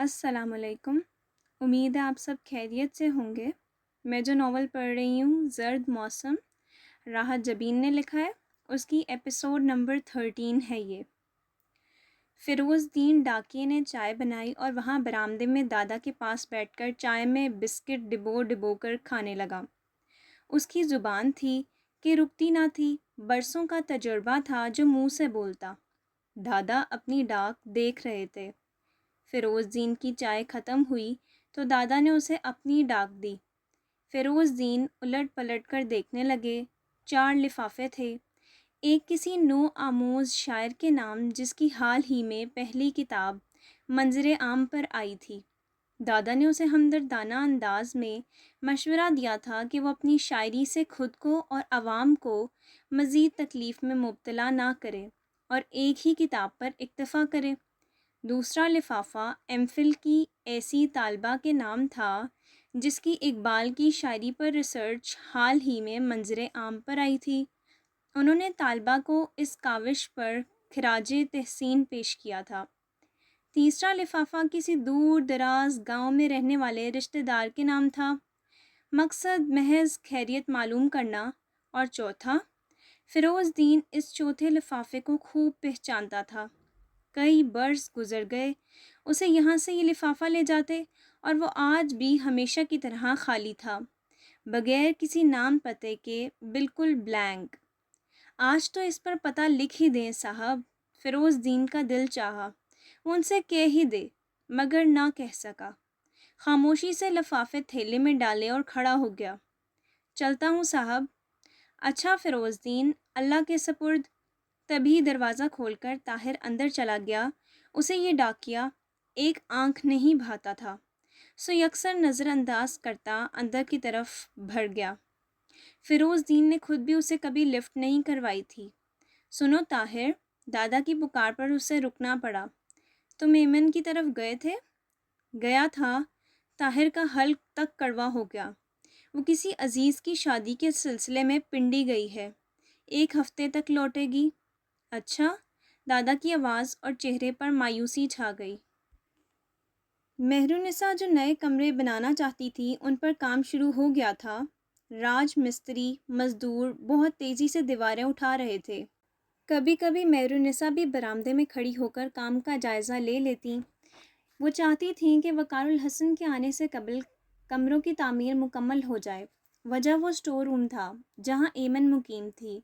السلام علیکم۔ امید ہے آپ سب خیریت سے ہوں گے۔ میں جو ناول پڑھ رہی ہوں زرد موسم، راحت جبین نے لکھا ہے، اس کی ایپیسوڈ نمبر 13 ہے یہ۔ فیروز دین ڈاکیے نے چائے بنائی اور وہاں برآمدے میں دادا کے پاس بیٹھ کر چائے میں بسکٹ ڈبو ڈبو کر کھانے لگا۔ اس کی زبان تھی کہ رکتی نہ تھی، برسوں کا تجربہ تھا جو منہ سے بولتا۔ دادا اپنی ڈاک دیکھ رہے تھے۔ فیروز دین کی چائے ختم ہوئی تو دادا نے اسے اپنی ڈاک دی۔ فیروز دین الٹ پلٹ کر دیکھنے لگے۔ 4 لفافے تھے۔ ایک کسی نو آموز شاعر کے نام جس کی حال ہی میں پہلی کتاب منظر عام پر آئی تھی۔ دادا نے اسے ہمدردانہ انداز میں مشورہ دیا تھا کہ وہ اپنی شاعری سے خود کو اور عوام کو مزید تکلیف میں مبتلا نہ کرے اور ایک ہی کتاب پر اکتفا کرے۔ دوسرا لفافہ ایم فل کی ایسی طالبہ کے نام تھا جس کی اقبال کی شاعری پر ریسرچ حال ہی میں منظر عام پر آئی تھی۔ انہوں نے طالبہ کو اس کاوش پر خراج تحسین پیش کیا تھا۔ تیسرا لفافہ کسی دور دراز گاؤں میں رہنے والے رشتہ دار کے نام تھا، مقصد محض خیریت معلوم کرنا۔ اور چوتھا، فیروز دین اس چوتھے لفافے کو خوب پہچانتا تھا۔ کئی برس گزر گئے، اسے یہاں سے یہ لفافہ لے جاتے اور وہ آج بھی ہمیشہ کی طرح خالی تھا، بغیر کسی نام پتے کے، بالکل بلینک۔ آج تو اس پر پتہ لکھ ہی دیں صاحب، فیروز دین کا دل چاہا وہ ان سے کہہ ہی دے، مگر نہ کہہ سکا۔ خاموشی سے لفافے تھیلے میں ڈالے اور کھڑا ہو گیا۔ چلتا ہوں صاحب۔ اچھا فیروز دین، اللہ کے سپرد۔ تبھی دروازہ کھول کر طاہر اندر چلا گیا۔ اسے یہ ڈاکیا ایک آنکھ نہیں بھاتا تھا، سو یکسر نظر انداز کرتا اندر کی طرف بھر گیا۔ فیروز دین نے خود بھی اسے کبھی لفٹ نہیں کروائی تھی۔ سنو طاہر، دادا کی پکار پر اسے رکنا پڑا۔ تم ایمن کی طرف گئے تھے؟ گیا تھا۔ طاہر کا حلق تک کڑوا ہو گیا۔ وہ کسی عزیز کی شادی کے سلسلے میں پنڈی گئی ہے، 1 ہفتے تک لوٹے گی۔ اچھا؟ دادا کی آواز اور چہرے پر مایوسی چھا گئی۔ مہرالنساء جو نئے کمرے بنانا چاہتی تھی ان پر کام شروع ہو گیا تھا۔ راج مستری مزدور بہت تیزی سے دیواریں اٹھا رہے تھے۔ کبھی کبھی مہرالنساء بھی برآمدے میں کھڑی ہو کر کام کا جائزہ لے لیتیں۔ وہ چاہتی تھیں کہ وقار الحسن کے آنے سے قبل کمروں کی تعمیر مکمل ہو جائے۔ وجہ وہ اسٹور روم تھا جہاں ایمن مقیم تھی۔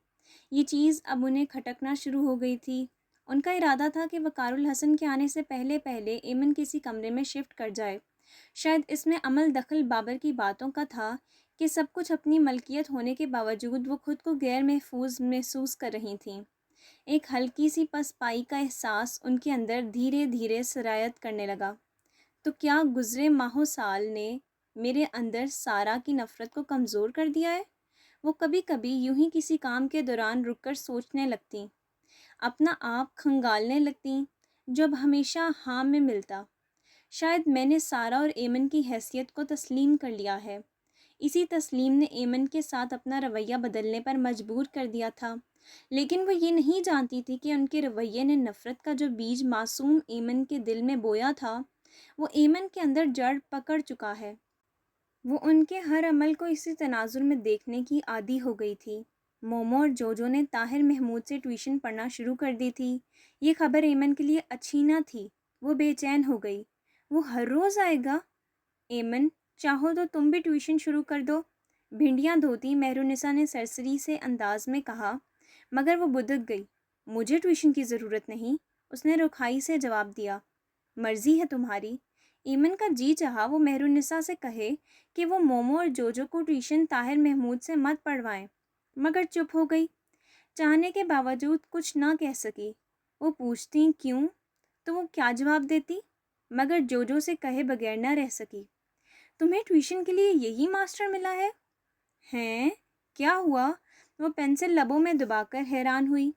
یہ چیز اب انہیں کھٹکنا شروع ہو گئی تھی۔ ان کا ارادہ تھا کہ وقار الحسن کے آنے سے پہلے پہلے ایمن کسی کمرے میں شفٹ کر جائے۔ شاید اس میں عمل دخل بابر کی باتوں کا تھا کہ سب کچھ اپنی ملکیت ہونے کے باوجود وہ خود کو غیر محفوظ محسوس کر رہی تھیں۔ ایک ہلکی سی پسپائی کا احساس ان کے اندر دھیرے دھیرے سرایت کرنے لگا۔ تو کیا گزرے ماہ و سال نے میرے اندر سارا کی نفرت کو کمزور کر دیا ہے؟ وہ کبھی کبھی یوں ہی کسی کام کے دوران رک کر سوچنے لگتیں، اپنا آپ کھنگالنے لگتیں جو اب ہمیشہ ہاں میں ملتا۔ شاید میں نے سارا اور ایمن کی حیثیت کو تسلیم کر لیا ہے۔ اسی تسلیم نے ایمن کے ساتھ اپنا رویہ بدلنے پر مجبور کر دیا تھا، لیکن وہ یہ نہیں جانتی تھی کہ ان کے رویے نے نفرت کا جو بیج معصوم ایمن کے دل میں بویا تھا وہ ایمن کے اندر جڑ پکڑ چکا ہے۔ وہ ان کے ہر عمل کو اسی تناظر میں دیکھنے کی عادی ہو گئی تھی۔ مومو اور جوجو نے طاہر محمود سے ٹیوشن پڑھنا شروع کر دی تھی۔ یہ خبر ایمن کے لیے اچھی نہ تھی۔ وہ بے چین ہو گئی۔ وہ ہر روز آئے گا؟ ایمن، چاہو تو تم بھی ٹیوشن شروع کر دو۔ بھنڈیاں دھوتی مہرالنساء نے سرسری سے انداز میں کہا، مگر وہ بدک گئی۔ مجھے ٹیوشن کی ضرورت نہیں، اس نے رکھائی سے جواب دیا۔ مرضی ہے تمہاری۔ ایمن کا جی چاہا وہ مہرالنساء سے کہے کہ وہ مومو اور جوجو کو ٹیوشن طاہر محمود سے مت پڑھوائیں، مگر چپ ہو گئی۔ چاہنے کے باوجود کچھ نہ کہہ سکی۔ وہ پوچھتی کیوں تو وہ کیا جواب دیتی، مگر جوجو سے کہے بغیر نہ رہ سکی۔ تمہیں ٹیوشن کے لیے یہی ماسٹر ملا ہے؟ ہیں؟ کیا ہوا؟ وہ پنسل لبوں میں دبا کر حیران ہوئی۔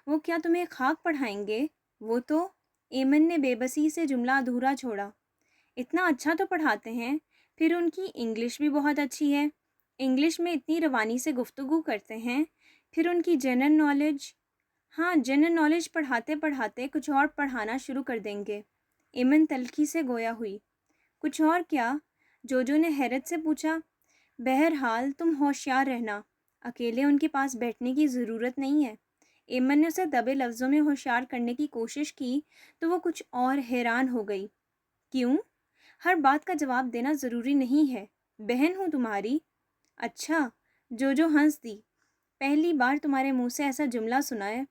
وہ کیا تمہیں خاک پڑھائیں گے؟ وہ تو… ایمن نے بے بسی سے جملہ ادھورا چھوڑا۔ اتنا اچھا تو پڑھاتے ہیں، پھر ان کی انگلش بھی بہت اچھی ہے، انگلش میں اتنی روانی سے گفتگو کرتے ہیں، پھر ان کی جنرل نالج… ہاں، جنرل نالج پڑھاتے پڑھاتے کچھ اور پڑھانا شروع کر دیں گے۔ ایمن تلخی سے گویا ہوئی۔ کچھ اور کیا؟ جوجو نے حیرت سے پوچھا۔ بہرحال تم ہوشیار رہنا، اکیلے ان کے پاس بیٹھنے کی ضرورت نہیں ہے۔ ایمن نے اسے دبے لفظوں میں ہوشیار کرنے کی کوشش کی تو وہ کچھ اور حیران ہو گئی۔ کیوں؟ ہر بات کا جواب دینا ضروری نہیں ہے، بہن ہوں تمہاری۔ اچھا، جوجو ہنس دی۔ پہلی بار تمہارے منہ سے ایسا جملہ سنا ہے۔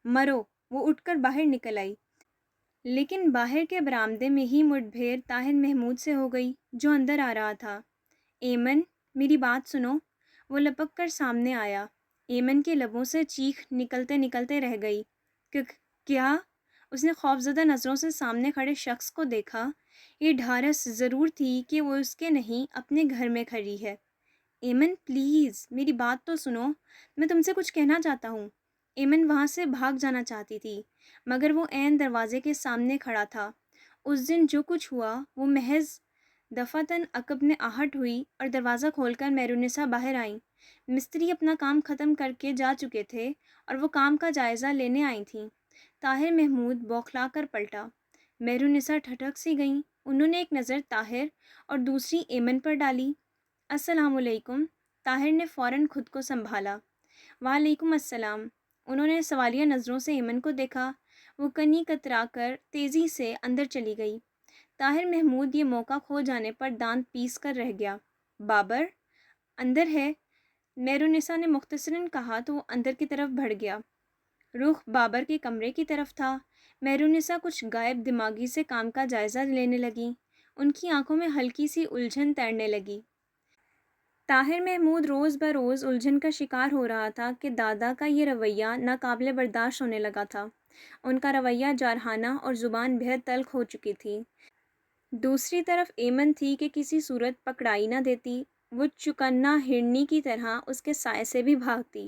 مرو، وہ اٹھ کر باہر نکل آئی۔ لیکن باہر کے برآمدے میں ہی مٹ بھیڑ طاہر محمود سے ہو گئی جو اندر آ رہا تھا۔ ایمن، میری بات سنو۔ وہ لپک کر سامنے آیا۔ ایمن کے لبوں سے چیخ نکلتے نکلتے رہ گئی۔ کیا؟ اس نے خوفزدہ نظروں سے سامنے کھڑے شخص کو دیکھا۔ یہ ڈھارس ضرور تھی کہ وہ اس کے نہیں اپنے گھر میں کھڑی ہے۔ ایمن پلیز میری بات تو سنو، میں تم سے کچھ کہنا چاہتا ہوں۔ ایمن وہاں سے بھاگ جانا چاہتی تھی مگر وہ عین دروازے کے سامنے کھڑا تھا۔ اس دن جو کچھ ہوا وہ محض دفعتاً عقب میں آہٹ ہوئی اور دروازہ کھول کر مہرالنساء باہر آئیں۔ مستری اپنا کام ختم کر کے جا چکے تھے اور وہ کام کا جائزہ لینے آئی تھیں۔ طاہر محمود بوکھلا کر پلٹا۔ مہرالنساء ٹھٹک سی گئیں۔ انہوں نے ایک نظر طاہر اور دوسری ایمن پر ڈالی۔ السلام علیکم۔ طاہر نے فوراً خود کو سنبھالا۔ وعلیکم السلام۔ انہوں نے سوالیہ نظروں سے ایمن کو دیکھا۔ وہ کنی کترا کر تیزی سے اندر چلی گئی۔ طاہر محمود یہ موقع کھو جانے پر دانت پیس کر رہ گیا۔ بابر اندر ہے؟ مہرالنساء نے مختصراً کہا تو وہ اندر کی طرف بڑھ گیا۔ رخ بابر کے کمرے کی طرف تھا۔ مہرالنساء کچھ غائب دماغی سے کام کا جائزہ لینے لگیں۔ ان کی آنکھوں میں ہلکی سی الجھن تیرنے لگی۔ طاہر محمود روز بروز الجھن کا شکار ہو رہا تھا کہ دادا کا یہ رویہ ناقابل برداشت ہونے لگا تھا۔ ان کا رویہ جارحانہ اور زبان بہت تلخ ہو چکی تھی۔ دوسری طرف ایمن تھی کہ کسی صورت پکڑائی نہ دیتی۔ وہ چکنا ہرنی کی طرح اس کے سائے سے بھی بھاگتی۔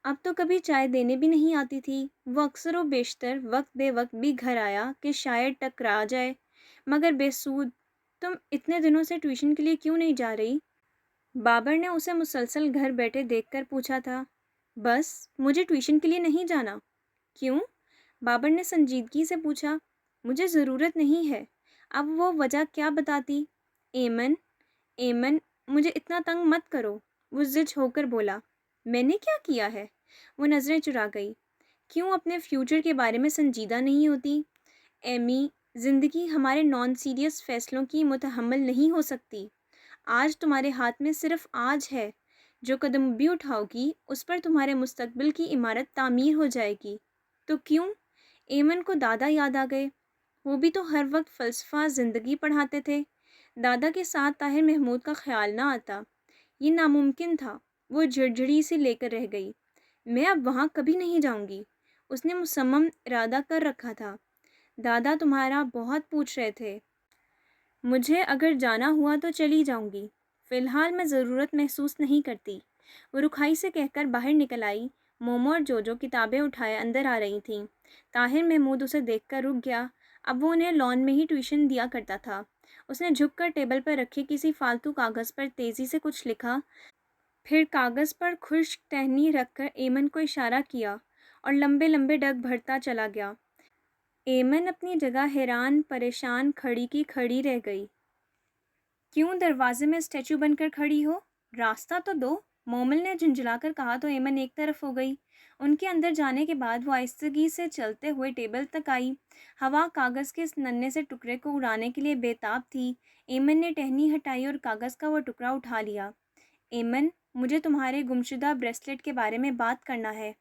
اب تو کبھی چائے دینے بھی نہیں آتی تھی۔ وہ اکثر و بیشتر وقت بے وقت بھی گھر آیا کہ شاید ٹکرا جائے، مگر بے سود۔ تم اتنے دنوں سے ٹیوشن کے لیے کیوں نہیں جا رہی؟ بابر نے اسے مسلسل گھر بیٹھے دیکھ کر پوچھا تھا۔ بس مجھے ٹیوشن کے لیے نہیں جانا۔ کیوں؟ بابر نے سنجیدگی سے پوچھا۔ مجھے ضرورت نہیں ہے۔ اب وہ وجہ کیا بتاتی؟ ایمن مجھے اتنا تنگ مت کرو، وہ زج ہو کر بولا۔ میں نے کیا کیا ہے؟ وہ نظریں چرا گئی۔ کیوں اپنے فیوچر کے بارے میں سنجیدہ نہیں ہوتی؟ ایمی، زندگی ہمارے نان سیریس فیصلوں کی متحمل نہیں ہو سکتی۔ آج تمہارے ہاتھ میں صرف آج ہے۔ جو قدم بھی اٹھاؤ گی اس پر تمہارے مستقبل کی عمارت تعمیر ہو جائے گی۔ تو کیوں؟ ایمن کو دادا یاد آ گئے۔ وہ بھی تو ہر وقت فلسفہ زندگی پڑھاتے تھے۔ دادا کے ساتھ طاہر محمود کا خیال نہ آتا۔ یہ ناممکن تھا۔ وہ جھڑجھڑی سی لے کر رہ گئی۔ میں اب وہاں کبھی نہیں جاؤں گی۔ اس نے مصمم ارادہ کر رکھا تھا۔ دادا تمہارا بہت پوچھ رہے تھے۔ مجھے اگر جانا ہوا تو چلی جاؤں گی، فی الحال میں ضرورت محسوس نہیں کرتی۔ وہ رکھائی سے کہہ کر باہر نکل آئی۔ مومو اور جوجو کتابیں اٹھائے اندر آ رہی تھیں۔ طاہر محمود اسے دیکھ کر رک گیا۔ اب وہ انہیں لان میں ہی ٹیوشن دیا کرتا تھا۔ اس نے جھک کر ٹیبل پر رکھے کسی فالتو کاغذ پر تیزی سے کچھ لکھا، پھر کاغذ پر خشک ٹہنی رکھ کر ایمن کو اشارہ کیا اور لمبے لمبے ڈگ بھرتا چلا گیا۔ ایمن اپنی جگہ حیران پریشان کھڑی کی کھڑی رہ گئی۔ کیوں دروازے میں اسٹیچو بن کر کھڑی ہو؟ راستہ تو دو، مومل نے جھنجھلا کر کہا تو ایمن ایک طرف ہو گئی۔ ان کے اندر جانے کے بعد وہ آہستگی سے چلتے ہوئے ٹیبل تک آئی۔ ہوا کاغذ کے اس ننھے سے ٹکڑے کو اڑانے کے لیے بے تاب تھی۔ ایمن نے ٹہنی ہٹائی اور کاغذ کا وہ ٹکڑا اٹھا لیا۔ ایمن، مجھے تمہارے گمشدہ بریسلٹ کے بارے میں بات کرنا ہے۔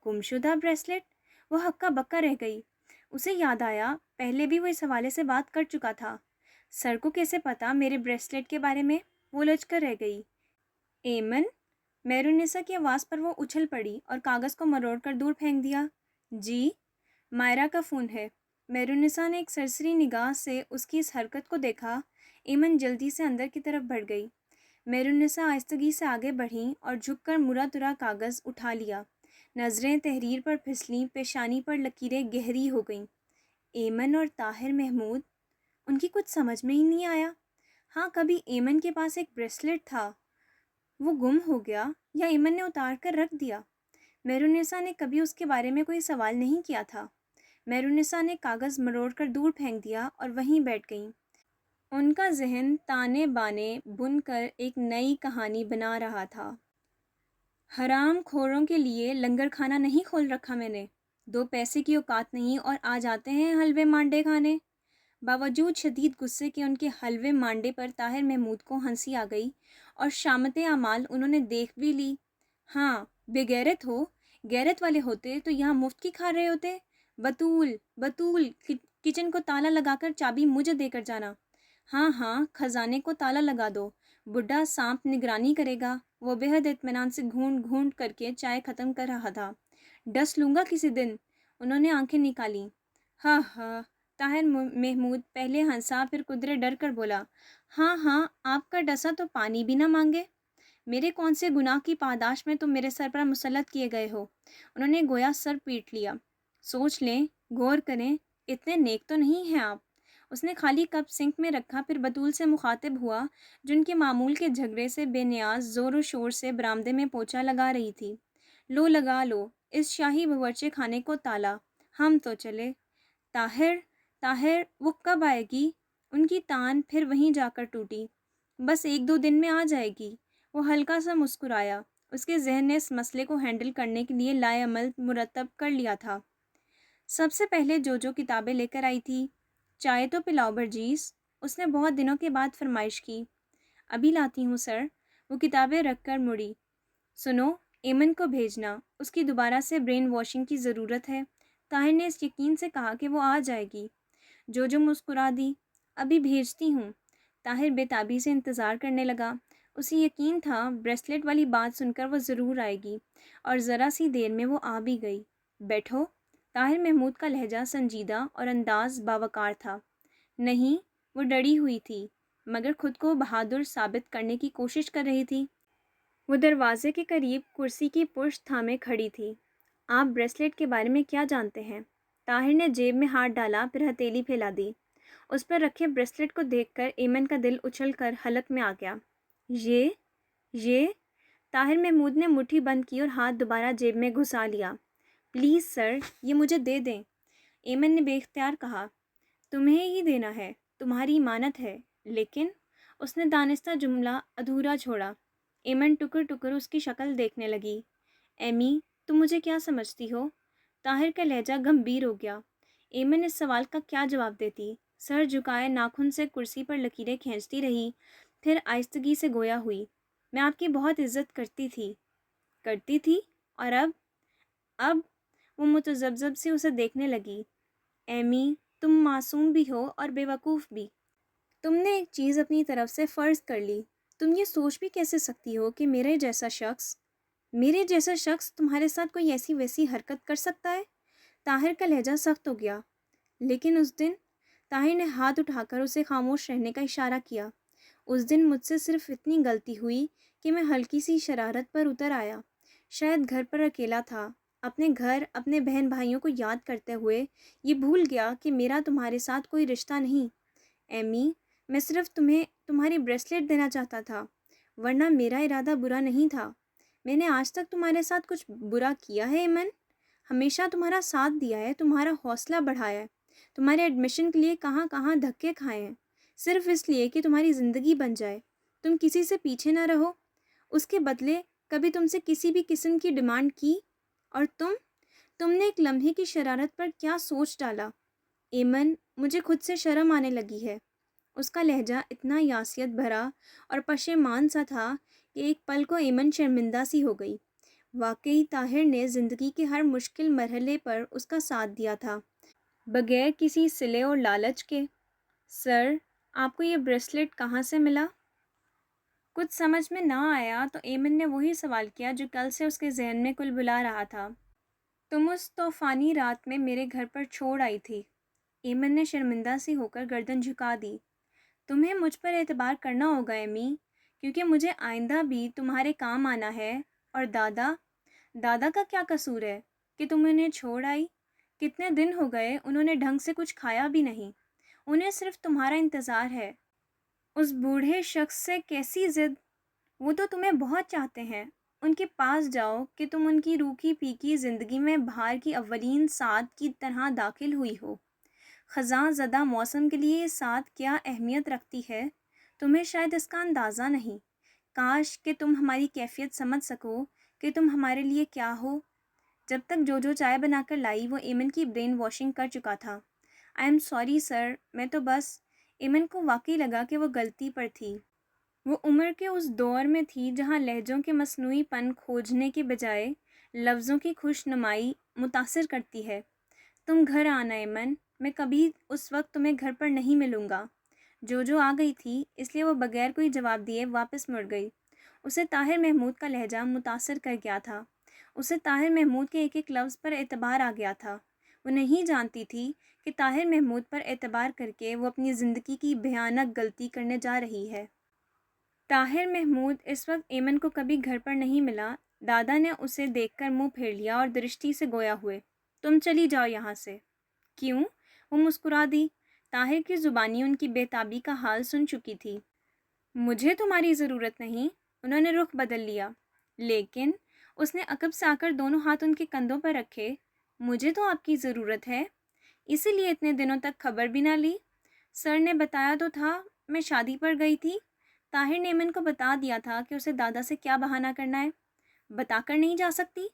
گمشدہ بریسلٹ؟ وہ ہکا بکا رہ گئی۔ اسے یاد آیا پہلے بھی وہ اس حوالے سے بات کر چکا تھا۔ سر کو کیسے پتا میرے بریسلٹ کے بارے میں؟ وہ لج کر رہ گئی۔ ایمن، مہرالنساء کی آواز پر وہ اچھل پڑی اور کاغذ کو مروڑ کر دور پھینک دیا۔ جی؟ مائرہ کا فون ہے۔ مہرالنساء نے ایک سرسری نگاہ سے اس کی اس حرکت کو دیکھا۔ ایمن جلدی سے اندر کی طرف بڑھ گئی۔ مہرالنساء آہستگی سے آگے بڑھیں اور جھک کر مرا ترا کاغذ اٹھا لیا۔ نظریں تحریر پر پھسلیں، پیشانی پر لکیریں گہری ہو گئیں۔ ایمن اور طاہر محمود، ان کی کچھ سمجھ میں ہی نہیں آیا۔ ہاں، کبھی ایمن کے پاس ایک بریسلٹ تھا، وہ گم ہو گیا یا ایمن نے اتار کر رکھ دیا؟ مہرالنساء نے کبھی اس کے بارے میں کوئی سوال نہیں کیا تھا۔ مہرونسا نے کاغذ مروڑ کر دور پھینک دیا اور وہیں بیٹھ گئیں۔ ان کا ذہن تانے بانے بن کر ایک نئی کہانی بنا رہا تھا۔ حرام خوروں کے لیے لنگر کھانا نہیں کھول رکھا میں نے، 2 پیسے کی اوقات نہیں اور آ جاتے ہیں حلوے مانڈے کھانے۔ باوجود شدید غصے کے ان کے حلوے مانڈے پر طاہر محمود کو ہنسی آ گئی اور شامت اعمال انہوں نے دیکھ بھی لی۔ ہاں، بے غیرت ہو، غیرت والے ہوتے تو یہاں مفت کی کھا رہے ہوتے۔ بطول، بطول، کچن کو تالا لگا کر چابی مجھے دے کر جانا۔ ہاں ہاں، خزانے کو تالا لگا دو، بڈھا سانپ نگرانی کرے گا۔ وہ بے حد اطمینان سے گھونٹ گھونٹ کر کے چائے ختم کر رہا تھا۔ ڈس لوں گا کسی دن، انہوں نے آنکھیں نکالیں۔ ہاں ہاں، طاہر محمود پہلے ہنسا پھر قدرے ڈر کر بولا، ہاں ہاں، آپ کا ڈسا تو پانی بھی نہ مانگے۔ میرے کون سے گناہ کی پاداش میں تم میرے سر پر مسلط کیے گئے ہو؟ انہوں نے گویا سر پیٹ لیا۔ سوچ لیں، غور کریں، اتنے نیک تو نہیں ہیں آپ۔ اس نے خالی کپ سنک میں رکھا پھر بطول سے مخاطب ہوا جو ان کے معمول کے جھگڑے سے بے نیاز زور و شور سے برآمدے میں پوچھا لگا رہی تھی۔ لو لگا لو اس شاہی باورچی خانے کو تالا، ہم تو چلے۔ طاہر، طاہر، وہ کب آئے گی؟ ان کی تان پھر وہیں جا کر ٹوٹی۔ بس 1-2 دن میں آ جائے گی۔ وہ ہلکا سا مسکرایا۔ اس کے ذہن نے اس مسئلے کو ہینڈل کرنے کے لیے لائے عمل مرتب کر لیا تھا۔ سب سے پہلے جو کتابیں لے کر آئی تھی؟ چائے تو پلاؤ برجیس، اس نے بہت دنوں کے بعد فرمائش کی۔ ابھی لاتی ہوں سر۔ وہ کتابیں رکھ کر مڑی۔ سنو، ایمن کو بھیجنا، اس کی دوبارہ سے برین واشنگ کی ضرورت ہے۔ طاہر نے اس یقین سے کہا کہ وہ آ جائے گی۔ جو مسکرا دی۔ ابھی بھیجتی ہوں۔ طاہر بے تابی سے انتظار کرنے لگا۔ اسے یقین تھا بریسلیٹ والی بات سن کر وہ ضرور آئے گی، اور ذرا سی دیر میں وہ آ بھی گئی۔ بیٹھو۔ طاہر محمود کا لہجہ سنجیدہ اور انداز باوقار تھا۔ نہیں، وہ ڈری ہوئی تھی مگر خود کو بہادر ثابت کرنے کی کوشش کر رہی تھی۔ وہ دروازے کے قریب کرسی کی پشت تھامے کھڑی تھی۔ آپ بریسلیٹ کے بارے میں کیا جانتے ہیں؟ طاہر نے جیب میں ہاتھ ڈالا پھر ہتھیلی پھیلا دی۔ اس پر رکھے بریسلیٹ کو دیکھ کر ایمن کا دل اچھل کر حلق میں آ گیا۔ یہ طاہر محمود نے مٹھی بند کی اور ہاتھ دوبارہ جیب میں گھسا لیا۔ پلیز سر، یہ مجھے دے دیں، ایمن نے بے اختیار کہا۔ تمہیں ہی دینا ہے، تمہاری امانت ہے، لیکن اس نے دانستہ جملہ ادھورا چھوڑا۔ ایمن ٹکر ٹکر اس کی شکل دیکھنے لگی۔ ایمی، تم مجھے کیا سمجھتی ہو؟ طاہر کا لہجہ گمبھیر ہو گیا۔ ایمن اس سوال کا کیا جواب دیتی؟ سر جھکائے ناخن سے کرسی پر لکیریں کھینچتی رہی، پھر آہستگی سے گویا ہوئی۔ میں آپ کی بہت عزت کرتی تھی، اور اب وہ متذبذب سے اسے دیکھنے لگی۔ ایمی، تم معصوم بھی ہو اور بے وقوف بھی۔ تم نے ایک چیز اپنی طرف سے فرض کر لی۔ تم یہ سوچ بھی کیسے سکتی ہو کہ میرے جیسا شخص تمہارے ساتھ کوئی ایسی ویسی حرکت کر سکتا ہے؟ طاہر کا لہجہ سخت ہو گیا۔ لیکن اس دن، طاہر نے ہاتھ اٹھا کر اسے خاموش رہنے کا اشارہ کیا، اس دن مجھ سے صرف اتنی غلطی ہوئی کہ میں ہلکی سی شرارت پر اتر آیا۔ شاید گھر پر اکیلا تھا، اپنے گھر، اپنے بہن بھائیوں کو یاد کرتے ہوئے یہ بھول گیا کہ میرا تمہارے ساتھ کوئی رشتہ نہیں۔ ایمی، میں صرف تمہیں تمہاری بریسلیٹ دینا چاہتا تھا، ورنہ میرا ارادہ برا نہیں تھا۔ میں نے آج تک تمہارے ساتھ کچھ برا کیا ہے ایمن؟ ہمیشہ تمہارا ساتھ دیا ہے، تمہارا حوصلہ بڑھایا ہے، تمہارے ایڈمیشن کے لیے کہاں کہاں دھکے کھائے ہیں، صرف اس لیے کہ تمہاری زندگی بن جائے، تم کسی سے پیچھے نہ رہو۔ اس کے بدلے کبھی تم سے کسی بھی قسم کی ڈیمانڈ کی؟ اور تم نے ایک لمحے کی شرارت پر کیا سوچ ڈالا؟ ایمن، مجھے خود سے شرم آنے لگی ہے۔ اس کا لہجہ اتنا یاسیت بھرا اور پشیمان سا تھا کہ ایک پل کو ایمن شرمندہ سی ہو گئی۔ واقعی طاہر نے زندگی کے ہر مشکل مرحلے پر اس کا ساتھ دیا تھا، بغیر کسی صلے اور لالچ کے۔ سر، آپ کو یہ بریسلیٹ کہاں سے ملا؟ کچھ سمجھ میں نہ آیا تو ایمن نے وہی سوال کیا جو کل سے اس کے ذہن میں کل بلا رہا تھا۔ تم اس طوفانی رات میں میرے گھر پر چھوڑ آئی تھی۔ ایمن نے شرمندہ سی ہو کر گردن جھکا دی۔ تمہیں مجھ پر اعتبار کرنا ہوگا ایمی، کیونکہ مجھے آئندہ بھی تمہارے کام آنا ہے۔ اور دادا کا کیا قصور ہے کہ تم انہیں چھوڑ آئی؟ کتنے دن ہو گئے انہوں نے ڈھنگ سے کچھ کھایا بھی نہیں، انہیں صرف تمہارا انتظار ہے۔ اس بوڑھے شخص سے کیسی ضد؟ وہ تو تمہیں بہت چاہتے ہیں، ان کے پاس جاؤ کہ تم ان کی روکھی پھیکی زندگی میں بہار کی اولین سات کی طرح داخل ہوئی ہو۔ خزاں زدہ موسم کے لیے یہ سات کیا اہمیت رکھتی ہے، تمہیں شاید اس کا اندازہ نہیں۔ کاش کہ تم ہماری کیفیت سمجھ سکو کہ تم ہمارے لیے کیا ہو۔ جب تک جو چائے بنا کر لائی وہ ایمن کی برین واشنگ کر چکا تھا۔ آئی ایم سوری سر، میں تو بس… ایمن کو واقعی لگا کہ وہ غلطی پر تھی۔ وہ عمر کے اس دور میں تھی جہاں لہجوں کے مصنوعی پن کھوجنے کے بجائے لفظوں کی خوش نمائی متاثر کرتی ہے۔ تم گھر آنا ایمن، میں کبھی اس وقت تمہیں گھر پر نہیں ملوں گا۔ جو آ گئی تھی، اس لیے وہ بغیر کوئی جواب دیے واپس مڑ گئی۔ اسے طاہر محمود کا لہجہ متاثر کر گیا تھا۔ اسے طاہر محمود کے ایک ایک لفظ پر اعتبار آ گیا تھا۔ وہ نہیں جانتی تھی کہ طاہر محمود پر اعتبار کر کے وہ اپنی زندگی کی بھیانک غلطی کرنے جا رہی ہے۔ طاہر محمود اس وقت ایمن کو کبھی گھر پر نہیں ملا۔ دادا نے اسے دیکھ کر منہ پھیر لیا اور درشٹی سے گویا ہوئے، تم چلی جاؤ یہاں سے۔ کیوں؟ وہ مسکرا دی۔ طاہر کی زبانی ان کی بے تابی کا حال سن چکی تھی۔ مجھے تمہاری ضرورت نہیں۔ انہوں نے رخ بدل لیا، لیکن اس نے عقب سے آ کر دونوں ہاتھ ان کے کندھوں پر رکھے۔ مجھے تو آپ کی ضرورت ہے، اسی لیے اتنے دنوں تک خبر بھی نہ لی۔ سر نے بتایا تو تھا میں شادی پر گئی تھی۔ طاہر نے ایمن کو بتا دیا تھا کہ اسے دادا سے کیا بہانہ کرنا ہے۔ بتا کر نہیں جا سکتی؟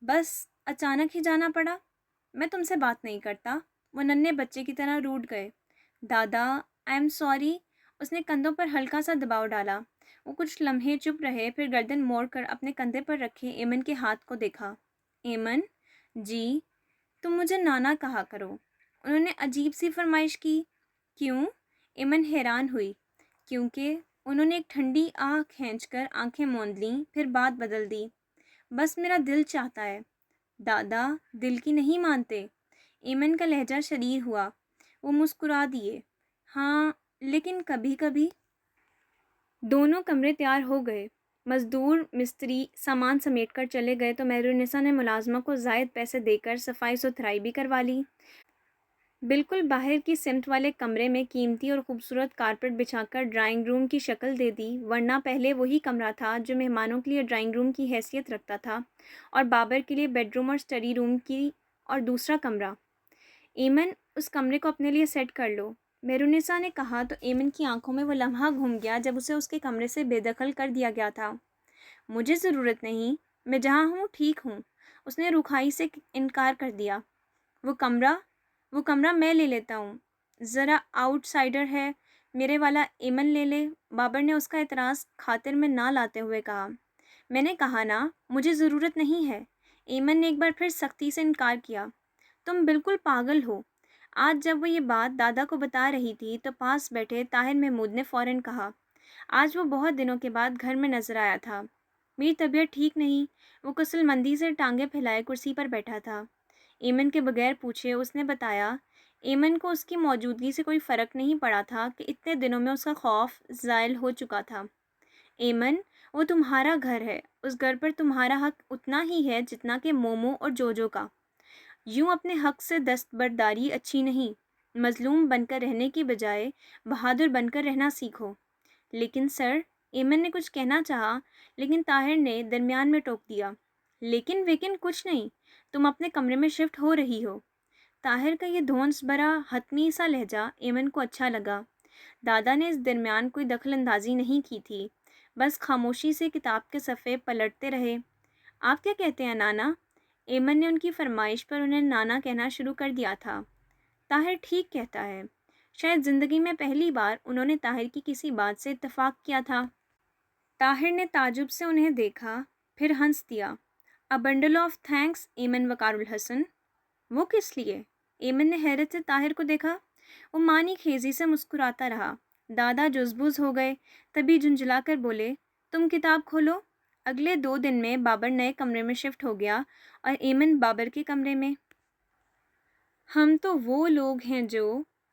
بس اچانک ہی جانا پڑا۔ میں تم سے بات نہیں کرتا۔ وہ ننھے بچے کی طرح روٹھ گئے۔ دادا آئی ایم سوری۔ اس نے کندھوں پر ہلکا سا دباؤ ڈالا۔ وہ کچھ لمحے چپ رہے، پھر گردن موڑ کر اپنے کندھے پر رکھے ایمن کے ہاتھ کو دیکھا۔ ایمن جی، تم مجھے نانا کہا کرو۔ انہوں نے عجیب سی فرمائش کی۔ کیوں؟ ایمن حیران ہوئی۔ کیونکہ… انہوں نے ایک ٹھنڈی آہ کھینچ کر آنکھیں موند لیں، پھر بات بدل دی۔ بس میرا دل چاہتا ہے۔ دادا دل کی نہیں مانتے۔ ایمن کا لہجہ شریر ہوا۔ وہ مسکرا دیے۔ ہاں لیکن کبھی کبھی… دونوں کمرے تیار ہو گئے۔ مزدور مستری سامان سمیٹ کر چلے گئے تو مہرالنساء نے ملازمہ کو زائد پیسے دے کر صفائی ستھرائی بھی کروا لی۔ بالکل باہر کی سمت والے کمرے میں قیمتی اور خوبصورت کارپٹ بچھا کر ڈرائنگ روم کی شکل دے دی، ورنہ پہلے وہی کمرہ تھا جو مہمانوں کے لیے ڈرائنگ روم کی حیثیت رکھتا تھا، اور بابر کے لیے بیڈ روم اور اسٹڈی روم کی اور دوسرا کمرہ۔ ایمن اس کمرے کو اپنے لیے سیٹ کر لو، مہرالنساء نے کہا تو ایمن کی آنکھوں میں وہ لمحہ گھوم گیا جب اسے اس کے کمرے سے بے دخل کر دیا گیا تھا۔ مجھے ضرورت نہیں، میں جہاں ہوں ٹھیک ہوں، اس نے رکھائی سے انکار کر دیا۔ وہ کمرہ میں لے لیتا ہوں، ذرا آؤٹ سائڈر ہے، میرے والا ایمن لے لے، بابر نے اس کا اعتراض خاطر میں نہ لاتے ہوئے کہا۔ میں نے کہا نا مجھے ضرورت نہیں ہے۔ ایمن نے ایک بار پھر سختی سے انکار کیا۔ تم بالکل پاگل ہو۔ آج جب وہ یہ بات دادا کو بتا رہی تھی تو پاس بیٹھے طاہر محمود نے فوراً کہا۔ آج وہ بہت دنوں کے بعد گھر میں نظر آیا تھا۔ میری طبیعت ٹھیک نہیں۔ وہ کسل مندی سے ٹانگیں پھیلائے کرسی پر بیٹھا تھا۔ ایمن کے بغیر پوچھے اس نے بتایا۔ ایمن کو اس کی موجودگی سے کوئی فرق نہیں پڑا تھا کہ اتنے دنوں میں اس کا خوف زائل ہو چکا تھا۔ ایمن، وہ تمہارا گھر ہے، اس گھر پر تمہارا حق اتنا ہی ہے جتنا کہ مومو اور جو کا۔ یوں اپنے حق سے دستبرداری اچھی نہیں۔ مظلوم بن کر رہنے کی بجائے بہادر بن کر رہنا سیکھو۔ لیکن سر… ایمن نے کچھ کہنا چاہا لیکن طاہر نے درمیان میں ٹوک دیا۔ لیکن ویکن کچھ نہیں، تم اپنے کمرے میں شفٹ ہو رہی ہو۔ طاہر کا یہ دھونس بھرا حتمی سا لہجہ ایمن کو اچھا لگا۔ دادا نے اس درمیان کوئی دخل اندازی نہیں کی تھی، بس خاموشی سے کتاب کے صفحے پلٹتے رہے۔ آپ کیا کہتے ہیں نانا؟ ایمن نے ان کی فرمائش پر انہیں نانا کہنا شروع کر دیا تھا۔ طاہر ٹھیک کہتا ہے۔ شاید زندگی میں پہلی بار انہوں نے طاہر کی کسی بات سے اتفاق کیا تھا۔ طاہر نے تعجب سے انہیں دیکھا، پھر ہنس دیا۔ "A bundle of thanks Aiman وقار الحسن"۔ وہ کس لیے؟ ایمن نے حیرت سے طاہر کو دیکھا۔ وہ معنی خیزی سے مسکراتا رہا۔ دادا جزبوز ہو گئے، تبھی جھنجھلا کر بولے، تم کتاب کھولو۔ اگلے 2 دن میں بابر نئے کمرے میں شفٹ ہو گیا اور ایمن بابر کے کمرے میں۔ ہم تو وہ لوگ ہیں جو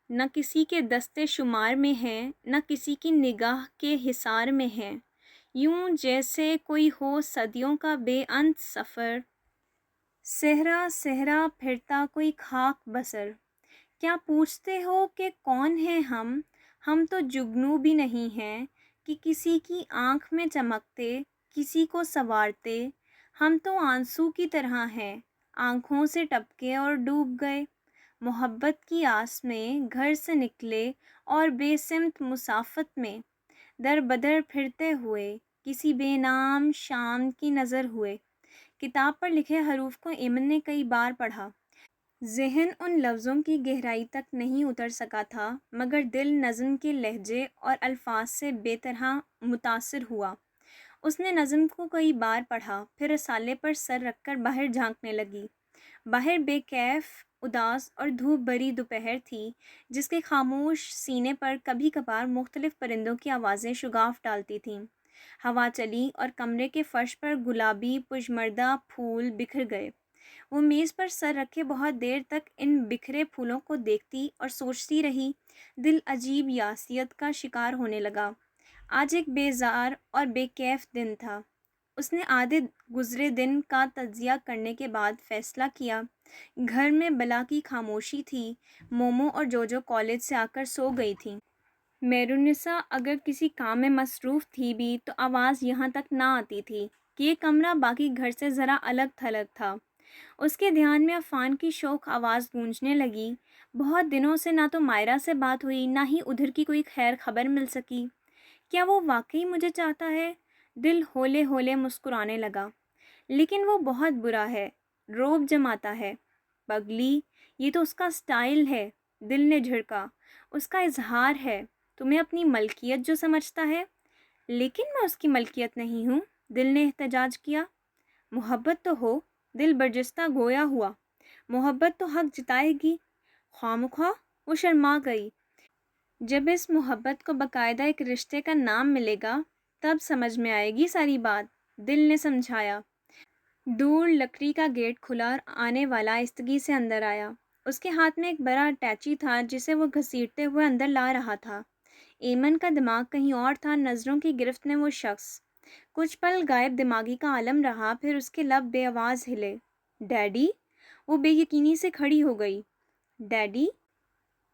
نہ کسی کے دستے شمار میں ہیں، نہ کسی کی نگاہ کے حصار میں ہیں، یوں جیسے کوئی ہو صدیوں کا بے انت سفر، صحرا صحرا پھرتا کوئی خاک بسر۔ کیا پوچھتے ہو کہ کون ہیں ہم تو جگنو بھی نہیں ہیں کہ کسی کی آنکھ میں چمکتے، کسی کو سنوارتے، ہم تو آنسو کی طرح ہیں، آنکھوں سے ٹپکے اور ڈوب گئے۔ محبت کی آس میں گھر سے نکلے اور بے سمت مسافت میں در بدر پھرتے ہوئے کسی بے نام شام کی نظر ہوئے۔ کتاب پر لکھے حروف کو ایمن نے کئی بار پڑھا۔ ذہن ان لفظوں کی گہرائی تک نہیں اتر سکا تھا، مگر دل نظم کے لہجے اور الفاظ سے بے طرح متاثر ہوا۔ اس نے نظم کو کئی بار پڑھا، پھر رسالے پر سر رکھ کر باہر جھانکنے لگی۔ باہر بے کیف، اداس اور دھوپ بھری دوپہر تھی، جس کے خاموش سینے پر کبھی کبھار مختلف پرندوں کی آوازیں شگاف ڈالتی تھیں۔ ہوا چلی اور کمرے کے فرش پر گلابی پشمردہ پھول بکھر گئے۔ وہ میز پر سر رکھے بہت دیر تک ان بکھرے پھولوں کو دیکھتی اور سوچتی رہی۔ دل عجیب یاسیت کا شکار ہونے لگا۔ آج ایک بیزار اور بے کیف دن تھا۔ اس نے آدھے گزرے دن کا تجزیہ کرنے کے بعد فیصلہ کیا۔ گھر میں بلا کی خاموشی تھی۔ مومو اور جوجو کالج سے آ کر سو گئی تھیں۔ میرونیسا اگر کسی کام میں مصروف تھی بھی تو آواز یہاں تک نہ آتی تھی کہ یہ کمرہ باقی گھر سے ذرا الگ تھلگ تھا۔ اس کے دھیان میں عفان کی شوخ آواز گونجنے لگی۔ بہت دنوں سے نہ تو مائرہ سے بات ہوئی، نہ ہی ادھر کی کوئی خیر خبر مل سکی۔ کیا وہ واقعی مجھے چاہتا ہے؟ دل ہولے ہولے مسکرانے لگا۔ لیکن وہ بہت برا ہے، روب جماتا ہے۔ پگلی، یہ تو اس کا سٹائل ہے، دل نے جھڑکا۔ اس کا اظہار ہے، تمہیں اپنی ملکیت جو سمجھتا ہے۔ لیکن میں اس کی ملکیت نہیں ہوں، دل نے احتجاج کیا۔ محبت تو ہو، دل برجستہ گویا ہوا۔ محبت تو حق جتائے گی۔ خواہ وہ شرما گئی۔ جب اس محبت کو باقاعدہ ایک رشتے کا نام ملے گا تب سمجھ میں آئے گی ساری بات، دل نے سمجھایا۔ دور لکڑی کا گیٹ کھلا اور آنے والا آہستگی سے اندر آیا۔ اس کے ہاتھ میں ایک بڑا اٹیچی تھا جسے وہ گھسیٹتے ہوئے اندر لا رہا تھا۔ ایمن کا دماغ کہیں اور تھا، نظروں کی گرفت میں وہ شخص۔ کچھ پل غائب دماغی کا عالم رہا، پھر اس کے لب بے آواز ہلے۔ ڈیڈی؟ وہ بے یقینی سے کھڑی ہو گئی۔ ڈیڈی؟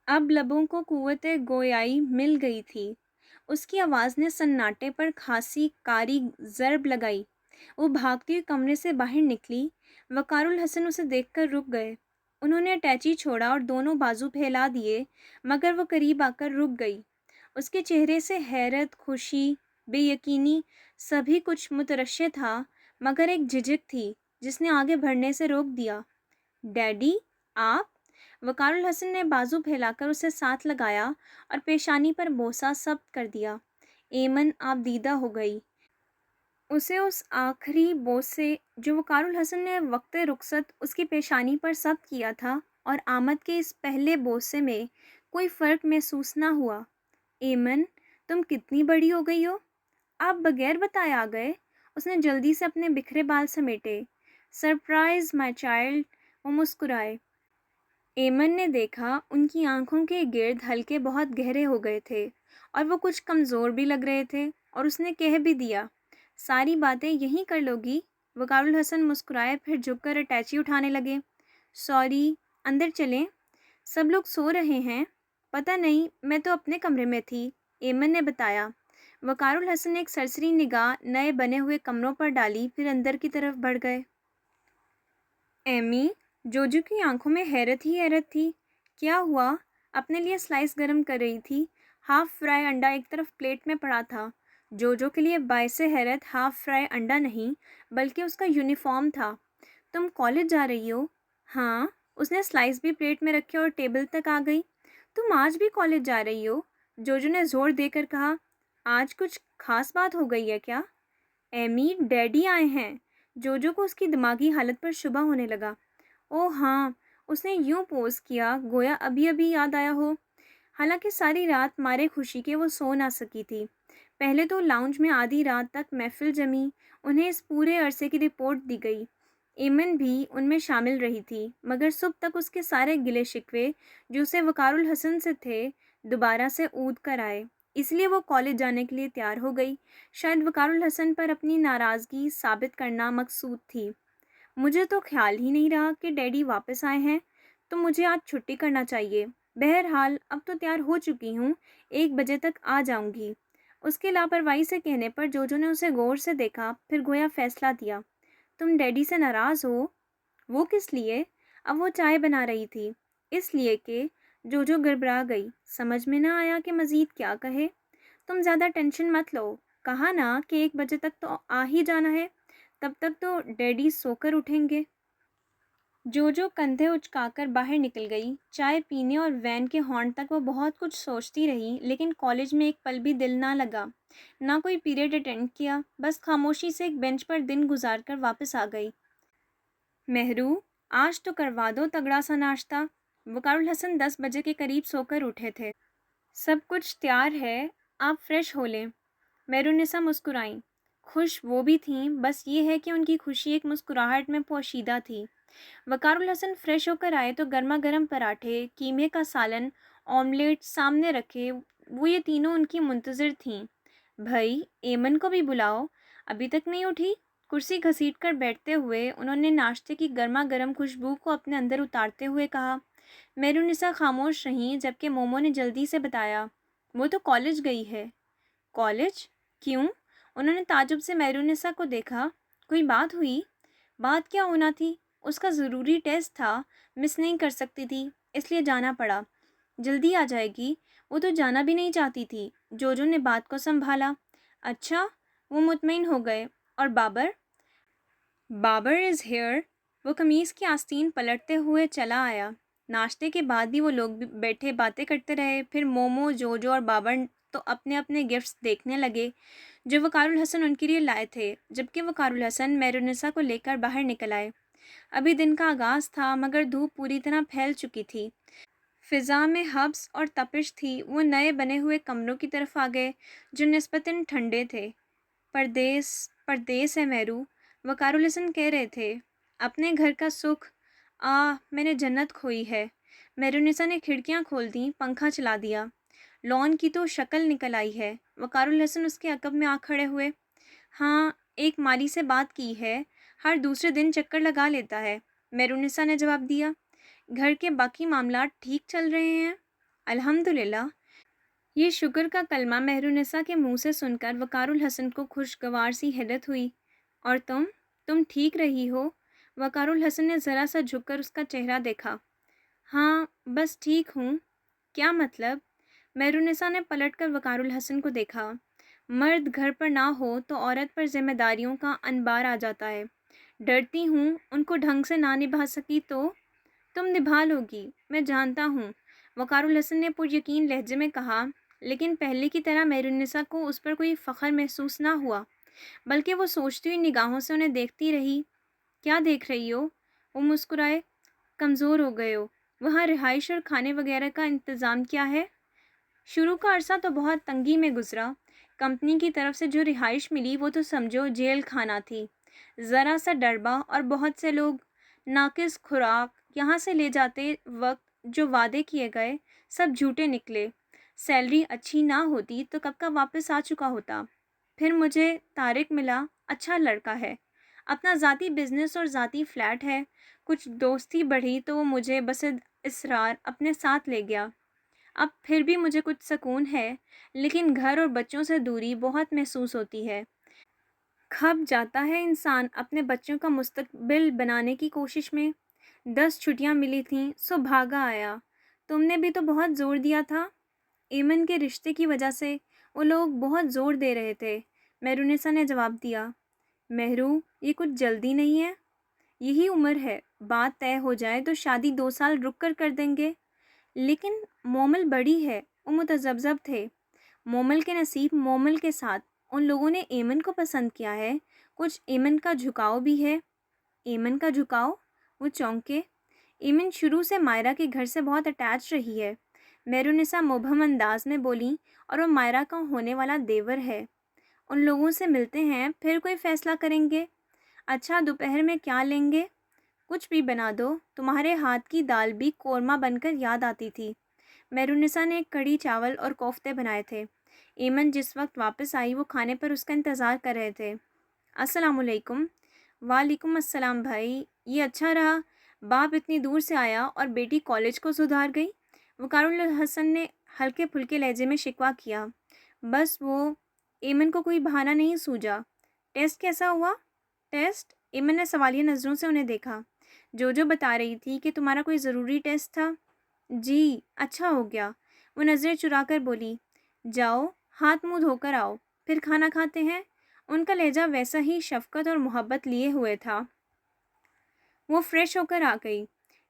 اب لبوں کو قوت گویائی مل گئی تھی۔ اس کی آواز نے سناٹے پر خاصی کاری ضرب لگائی۔ وہ بھاگتی ہوئی کمرے سے باہر نکلی۔ وقار الحسن اسے دیکھ کر رک گئے۔ انہوں نے اٹیچی چھوڑا اور دونوں بازو پھیلا دیے، مگر وہ قریب آ کر رک گئی۔ اس کے چہرے سے حیرت، خوشی، بے یقینی، سبھی کچھ مترشح تھا، مگر ایک جھجک تھی جس نے آگے بڑھنے سے روک دیا۔ ڈیڈی، آپ؟ وقار الحسن نے بازو پھیلا کر اسے ساتھ لگایا اور پیشانی پر بوسہ ثبت کر دیا۔ ایمن آپ دیدہ ہو گئی۔ اسے اس آخری بوسے جو وقار الحسن نے وقت رخصت اس کی پیشانی پر ثبت کیا تھا اور آمد کے اس پہلے بوسے میں کوئی فرق محسوس نہ ہوا۔ ایمن، تم کتنی بڑی ہو گئی ہو؟ آپ بغیر بتائے آ گئے۔ اس نے جلدی سے اپنے بکھرے بال سمیٹے۔ سرپرائز مائی چائلڈ، وہ مسکرائے۔ ایمن نے دیکھا ان کی آنکھوں کے گرد حلقے بہت گہرے ہو گئے تھے اور وہ کچھ کمزور بھی لگ رہے تھے، اور اس نے کہہ بھی دیا، ساری باتیں یہیں کر لو گی؟ وقار الحسن مسکرائے، پھر جھک کر اٹیچی اٹھانے لگے۔ سوری، اندر چلیں؟ سب لوگ سو رہے ہیں۔ پتہ نہیں، میں تو اپنے کمرے میں تھی، ایمن نے بتایا۔ وقار الحسن نے ایک سرسری نگاہ نئے بنے ہوئے کمروں پر ڈالی، پھر اندر کی طرف بڑھ گئے۔ ایمی؟ جوجو کی آنکھوں میں حیرت ہی حیرت تھی۔ کیا ہوا؟ اپنے لیے سلائس گرم کر رہی تھی۔ ہاف فرائی انڈا ایک طرف پلیٹ میں پڑا تھا۔ جوجو کے لیے باعث حیرت ہاف فرائی انڈا نہیں بلکہ اس کا یونیفارم تھا۔ تم کالج جا رہی ہو؟ ہاں۔ اس نے سلائس بھی پلیٹ میں رکھے اور ٹیبل تک آ گئی۔ تم آج بھی کالج جا رہی ہو؟ جوجو نے زور دے کر کہا۔ آج کچھ خاص بات ہو گئی ہے کیا؟ ایمی، ڈیڈی آئے ہیں۔ جوجو کو اس کی دماغی حالت پر شبہ ہونے لگا۔ اوہ ہاں، اس نے یوں پوز کیا گویا ابھی ابھی یاد آیا ہو۔ حالانکہ ساری رات مارے خوشی کے وہ سو نہ سکی تھی۔ پہلے تو لاؤنج میں آدھی رات تک محفل جمی، انہیں اس پورے عرصے کی رپورٹ دی گئی۔ ایمن بھی ان میں شامل رہی تھی، مگر صبح تک اس کے سارے گلے شکوے جو اسے وقار الحسن سے تھے دوبارہ سے اود کر آئے، اس لیے وہ کالج جانے کے لیے تیار ہو گئی۔ شاید وقار الحسن پر اپنی ناراضگی ثابت کرنا مقصود تھی۔ مجھے تو خیال ہی نہیں رہا کہ ڈیڈی واپس آئے ہیں، تو مجھے آج چھٹی کرنا چاہیے۔ بہرحال اب تو تیار ہو چکی ہوں، 1 بجے تک آ جاؤں گی۔ اس کے لاپرواہی سے کہنے پر جوجو نے اسے غور سے دیکھا، پھر گویا فیصلہ دیا۔ تم ڈیڈی سے ناراض ہو؟ وہ کس لیے؟ اب وہ چائے بنا رہی تھی۔ اس لیے کہ جوجو گڑبڑا گئی، سمجھ میں نہ آیا کہ مزید کیا کہے۔ تم زیادہ ٹینشن مت لو، کہا نا کہ 1 بجے تک تو آ ہی جانا ہے، تب تک تو ڈیڈی سو کر اٹھیں گے۔ جوجو کندھے اچکا کر باہر نکل گئی۔ چائے پینے اور وین کے ہارن تک وہ بہت کچھ سوچتی رہی، لیکن کالج میں ایک پل بھی دل نہ لگا، نہ کوئی پیریڈ اٹینڈ کیا، بس خاموشی سے ایک بینچ پر دن گزار کر واپس آ گئی۔ مہرو، آج تو کروا دو تگڑا سا ناشتہ۔ وقار الحسن 10 بجے کے قریب سو کر اٹھے تھے۔ سب کچھ تیار ہے، آپ فریش ہو لیں۔ مہرالنساء مسکرائیں۔ خوش وہ بھی تھیں، بس یہ ہے کہ ان کی خوشی ایک مسکراہٹ میں پوشیدہ تھی۔ وقار الحسن فریش ہو کر آئے تو گرما گرم پراٹھے، قیمے کا سالن، آملیٹ سامنے رکھے، وہ یہ تینوں ان کی منتظر تھیں۔ بھائی، ایمن کو بھی بلاؤ، ابھی تک نہیں اٹھی؟ کرسی گھسیٹ کر بیٹھتے ہوئے انہوں نے ناشتے کی گرما گرم خوشبو کو اپنے اندر اتارتے ہوئے کہا۔ مہرالنساء خاموش رہیں، جبکہ مومو نے جلدی سے بتایا، وہ تو کالج گئی ہے۔ کالج؟ کیوں؟ انہوں نے تعجب سے مہرالنساء کو دیکھا۔ کوئی بات ہوئی؟ بات کیا ہونا تھی؟ اس کا ضروری ٹیسٹ تھا، مس نہیں کر سکتی تھی، اس لیے جانا پڑا۔ جلدی آ جائے گی، وہ تو جانا بھی نہیں چاہتی تھی۔ جوجو نے بات کو سنبھالا۔ اچھا، وہ مطمئن ہو گئے۔ اور بابر؟ Babar is here. وہ قمیص کی آستین پلٹتے ہوئے چلا آیا۔ ناشتے کے بعد بھی وہ لوگ بیٹھے باتیں کرتے رہے، پھر مومو، جوجو اور بابر تو اپنے اپنے گفٹس دیکھنے لگے جو وقار الحسن ان کے لیے لائے تھے، جبکہ وقار الحسن مہرالنساء کو لے کر باہر نکل آئے۔ ابھی دن کا آغاز تھا، مگر دھوپ پوری طرح پھیل چکی تھی۔ فضا میں حبس اور تپش تھی۔ وہ نئے بنے ہوئے کمروں کی طرف آ گئے جو نسبتاً ٹھنڈے تھے۔ پردیس پردیس ہے مہرو، وقار الحسن کہہ رہے تھے۔ اپنے گھر کا سکھ، میں نے جنت کھوئی ہے۔ مہرالنساء نے کھڑکیاں کھول دیں، پنکھا چلا دیا۔ لان کی تو شکل نکل آئی ہے۔ وقار الحسن اس کے عقب میں آ کھڑے ہوئے۔ ہاں، ایک مالی سے بات کی ہے، ہر دوسرے دن چکر لگا لیتا ہے، مہرالنساء نے جواب دیا۔ گھر کے باقی معاملات ٹھیک چل رہے ہیں؟ الحمدللہ۔ یہ شکر کا کلمہ مہرالنساء کے منہ سے سن کر وقار الحسن کو خوشگوار سی حیرت ہوئی۔ اور تم ٹھیک رہی ہو؟ وقار الحسن نے ذرا سا جھک کر اس کا چہرہ دیکھا۔ ہاں، بس ٹھیک ہوں۔ کیا مطلب؟ مہرالنساء نے پلٹ کر وقار الحسن کو دیکھا۔ مرد گھر پر نہ ہو تو عورت پر ذمہ داریوں کا انبار آ جاتا ہے۔ ڈرتی ہوں ان کو ڈھنگ سے نہ نبھا سکی تو؟ تم نبھا لوگی، میں جانتا ہوں، وقار الحسن نے پر یقین لہجے میں کہا، لیکن پہلے کی طرح مہرالنساء کو اس پر کوئی فخر محسوس نہ ہوا، بلکہ وہ سوچتی ہوئی نگاہوں سے انہیں دیکھتی رہی۔ کیا دیکھ رہی ہو؟ وہ مسکرائے۔ کمزور ہو گئے ہو۔ وہاں رہائش اور کھانے وغیرہ کا انتظام کیا ہے؟ شروع کا عرصہ تو بہت تنگی میں گزرا۔ کمپنی کی طرف سے جو رہائش ملی وہ تو سمجھو جیل کھانا تھی۔ ذرا سا ڈربہ اور بہت سے لوگ، ناقص خوراک، یہاں سے لے جاتے وقت جو وعدے کیے گئے سب جھوٹے نکلے۔ سیلری اچھی نہ ہوتی تو کب کا واپس آ چکا ہوتا۔ پھر مجھے طارق ملا، اچھا لڑکا ہے، اپنا ذاتی بزنس اور ذاتی فلیٹ ہے۔ کچھ دوستی بڑھی تو وہ مجھے بس اصرار اپنے ساتھ لے گیا۔ اب پھر بھی مجھے کچھ سکون ہے، لیکن گھر اور بچوں سے دوری بہت محسوس ہوتی ہے۔ کھپ جاتا ہے انسان اپنے بچوں کا مستقبل بنانے کی کوشش میں۔ 10 چھٹیاں ملی تھیں سو بھاگا آیا۔ تم نے بھی تو بہت زور دیا تھا۔ ایمن کے رشتے کی وجہ سے وہ لوگ بہت زور دے رہے تھے، مہرالنساء نے جواب دیا۔ مہرو، یہ کچھ جلدی نہیں ہے؟ یہی عمر ہے، بات طے ہو جائے تو شادی 2 سال رک کر دیں گے۔ لیکن مومل بڑی ہے، وہ متذبذب تھے۔ مومل کے نصیب مومل کے ساتھ، ان لوگوں نے ایمن کو پسند کیا ہے، کچھ ایمن کا جھکاؤ بھی ہے۔ ایمن کا جھکاؤ؟ وہ چونکے۔ ایمن شروع سے مائرہ کے گھر سے بہت اٹیچ رہی ہے، مہرالنساء مبہم انداز میں بولیں، اور وہ مائرہ کا ہونے والا دیور ہے۔ ان لوگوں سے ملتے ہیں، پھر کوئی فیصلہ کریں گے۔ اچھا، دوپہر میں کیا لیں گے؟ کچھ بھی بنا دو، تمہارے ہاتھ کی دال بھی قورمہ بن کر یاد آتی تھی۔ مہرالنساء نے کڑھی چاول اور کوفتے بنائے تھے۔ ایمن جس وقت واپس آئی وہ کھانے پر اس کا انتظار کر رہے تھے۔ السلام علیکم۔ وعلیکم السلام بھائی، یہ اچھا رہا، باپ اتنی دور سے آیا اور بیٹی کالج کو سدھار گئی۔ وقار الحسن نے ہلکے پھلکے لہجے میں شکوہ کیا۔ بس وہ ایمن کو کوئی بہانہ نہیں سوجا۔ ٹیسٹ کیسا ہوا؟ ٹیسٹ؟ ایمن نے سوالیہ نظروں سے انہیں دیکھا۔ جو بتا رہی تھی کہ تمہارا کوئی ضروری ٹیسٹ تھا۔ جی، اچھا ہو گیا۔ وہ نظریں چرا کر بولی، جاؤ ہاتھ منہ دھو کر آؤ، پھر کھانا کھاتے ہیں۔ ان کا لہجہ ویسا ہی شفقت اور محبت لیے ہوئے تھا۔ وہ فریش ہو کر آ گئی۔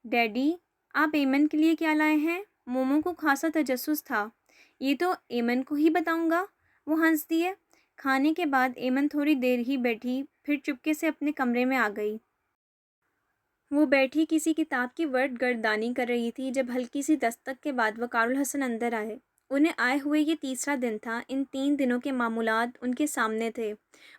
ڈیڈی، آپ ایمن کے لیے کیا لائے ہیں؟ مومو کو خاصا تجسس تھا۔ یہ تو ایمن کو ہی بتاؤں گا، وہ ہنس دیے۔ کھانے کے بعد ایمن تھوڑی دیر ہی بیٹھی، پھر چپکے سے اپنے کمرے میں آ گئی۔ وہ بیٹھی کسی کتاب کی ورد گردانی کر رہی تھی جب ہلکی سی دستک کے بعد وقار الحسن اندر آئے۔ انہیں آئے ہوئے یہ تیسرا دن تھا۔ ان 3 دنوں کے معمولات ان کے سامنے تھے۔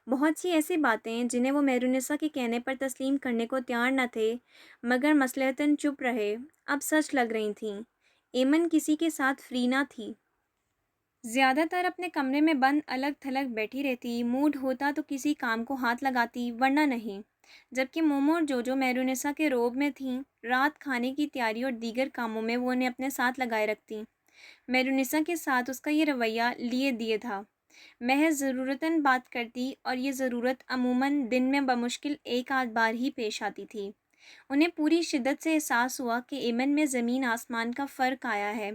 بہت سی ایسی باتیں جنہیں وہ مہرالنساء کے کہنے پر تسلیم کرنے کو تیار نہ تھے، مگر مصلحتاً چپ رہے، اب سچ لگ رہی تھیں۔ ایمن کسی کے ساتھ فری نہ تھی۔ زیادہ تر اپنے کمرے میں بند الگ تھلگ بیٹھی رہتی، موڈ ہوتا تو کسی کام کو ہاتھ لگاتی، ورنہ نہیں۔ جبکہ مومو اور جو مہرالنساء کے روب میں تھیں، رات کھانے کی تیاری اور دیگر کاموں میں وہ انہیں اپنے ساتھ لگائے رکھتی۔ مہرالنساء کے ساتھ اس کا یہ رویہ لیے دیے تھا، محض ضرورتاً بات کرتی، اور یہ ضرورت عموماً دن میں بمشکل 1 آدھ بار ہی پیش آتی تھی۔ انہیں پوری شدت سے احساس ہوا کہ ایمن میں زمین آسمان کا فرق آیا ہے۔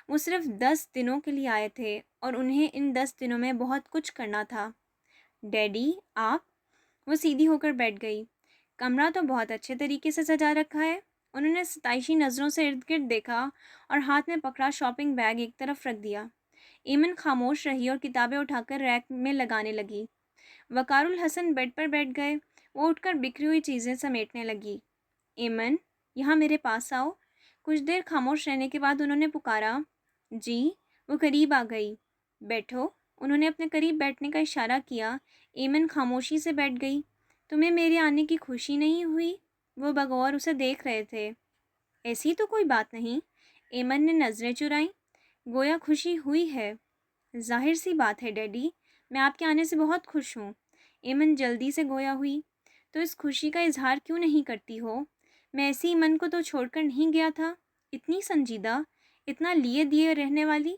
وہ صرف 10 دنوں کے لیے آئے تھے اور انہیں ان 10 دنوں میں بہت کچھ کرنا تھا۔ ڈیڈی، آپ؟ وہ سیدھی ہو کر بیٹھ گئی۔ کمرہ تو بہت اچھے طریقے سے سجا رکھا ہے۔ انہوں نے ستائشی نظروں سے ارد گرد دیکھا اور ہاتھ میں پکڑا شاپنگ بیگ ایک طرف رکھ دیا۔ ایمن خاموش رہی اور کتابیں اٹھا کر ریک میں لگانے لگی۔ وقار الحسن بیڈ پر بیٹھ گئے۔ وہ اٹھ کر بکھری ہوئی چیزیں سمیٹنے لگی۔ ایمن، یہاں میرے پاس آؤ۔ کچھ دیر خاموش رہنے کے بعد انہوں نے پکارا، جی۔ وہ قریب آ گئی۔ بیٹھو۔ انہوں نے اپنے قریب بیٹھنے کا اشارہ کیا۔ ایمن خاموشی سے بیٹھ گئی۔ تمہیں میرے آنے کی خوشی نہیں ہوئی؟ وہ بغور اسے دیکھ رہے تھے۔ ایسی تو کوئی بات نہیں۔ ایمن نے نظریں چرائیں۔ گویا خوشی ہوئی ہے۔ ظاہر سی بات ہے ڈیڈی، میں آپ کے آنے سے بہت خوش ہوں۔ ایمن جلدی سے گویا ہوئی۔ تو اس خوشی کا اظہار کیوں نہیں کرتی ہو؟ میں ایسی ایمن کو تو چھوڑ کر نہیں گیا تھا، اتنی سنجیدہ، اتنا لیے دیے رہنے والی۔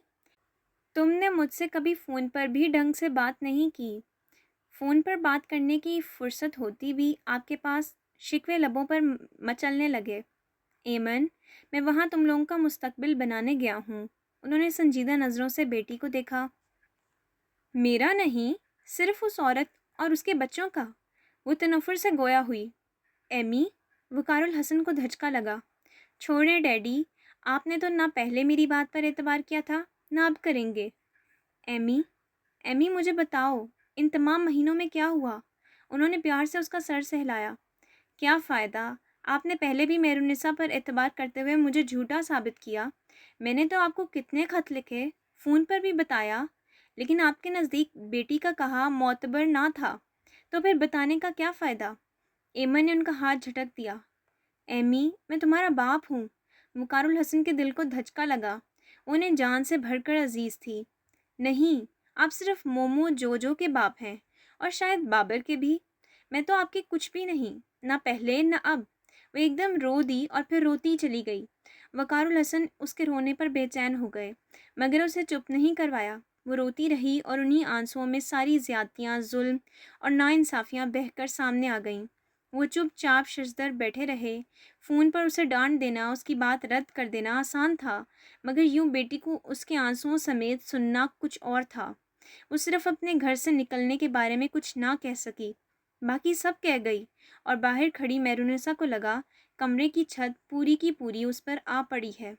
تم نے مجھ سے کبھی فون پر بھی ڈھنگ سے بات نہیں کی۔ فون پر بات کرنے کی فرصت ہوتی بھی آپ کے پاس، شکوے لبوں پر مچلنے لگے۔ ایمن، میں وہاں تم لوگوں کا مستقبل بنانے گیا ہوں۔ انہوں نے سنجیدہ نظروں سے بیٹی کو دیکھا۔ میرا نہیں، صرف اس عورت اور اس کے بچوں کا۔ وہ تنفر سے گویا ہوئی۔ ایمی؟ وقار الحسن کو دھچکا لگا۔ چھوڑیں ڈیڈی، آپ نے تو نہ پہلے میری بات پر اعتبار کیا تھا، نہ اب کریں گے۔ ایمی مجھے بتاؤ، ان تمام مہینوں میں کیا ہوا؟ انہوں نے پیار سے اس کا سر سہلایا۔ کیا فائدہ؟ آپ نے پہلے بھی مہرالنساء پر اعتبار کرتے ہوئے مجھے جھوٹا ثابت کیا۔ میں نے تو آپ کو کتنے خط لکھے، فون پر بھی بتایا، لیکن آپ کے نزدیک بیٹی کا کہا معتبر نہ تھا، تو پھر بتانے کا کیا فائدہ؟ ایمن نے ان کا ہاتھ جھٹک دیا۔ ایمی، میں تمہارا باپ ہوں۔ وقار الحسن کے دل کو دھچکا لگا۔ انہیں جان سے بڑھ کر عزیز تھی۔ نہیں، آپ صرف مومو جو کے باپ ہیں، اور شاید بابر کے بھی۔ میں تو آپ کے کچھ بھی نہیں، نہ پہلے نہ اب۔ وہ ایک دم رو دی اور پھر روتی چلی گئی۔ وقار الحسن اس کے رونے پر بے چین ہو گئے، مگر اسے چپ نہیں کروایا۔ وہ روتی رہی اور انہی آنسوؤں میں ساری زیادتیاں، ظلم اور ناانصافیاں بہہ کر سامنے آ گئیں۔ وہ چپ چاپ ششدر بیٹھے رہے۔ فون پر اسے ڈانٹ دینا، اس کی بات رد کر دینا آسان تھا، مگر یوں بیٹی کو اس کے آنسوؤں سمیت سننا کچھ اور تھا۔ وہ صرف اپنے گھر سے نکلنے کے بارے میں کچھ نہ کہہ سکی، باقی سب کہہ گئی، اور باہر کھڑی مہرالنساء کو لگا کمرے کی چھت پوری کی پوری اس پر آ پڑی ہے۔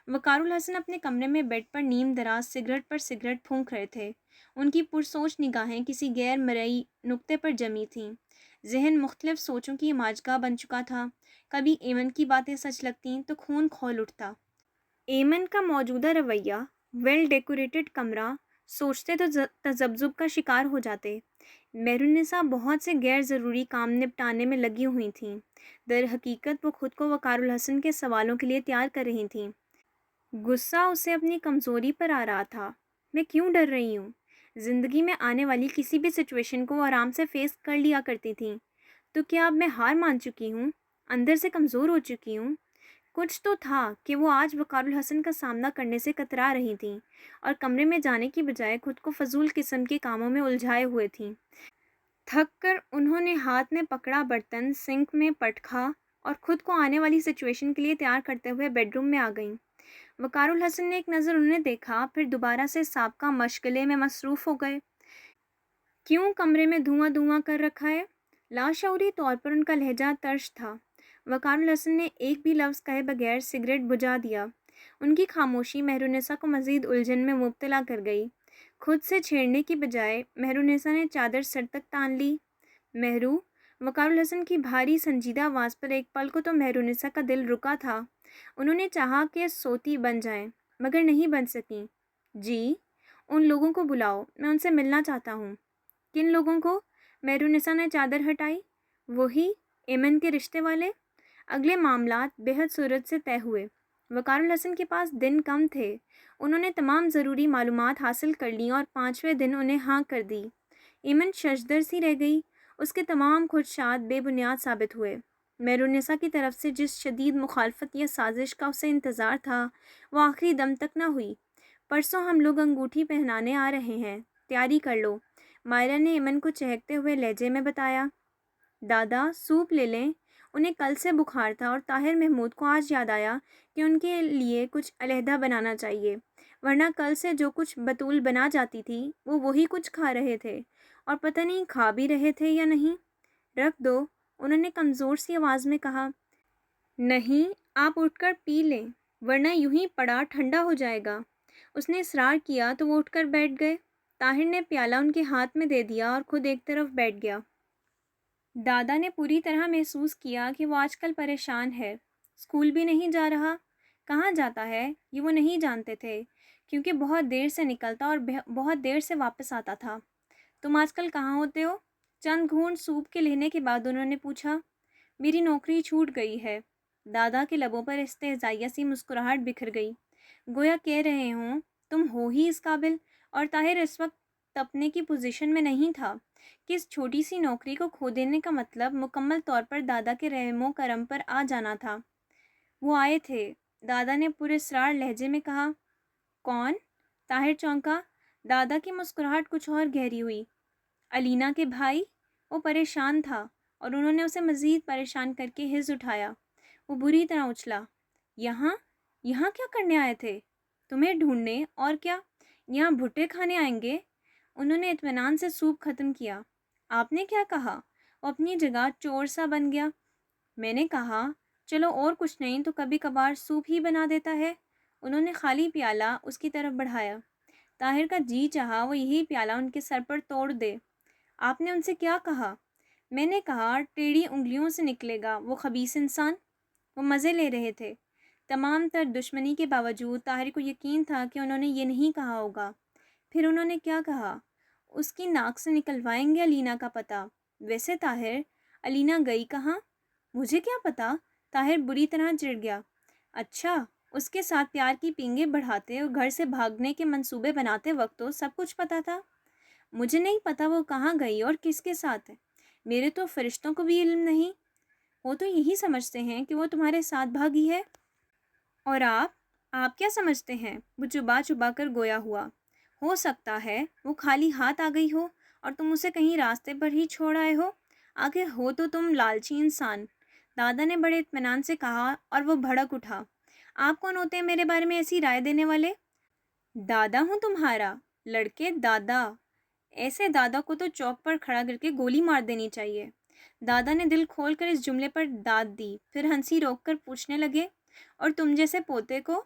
وقار الحسن اپنے کمرے میں بیڈ پر نیم دراز سگریٹ پر سگریٹ پھونک رہے تھے۔ ان کی پرسوچ نگاہیں کسی غیر مرئی نقطے پر جمی تھیں۔ ذہن مختلف سوچوں کی ماجگاہ بن چکا تھا۔ کبھی ایمن کی باتیں سچ لگتیں تو خون کھول اٹھتا۔ ایمن کا موجودہ رویہ، ویل ڈیکوریٹڈ کمرہ، سوچتے تو تذبذب کا شکار ہو جاتے۔ مہرالنساء بہت سے غیر ضروری کام نپٹانے میں لگی ہوئی تھیں۔ در حقیقت وہ خود کو وقار الحسن کے سوالوں کے لیے تیار کر رہی تھیں۔ غصہ اسے اپنی کمزوری پر آ رہا تھا۔ میں کیوں ڈر رہی ہوں؟ زندگی میں آنے والی کسی بھی سچویشن کو آرام سے فیس کر لیا کرتی تھیں۔ تو کیا اب میں ہار مان چکی ہوں؟ اندر سے کمزور ہو چکی ہوں؟ کچھ تو تھا کہ وہ آج وقار الحسن کا سامنا کرنے سے کترا رہی تھیں اور کمرے میں جانے کی بجائے خود کو فضول قسم کے کاموں میں الجھائے ہوئے تھیں۔ تھک کر انہوں نے ہاتھ میں پکڑا برتن، سنک میں پٹخا اور خود کو آنے والی سچویشن کے لیے تیار کرتے ہوئے بیڈ روم میں آ گئیں۔ وقار الحسن نے ایک نظر انہیں دیکھا، پھر دوبارہ سے سابقہ مشغلے میں مصروف ہو گئے۔ کیوں کمرے میں دھواں دھواں کر رکھا ہے؟ لاشعوری طور پر ان کا لہجہ ترش تھا۔ وقار الحسن نے ایک بھی لفظ کہے بغیر سگریٹ بجھا دیا۔ ان کی خاموشی مہرونسا کو مزید الجھن میں مبتلا کر گئی۔ خود سے چھیڑنے کی بجائے مہرونسا نے چادر سر تک تان لی۔ مہرو، وقار الحسن کی بھاری سنجیدہ آواز پر ایک پل کو تو مہرونسا کا دل رکا تھا۔ انہوں نے چاہا کہ سوتی بن جائیں، مگر نہیں بن سکیں۔ جی، ان لوگوں کو بلاؤ، میں ان سے ملنا چاہتا ہوں۔ کن لوگوں کو؟ مہرونسا نے چادر ہٹائی۔ وہی ایمن کے رشتے والے۔ اگلے معاملات بہت صورت سے طے ہوئے۔ وقار الحسن کے پاس دن کم تھے۔ انہوں نے تمام ضروری معلومات حاصل کر لیں اور 5ویں دن انہیں ہاں کر دی۔ ایمن ششدر سی رہ گئی۔ اس کے تمام خدشات بے بنیاد ثابت ہوئے۔ مہرونسا کی طرف سے جس شدید مخالفت یا سازش کا اسے انتظار تھا وہ آخری دم تک نہ ہوئی۔ پرسوں ہم لوگ انگوٹھی پہنانے آ رہے ہیں، تیاری کر لو، مائرہ نے ایمن کو چہکتے ہوئے لہجے میں بتایا۔ دادا سوپ لے لیں۔ انہیں کل سے بخار تھا اور طاہر محمود کو آج یاد آیا کہ ان کے لیے کچھ علیحدہ بنانا چاہیے، ورنہ کل سے جو کچھ بطول بنا جاتی تھی وہ وہی کچھ کھا رہے تھے، اور پتہ نہیں کھا بھی رہے تھے یا نہیں۔ رکھ دو، انہوں نے کمزور سی آواز میں کہا۔ نہیں، آپ اٹھ کر پی لیں، ورنہ یوں ہی پڑا ٹھنڈا ہو جائے گا۔ اس نے اصرار کیا تو وہ اٹھ کر بیٹھ گئے۔ طاہر نے پیالہ ان کے ہاتھ میں دے دیا اور خود ایک طرف بیٹھ گیا۔ دادا نے پوری طرح محسوس کیا کہ وہ آج کل پریشان ہے۔ اسکول بھی نہیں جا رہا۔ کہاں جاتا ہے یہ وہ نہیں جانتے تھے، کیونکہ بہت دیر سے نکلتا اور بہت دیر سے واپس آتا تھا۔ تم آج کل کہاں ہوتے ہو؟ چند گھونٹ سوپ کے لینے کے بعد انہوں نے پوچھا۔ میری نوکری چھوٹ گئی ہے۔ دادا کے لبوں پر استہزائیہ سی مسکراہٹ بکھر گئی، گویا کہہ رہے ہوں تم ہو ہی اس قابل۔ اور طاہر اس وقت تپنے کی پوزیشن میں نہیں تھا کہ اس چھوٹی سی نوکری کو کھو دینے کا مطلب مکمل طور پر دادا کے رحم و کرم پر آ جانا تھا۔ وہ آئے تھے، دادا نے پورے اسرار لہجے میں کہا۔ کون؟ طاہر چونکا۔ دادا کی مسکراہٹ کچھ اور گہری ہوئی۔ علینا کے بھائی۔ وہ پریشان تھا اور انہوں نے اسے مزید پریشان کر کے حز اٹھایا۔ وہ بری طرح اچھلا۔ یہاں کیا کرنے آئے تھے؟ تمہیں ڈھونڈنے، اور کیا؟ یہاں بھٹے کھانے آئیں گے؟ انہوں نے اطمینان سے سوپ ختم کیا۔ آپ نے کیا کہا؟ وہ اپنی جگہ چور سا بن گیا۔ میں نے کہا چلو اور کچھ نہیں تو کبھی کبھار سوپ ہی بنا دیتا ہے۔ انہوں نے خالی پیالہ اس کی طرف بڑھایا۔ طاہر کا جی چاہا وہ یہی پیالہ ان کے سر پر توڑ دے۔ آپ نے ان سے کیا کہا؟ میں نے کہا ٹیڑھی انگلیوں سے نکلے گا وہ خبیث انسان۔ وہ مزے لے رہے تھے۔ تمام تر دشمنی کے باوجود طاہر کو یقین تھا کہ انہوں نے یہ نہیں کہا ہوگا۔ پھر انہوں نے کیا کہا؟ اس کی ناک سے نکلوائیں گے علینا کا پتہ۔ ویسے طاہر، علینا گئی کہاں؟ مجھے کیا پتہ؟ طاہر بری طرح چڑ گیا۔ اچھا، اس کے ساتھ پیار کی پینگیں بڑھاتے اور گھر سے بھاگنے کے منصوبے بناتے وقت تو سب کچھ پتہ تھا۔ مجھے نہیں پتہ وہ کہاں گئی اور کس کے ساتھ ہے۔ میرے تو فرشتوں کو بھی علم نہیں۔ وہ تو یہی سمجھتے ہیں کہ وہ تمہارے ساتھ بھاگی ہے۔ اور آپ کیا سمجھتے ہیں؟ وہ چبا چبا کر گویا ہوا۔ ہو سکتا ہے وہ خالی ہاتھ آ گئی ہو اور تم اسے کہیں راستے پر ہی چھوڑ آئے ہو۔ آخر ہو تو تم لالچی انسان، دادا نے بڑے اطمینان سے کہا اور وہ بھڑک اٹھا۔ آپ کون ہوتے ہیں میرے بارے میں ایسی رائے دینے والے؟ دادا ہوں تمہارا، لڑکے دادا۔ ایسے دادا کو تو چوک پر کھڑا کر کے گولی مار دینی چاہیے۔ دادا نے دل کھول کر اس جملے پر داد دی، پھر ہنسی روک کر پوچھنے لگے، اور تم جیسے پوتے کو؟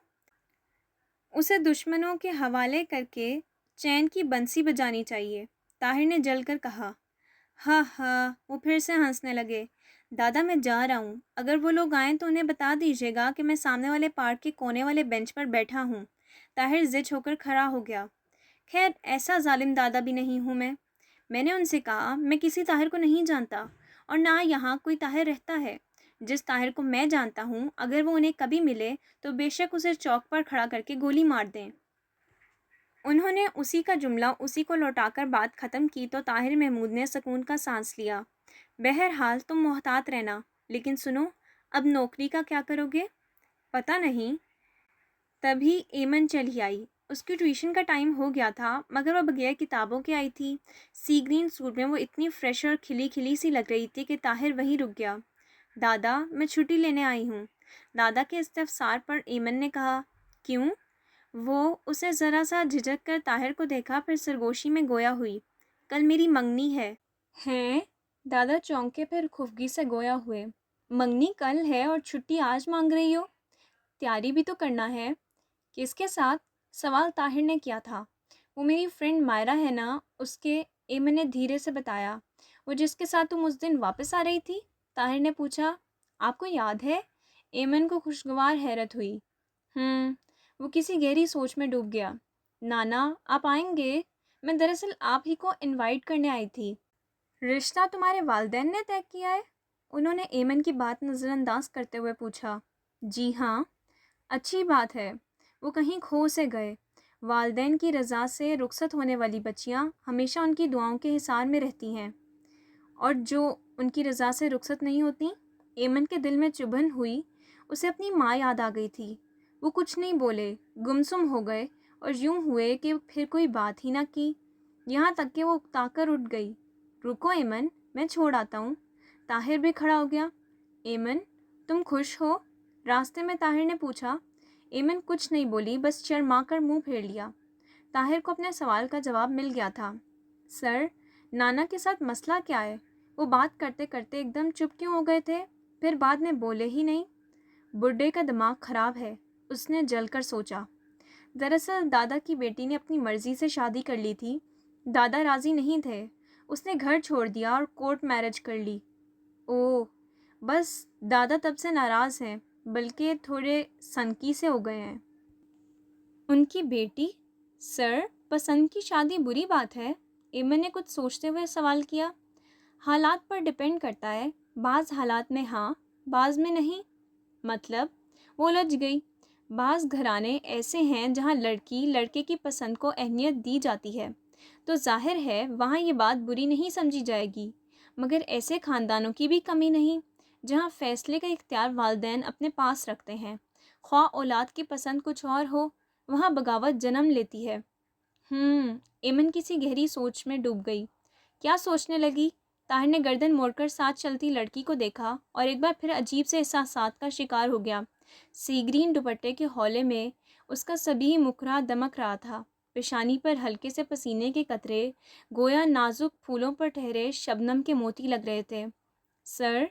اسے دشمنوں کے حوالے کر کے چین کی بنسی بجانی چاہیے، طاہر نے جل کر کہا۔ ہاں ہاں، وہ پھر سے ہنسنے لگے۔ دادا میں جا رہا ہوں، اگر وہ لوگ آئیں تو انہیں بتا دیجیے گا کہ میں سامنے والے پارک کے کونے والے بینچ پر بیٹھا ہوں۔ طاہر زچ ہو کر کھڑا ہو گیا۔ خیر، ایسا ظالم دادا بھی نہیں ہوں میں نے ان سے کہا میں کسی طاہر کو نہیں جانتا، اور نہ یہاں کوئی طاہر رہتا ہے۔ جس طاہر کو میں جانتا ہوں اگر وہ انہیں کبھی ملے تو بے شک اسے چوک پر کھڑا کر کے گولی مار دیں۔ انہوں نے اسی کا جملہ اسی کو لوٹا کر بات ختم کی تو طاہر محمود نے سکون کا سانس لیا۔ بہرحال تم محتاط رہنا، لیکن سنو، اب نوکری کا کیا کرو گے؟ پتہ نہیں۔ تبھی ایمن چلی آئی۔ اس کی ٹیوشن کا ٹائم ہو گیا تھا مگر وہ بغیر کتابوں کے آئی تھی۔ سی گرین سوٹ میں وہ اتنی فریش اور کھلی کھلی سی لگ رہی تھی کہ طاہر وہیں رک گیا۔ دادا میں چھٹی لینے آئی ہوں۔ دادا کے استفسار پر ایمن نے کہا، کیوں؟ وہ اسے ذرا سا جھجک کر طاہر کو دیکھا، پھر سرگوشی میں گویا ہوئی، کل میری منگنی ہے۔ ہیں؟ دادا چونکے پھر خفگی سے گویا ہوئے، منگنی کل ہے اور چھٹی آج مانگ رہی ہو؟ تیاری بھی تو کرنا ہے۔ کس کے ساتھ؟ سوال طاہر نے کیا تھا۔ وہ میری فرینڈ مائرہ ہے نا، اس کے، ایمن نے دھیرے سے بتایا۔ وہ جس کے ساتھ تم اس دن واپس آ رہی تھی؟ طاہر نے پوچھا۔ آپ کو یاد ہے؟ ایمن کو خوشگوار حیرت ہوئی۔ وہ کسی گہری سوچ میں ڈوب گیا۔ نانا آپ آئیں گے؟ میں دراصل آپ ہی کو انوائٹ کرنے آئی تھی۔ رشتہ تمہارے والدین نے طے کیا ہے؟ انہوں نے ایمن کی بات نظر انداز کرتے ہوئے پوچھا۔ جی ہاں۔ اچھی بات ہے۔ وہ کہیں کھو سے گئے۔ والدین کی رضا سے رخصت ہونے والی بچیاں ہمیشہ ان کی دعاؤں کے حصار میں رہتی ہیں، اور جو ان کی رضا سے رخصت نہیں ہوتی۔ ایمن کے دل میں چبھن ہوئی۔ اسے اپنی ماں یاد آ گئی تھی۔ وہ کچھ نہیں بولے، گمسم ہو گئے اور یوں ہوئے کہ پھر کوئی بات ہی نہ کی، یہاں تک کہ وہ اکتا کر اٹھ گئی۔ رکو ایمن، میں چھوڑ آتا ہوں۔ طاہر بھی کھڑا ہو گیا۔ ایمن تم خوش ہو؟ راستے میں طاہر نے پوچھا۔ ایمن کچھ نہیں بولی، بس شرما کر منہ پھیر لیا۔ طاہر کو اپنے سوال کا جواب مل گیا تھا۔ سر، نانا کے ساتھ مسئلہ کیا ہے؟ وہ بات کرتے کرتے ایک دم چپ کیوں ہو گئے تھے، پھر بعد میں بولے ہی نہیں۔ بڈھے کا دماغ خراب ہے، اس نے جل کر سوچا۔ دراصل دادا کی بیٹی نے اپنی مرضی سے شادی کر لی تھی۔ دادا راضی نہیں تھے، اس نے گھر چھوڑ دیا اور کورٹ میرج کر لی۔ اوہ، بس دادا تب سے ناراض ہیں، بلکہ تھوڑے سنکی سے ہو گئے ہیں۔ ان کی بیٹی؟ سر، پسند کی شادی بری بات ہے؟ ایمن نے کچھ سوچتے ہوئے سوال کیا۔ حالات پر ڈپینڈ کرتا ہے، بعض حالات میں ہاں، بعض میں نہیں۔ مطلب؟ وہ الجھ گئی۔ بعض گھرانے ایسے ہیں جہاں لڑکی لڑکے کی پسند کو اہمیت دی جاتی ہے، تو ظاہر ہے وہاں یہ بات بری نہیں سمجھی جائے گی، مگر ایسے خاندانوں کی بھی کمی نہیں جہاں فیصلے کا اختیار والدین اپنے پاس رکھتے ہیں، خواہ اولاد کی پسند کچھ اور ہو، وہاں بغاوت جنم لیتی ہے۔ ایمن کسی گہری سوچ میں ڈوب گئی۔ کیا سوچنے لگی؟ طاہر نے گردن موڑ کر ساتھ چلتی لڑکی کو دیکھا اور ایک بار پھر عجیب سے احساسات کا شکار ہو گیا۔ سی گرین دوپٹے کے ہولے میں اس کا صبی مکھرا دمک رہا تھا، پیشانی پر ہلکے سے پسینے کے قطرے گویا نازک پھولوں پر ٹھہرے شبنم کے موتی لگ رہے تھے۔ سر،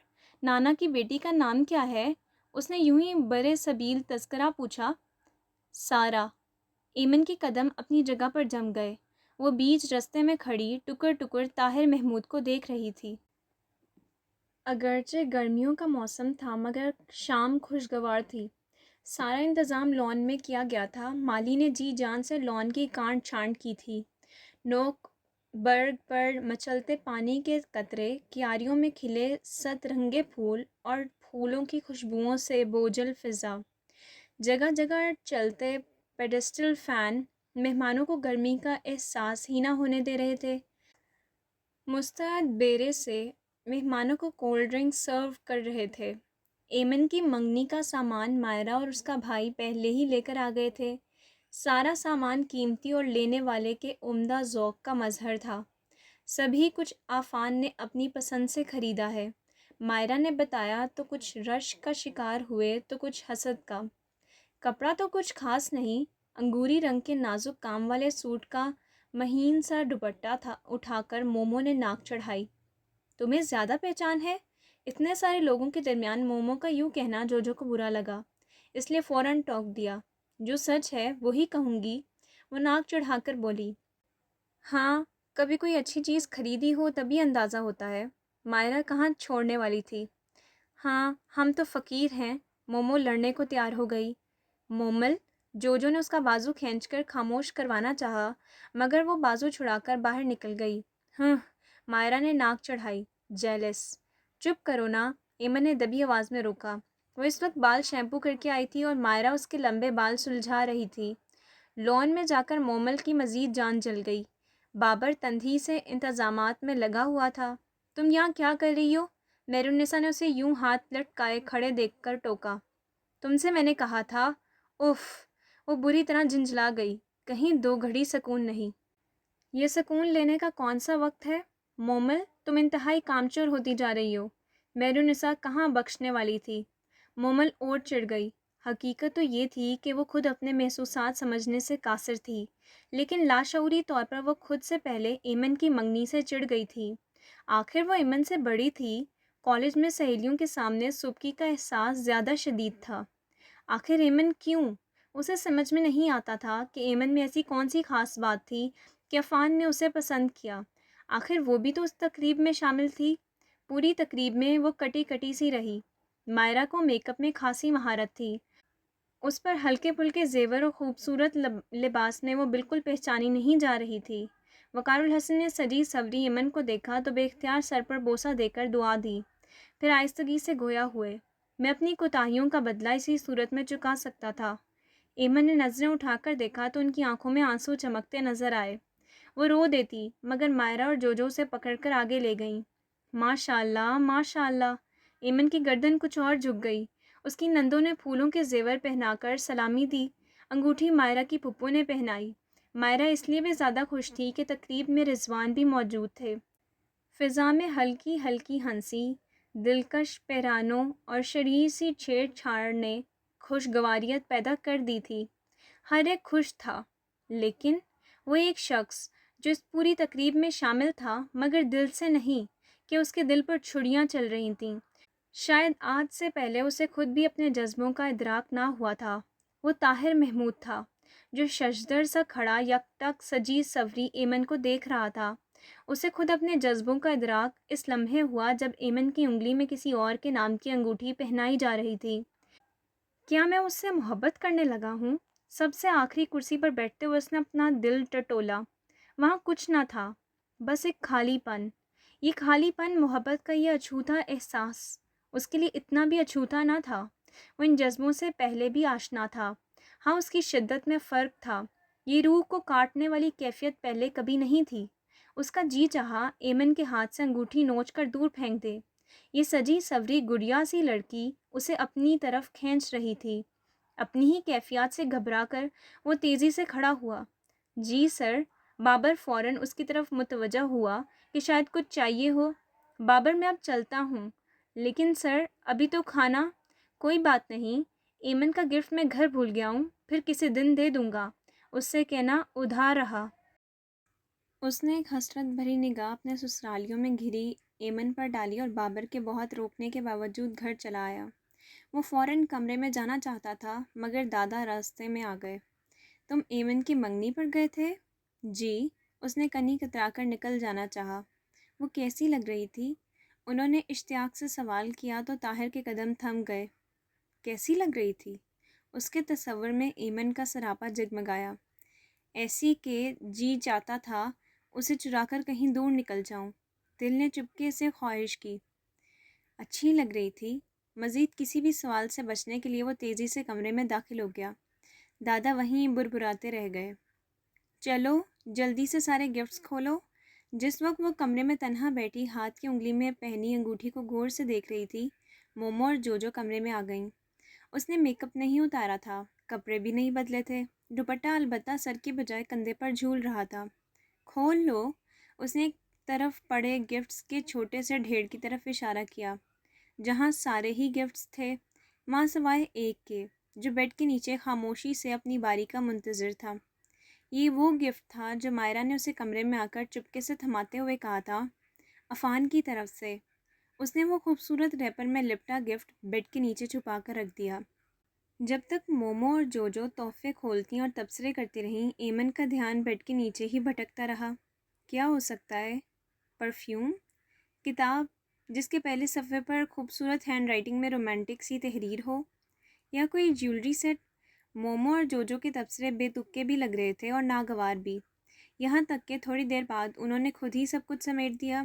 نانا کی بیٹی کا نام کیا ہے؟ اس نے یوں ہی برے سبیل تذکرہ پوچھا۔ سارا۔ ایمن کے قدم اپنی جگہ پر جم گئے۔ وہ بیچ رستے میں کھڑی ٹکر ٹکر طاہر محمود کو دیکھ رہی تھی۔ اگرچہ گرمیوں کا موسم تھا مگر شام خوشگوار تھی۔ سارا انتظام لان میں کیا گیا تھا۔ مالی نے جی جان سے لان کی کانٹ چھانٹ کی تھی۔ نوک برگ پر مچلتے پانی کے قطرے، کیاریوں میں کھلے سترنگے پھول اور پھولوں کی خوشبوؤں سے بوجھل فضا، جگہ جگہ چلتے پیڈسٹل فین مہمانوں کو گرمی کا احساس ہی نہ ہونے دے رہے تھے۔ مستعد بیرے سے مہمانوں کو کولڈ ڈرنک سرو کر رہے تھے۔ ایمن کی منگنی کا سامان مائرہ اور اس کا بھائی پہلے ہی لے کر آ گئے تھے۔ سارا سامان قیمتی اور لینے والے کے عمدہ ذوق کا مظہر تھا۔ سبھی کچھ آفان نے اپنی پسند سے خریدا ہے۔ مائرہ نے بتایا تو کچھ رشک کا شکار ہوئے تو کچھ حسد کا۔ کپڑا تو کچھ خاص نہیں، انگوری رنگ کے نازک کام والے سوٹ کا مہین سا دوپٹہ تھا اٹھا کر مومو نے ناک چڑھائی۔ تمہیں زیادہ پہچان ہے؟ اتنے سارے لوگوں کے درمیان مومو کا یوں کہنا جوجو کو برا لگا، اس لیے فوراً ٹوک دیا۔ جو سچ ہے وہی کہوں گی، وہ ناک چڑھا کر بولی۔ ہاں، کبھی کوئی اچھی چیز خریدی ہو تبھی اندازہ ہوتا ہے۔ مائرہ کہاں چھوڑنے والی تھی۔ ہاں، ہم تو فقیر ہیں۔ مومو لڑنے کو تیار ہو گئی۔ مومل، جوجو نے اس کا بازو کھینچ کر خاموش کروانا چاہا مگر وہ بازو چھڑا کر باہر نکل گئی۔ مائرہ نے ناک چڑھائی۔ جیلس۔ چپ کرو نا، ایمن نے دبی آواز میں روکا۔ وہ اس وقت بال شیمپو کر کے آئی تھی اور مائرہ اس کے لمبے بال سلجھا رہی تھی۔ لون میں جا کر مومل کی مزید جان جل گئی۔ بابر تندھی سے انتظامات میں لگا ہوا تھا۔ تم یہاں کیا کر رہی ہو؟ میرن نسا نے اسے یوں ہاتھ لٹکائے کھڑے دیکھ کر ٹوکا۔ تم سے میں نے کہا تھا۔ اف، وہ بری طرح جھنجھلا گئی۔ کہیں 2 گھڑی سکون نہیں۔ یہ سکون لینے کا کون سا وقت ہے؟ مومل، تم انتہائی کامچور ہوتی جا رہی ہو۔ میرونسا کہاں بخشنے والی تھی۔ مومل اور چڑھ گئی۔ حقیقت تو یہ تھی کہ وہ خود اپنے محسوسات سمجھنے سے قاصر تھی، لیکن لاشعوری طور پر وہ خود سے پہلے ایمن کی منگنی سے چڑھ گئی تھی۔ آخر وہ ایمن سے بڑی تھی۔ کالج میں سہیلیوں کے سامنے سبکی کا احساس زیادہ شدید تھا۔ آخر ایمن کیوں؟ اسے سمجھ میں نہیں آتا تھا کہ ایمن میں ایسی کون سی خاص بات تھی کہ عفان نے اسے پسند کیا۔ آخر وہ بھی تو اس تقریب میں شامل تھی۔ پوری تقریب میں وہ کٹی کٹی سی رہی۔ مائرہ کو میک اپ میں خاصی مہارت تھی۔ اس پر ہلکے پھلکے زیور اور خوبصورت لباس میں وہ بالکل پہچانی نہیں جا رہی تھی۔ وقار الحسن نے سجی سوری ایمن کو دیکھا تو بے اختیار سر پر بوسہ دے کر دعا دی، پھر آہستگی سے گویا ہوئے۔ میں اپنی کوتاہیوں کا بدلہ اسی صورت میں چکا سکتا تھا۔ ایمن نے نظریں اٹھا کر دیکھا تو ان کی آنکھوں میں آنسو چمکتے نظر آئے۔ وہ رو دیتی، مگر مائرہ اور جوجو اسے پکڑ کر آگے لے گئیں۔ ماشاء اللہ، ماشاء اللہ۔ ایمن کی گردن کچھ اور جھک گئی۔ اس کی نندوں نے پھولوں کے زیور پہنا کر سلامی دی۔ انگوٹھی مائرہ کی پھپھو نے پہنائی۔ مائرہ اس لیے بھی زیادہ خوش تھی کہ تقریب میں رضوان بھی موجود تھے۔ فضا میں ہلکی ہلکی ہنسی، دلکش پیرانوں اور شریر سی چھیڑ چھاڑ نے خوشگواریت پیدا کر دی تھی۔ ہر ایک خوش تھا، لیکن وہ ایک شخص جو اس پوری تقریب میں شامل تھا مگر دل سے نہیں، کہ اس کے دل پر چھڑیاں چل رہی تھیں۔ شاید آج سے پہلے اسے خود بھی اپنے جذبوں کا ادراک نہ ہوا تھا۔ وہ طاہر محمود تھا جو ششدر سا کھڑا یک ٹک سجی سوری ایمن کو دیکھ رہا تھا۔ اسے خود اپنے جذبوں کا ادراک اس لمحے ہوا جب ایمن کی انگلی میں کسی اور کے نام کی انگوٹھی پہنائی جا رہی تھی۔ کیا میں اس سے محبت کرنے لگا ہوں؟ سب سے آخری کرسی پر بیٹھتے ہوئے اس نے اپنا دل ٹٹولا۔ وہاں کچھ نہ تھا، بس ایک خالی پن۔ یہ خالی پن، محبت کا یہ اچھوتا احساس، اس کے لیے اتنا بھی اچھوتا نہ تھا۔ وہ ان جذبوں سے پہلے بھی آشنا تھا۔ ہاں، اس کی شدت میں فرق تھا۔ یہ روح کو کاٹنے والی کیفیت پہلے کبھی نہیں تھی۔ اس کا جی چاہا ایمن کے ہاتھ سے انگوٹھی نوچ کر دور پھینک دے۔ یہ سجی سوری گڑیا سی لڑکی اسے اپنی طرف کھینچ رہی تھی۔ اپنی ہی کیفیات سے گھبرا کر وہ تیزی سے کھڑا ہوا۔ جی سر۔ بابر فوراً اس کی طرف متوجہ ہوا کہ شاید کچھ چاہیے ہو۔ بابر، میں اب چلتا ہوں، لیکن سر ابھی تو کھانا۔ کوئی بات نہیں، ایمن کا گفٹ میں گھر بھول گیا ہوں، پھر کسی دن دے دوں گا، اس سے کہنا ادھار رہا۔ اس نے ایک حسرت بھری نگاہ اپنے سسرالیوں میں گھری ایمن پر ڈالی اور بابر کے بہت روکنے کے باوجود گھر چلا آیا۔ وہ فوراً کمرے میں جانا چاہتا تھا مگر دادا راستے میں آ گئے۔ تم ایمن کی منگنی پر گئے تھے؟ جی۔ اس نے کنی کترا کر نکل جانا چاہا۔ وہ کیسی لگ رہی تھی؟ انہوں نے اشتیاق سے سوال کیا تو طاہر کے قدم تھم گئے۔ کیسی لگ رہی تھی؟ اس کے تصور میں ایمن کا سراپا جگمگایا، ایسی کہ جی چاہتا تھا اسے چرا کر کہیں دور نکل جاؤں۔ دل نے چپکے سے خواہش کی۔ اچھی لگ رہی تھی۔ مزید کسی بھی سوال سے بچنے کے لیے وہ تیزی سے کمرے میں داخل ہو گیا۔ دادا وہیں بربراتے رہ گئے۔ چلو جلدی سے سارے گفٹس کھولو۔ جس وقت وہ کمرے میں تنہا بیٹھی ہاتھ کی انگلی میں پہنی انگوٹھی کو غور سے دیکھ رہی تھی، مومو اور جوجو کمرے میں آ گئیں۔ اس نے میک اپ نہیں اتارا تھا، کپڑے بھی نہیں بدلے تھے، دوپٹہ البتہ سر کے بجائے کندھے پر جھول رہا تھا۔ کھول لو۔ اس نے ایک طرف پڑے گفٹس کے چھوٹے سے ڈھیر کی طرف اشارہ کیا، جہاں سارے ہی گفٹس تھے، ماں سوائے ایک کے، جو بیڈ کے نیچے خاموشی سے اپنی باری کا منتظر تھا۔ یہ وہ گفٹ تھا جو مائرہ نے اسے کمرے میں آ کر چپکے سے تھماتے ہوئے کہا تھا، عفان کی طرف سے۔ اس نے وہ خوبصورت ریپر میں لپٹا گفٹ بیڈ کے نیچے چھپا کر رکھ دیا۔ جب تک مومو اور جوجو تحفے کھولتی اور تبصرے کرتی رہیں، ایمن کا دھیان بیڈ کے نیچے ہی بھٹکتا رہا۔ کیا ہو سکتا ہے؟ پرفیوم؟ کتاب جس کے پہلے صفحے پر خوبصورت ہینڈ رائٹنگ میں رومانٹک سی تحریر ہو؟ یا کوئی جیولری سیٹ؟ مومو اور جوجو کے تبصرے بے تکے بھی لگ رہے تھے اور ناگوار بھی، یہاں تک کہ تھوڑی دیر بعد انہوں نے خود ہی سب کچھ سمیٹ دیا۔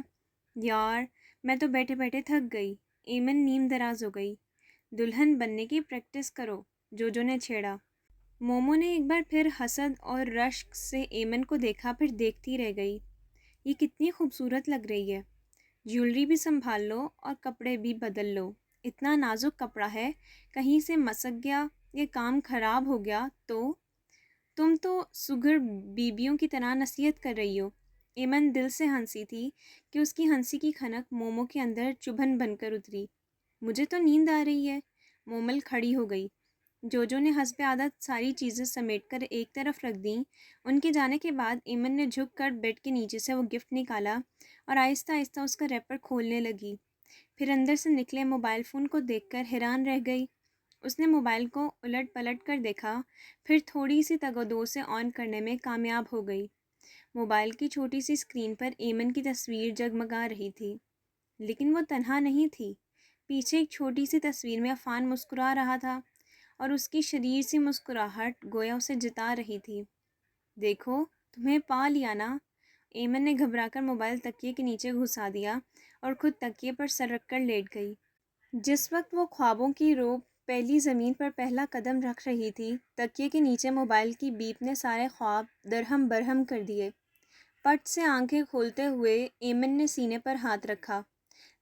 یار، میں تو بیٹھے بیٹھے تھک گئی۔ ایمن نیم دراز ہو گئی۔ دلہن بننے کی پریکٹس کرو، جوجو نے چھیڑا۔ مومو نے ایک بار پھر حسد اور رشک سے ایمن کو دیکھا، پھر دیکھتی رہ گئی۔ یہ کتنی خوبصورت لگ رہی ہے۔ جیولری بھی سنبھال لو اور کپڑے بھی بدل لو۔ اتنا نازک کپڑا ہے، کہیں سے مسک گیا یا کام خراب ہو گیا تو تم تو سگر بیبیوں کی طرح نصیحت کر رہی ہو۔ ایمن دل سے ہنسی تھی کہ اس کی ہنسی کی کھنک مومو کے اندر چبھن بن کر اتری۔ مجھے تو نیند آ رہی ہے۔ مومل کھڑی ہو گئی۔ جوجو نے حسب عادت ساری چیزیں سمیٹ کر ایک طرف رکھ دیں۔ ان کے جانے کے بعد ایمن نے جھک کر بیڈ کے نیچے سے وہ گفٹ نکالا اور آہستہ آہستہ اس کا ریپر کھولنے لگی۔ پھر اندر سے نکلے موبائل فون کو دیکھ کر حیران رہ گئی۔ اس نے موبائل کو الٹ پلٹ کر دیکھا، پھر تھوڑی سی تگ و دو سے آن کرنے میں کامیاب ہو گئی۔ موبائل کی چھوٹی سی اسکرین پر ایمن کی تصویر جگمگا رہی تھی، لیکن وہ تنہا نہیں تھی۔ پیچھے ایک چھوٹی سی تصویر میں عفان مسکرا رہا تھا اور اس کی شریر سی مسکراہٹ گویا اسے جتا رہی تھی۔ دیکھو تمہیں پا لیا نا۔ ایمن نے گھبرا کر موبائل تکیے کے نیچے گھسا دیا اور خود تکیے پر سر رکھ کر لیٹ گئی۔ جس وقت وہ خوابوں کی روب پہلی زمین پر پہلا قدم رکھ رہی تھی، تکیے کے نیچے موبائل کی بیپ نے سارے خواب درہم برہم کر دیے۔ پٹ سے آنکھیں کھولتے ہوئے ایمن نے سینے پر ہاتھ رکھا۔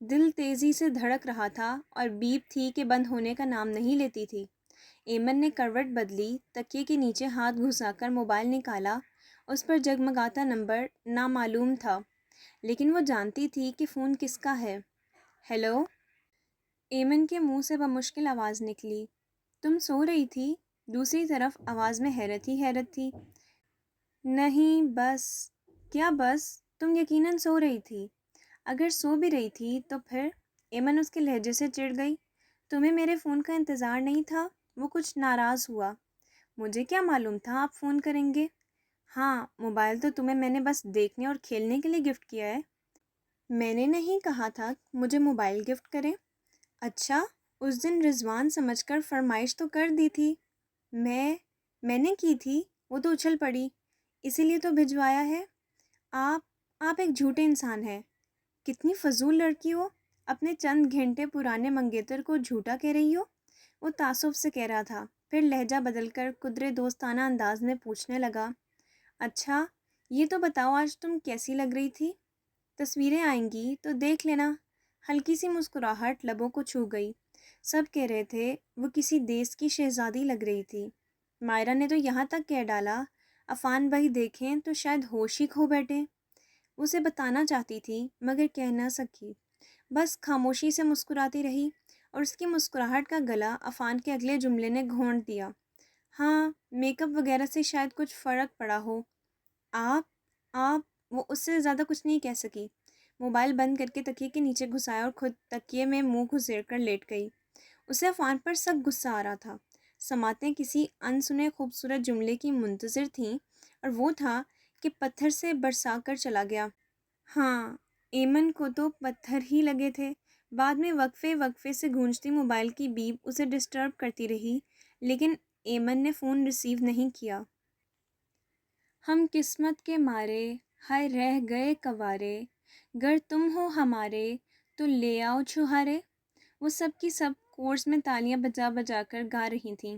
دل تیزی سے دھڑک رہا تھا اور بیپ تھی کہ بند ہونے کا نام نہیں لیتی تھی۔ ایمن نے کروٹ بدلی، تکیے کے نیچے ہاتھ گھسا کر موبائل نکالا۔ اس پر جگمگاتا نمبر نامعلوم تھا، لیکن وہ جانتی تھی کہ فون کس کا ہے۔ ہیلو؟ ایمن کے منہ سے بمشکل آواز نکلی۔ تم سو رہی تھی؟ دوسری طرف آواز میں حیرت ہی حیرت تھی۔ نہیں بس۔ کیا بس؟ تم یقیناً سو رہی تھی۔ اگر سو بھی رہی تھی تو پھر؟ ایمن اس کے لہجے سے چڑ گئی۔ تمہیں میرے فون کا انتظار نہیں تھا؟ وہ کچھ ناراض ہوا۔ مجھے کیا معلوم تھا آپ فون کریں گے؟ ہاں، موبائل تو تمہیں میں نے بس دیکھنے اور کھیلنے کے لیے گفٹ کیا ہے۔ میں نے نہیں کہا تھا مجھے موبائل گفٹ کریں۔ اچھا، اس دن رضوان سمجھ کر فرمائش تو کر دی تھی۔ میں نے کی تھی، وہ تو اچھل پڑی، اسی لیے تو بھجوایا ہے۔ آپ ایک جھوٹے انسان ہیں۔ کتنی فضول لڑکی ہو، اپنے چند گھنٹے پرانے منگیتر کو جھوٹا کہہ رہی ہو۔ وہ تعصب سے کہہ رہا تھا، پھر لہجہ بدل کر قدرے دوستانہ انداز میں پوچھنے لگا، اچھا یہ تو بتاؤ آج تم کیسی لگ رہی تھی؟ تصویریں آئیں گی تو دیکھ لینا۔ ہلکی سی مسکراہٹ لبوں کو چھو گئی۔ سب کہہ رہے تھے وہ کسی دیس کی شہزادی لگ رہی تھی۔ مائرہ نے تو یہاں تک کہہ ڈالا عفان بھائی دیکھیں تو شاید ہوش ہی کھو بیٹھے۔ اسے بتانا چاہتی تھی مگر کہہ نہ سکی، بس خاموشی سے مسکراتی رہی اور اس کی مسکراہٹ کا گلا عفان کے اگلے جملے نے گھونٹ دیا، ہاں میک اپ وغیرہ سے شاید کچھ فرق پڑا ہو۔ آپ وہ اس سے زیادہ کچھ نہیں کہہ سکی۔ موبائل بند کر کے تکیے کے نیچے گھسایا اور خود تکیے میں منہ گھسیڑ کر لیٹ گئی۔ اسے عفان پر سخت غصہ آ رہا تھا۔ سماعتیں کسی انسنے خوبصورت جملے کی منتظر تھیں اور وہ تھا کہ پتھر سے برسا کر چلا گیا۔ ہاں، ایمن کو تو پتھر ہی لگے تھے۔ بعد میں وقفے وقفے سے گونجتی موبائل کی بیپ اسے ڈسٹرب کرتی رہی، لیکن ایمن نے فون ریسیو نہیں کیا۔ ہم قسمت کے مارے ہائے رہ گئے کوارے، گر تم ہو ہمارے تو لے آؤ چھہارے۔ وہ سب کی سب کورس میں تالیاں بجا بجا کر گا رہی تھیں۔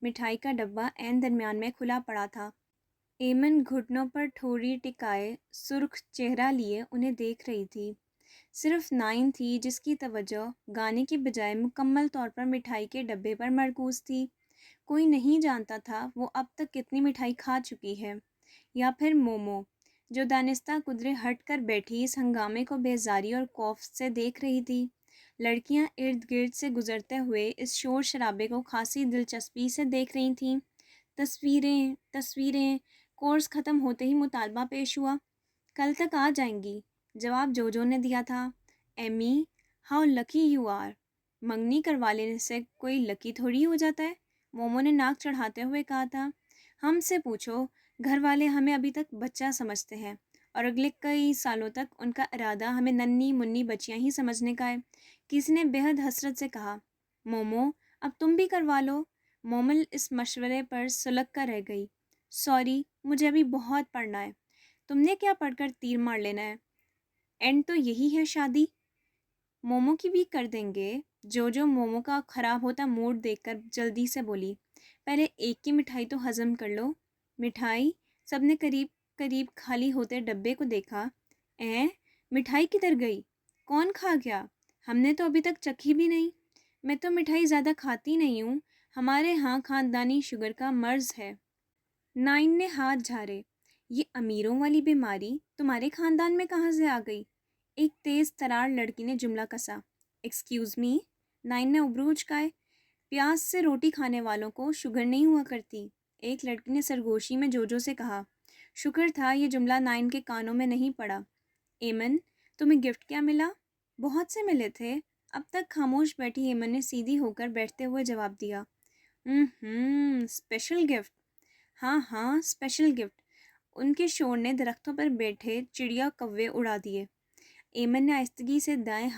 مٹھائی کا ڈبہ عین درمیان میں کھلا پڑا تھا۔ ایمن گھٹنوں پر ٹھوڑی ٹکائے سرخ چہرہ لیے انہیں دیکھ رہی تھی۔ صرف نائن تھی جس کی توجہ گانے کی بجائے مکمل طور پر مٹھائی کے ڈبے پر مرکوز تھی۔ کوئی نہیں جانتا تھا وہ اب تک کتنی مٹھائی کھا چکی ہے، یا پھر مومو جو دانستہ قدرے ہٹ کر بیٹھی اس ہنگامے کو بیزاری اور خوف سے دیکھ رہی تھی۔ لڑکیاں ارد گرد سے گزرتے ہوئے اس شور شرابے کو خاصی دلچسپی سے دیکھ رہی تھیں۔ تصویریں کورس ختم ہوتے ہی مطالبہ پیش ہوا، کل تک آ جائیں گی۔ جواب جوجو نے دیا تھا، ایمی ہاؤ لکی یو آر۔ منگنی کروا لینے سے کوئی لکی تھوڑی ہو جاتا ہے، مومو نے ناک چڑھاتے ہوئے کہا تھا۔ ہم سے پوچھو، گھر والے ہمیں ابھی تک بچہ سمجھتے ہیں اور اگلے کئی سالوں تک ان کا ارادہ ہمیں ننھی منی بچیاں ہی سمجھنے کا ہے۔ کسی نے بے حد حسرت سے کہا، مومو اب تم بھی کروا لو۔ مومل اس مشورے پر سلگ کر رہ گئی، سوری مجھے ابھی بہت پڑھنا ہے۔ تم نے کیا پڑھ کر تیر مار لینا ہے؟ اینڈ تو یہی ہے شادی۔ مومو کی بھی کر دیں گے۔ جو مومو کا خراب ہوتا موڈ دیکھ کر جلدی سے بولی، پہلے ایک کی مٹھائی تو ہضم کر لو۔ مٹھائی؟ سب نے قریب قریب خالی ہوتے ڈبے کو دیکھا۔ مٹھائی کدھر گئی؟ کون کھا گیا؟ ہم نے تو ابھی تک چکھی بھی نہیں۔ میں تو مٹھائی زیادہ کھاتی نہیں ہوں، ہمارے ہاں خاندانی شوگر کا مرض ہے۔ نائن نے ہاتھ جھاڑے۔ یہ امیروں والی بیماری تمہارے خاندان میں کہاں سے آ گئی؟ ایک تیز ترار لڑکی نے جملہ کسا۔ Excuse me? نائن نے ابرو اچکائے۔ پیاز سے روٹی کھانے والوں کو شوگر نہیں ہوا کرتی، ایک لڑکی نے سرگوشی میں جوجو سے کہا۔ شکر تھا یہ جملہ نائن کے کانوں میں نہیں پڑا۔ ایمن، تمہیں گفٹ کیا ملا؟ بہت سے ملے تھے۔ اب تک خاموش بیٹھی ایمن نے سیدھی ہو کر بیٹھتے ہوئے جواب دیا۔ Special gift? ہاں ہاں اسپیشل گفٹ۔ ان کے شور نے درختوں پر بیٹھے چڑیا کوے اڑا دیے۔ ایمن نے آہستگی سے دائیں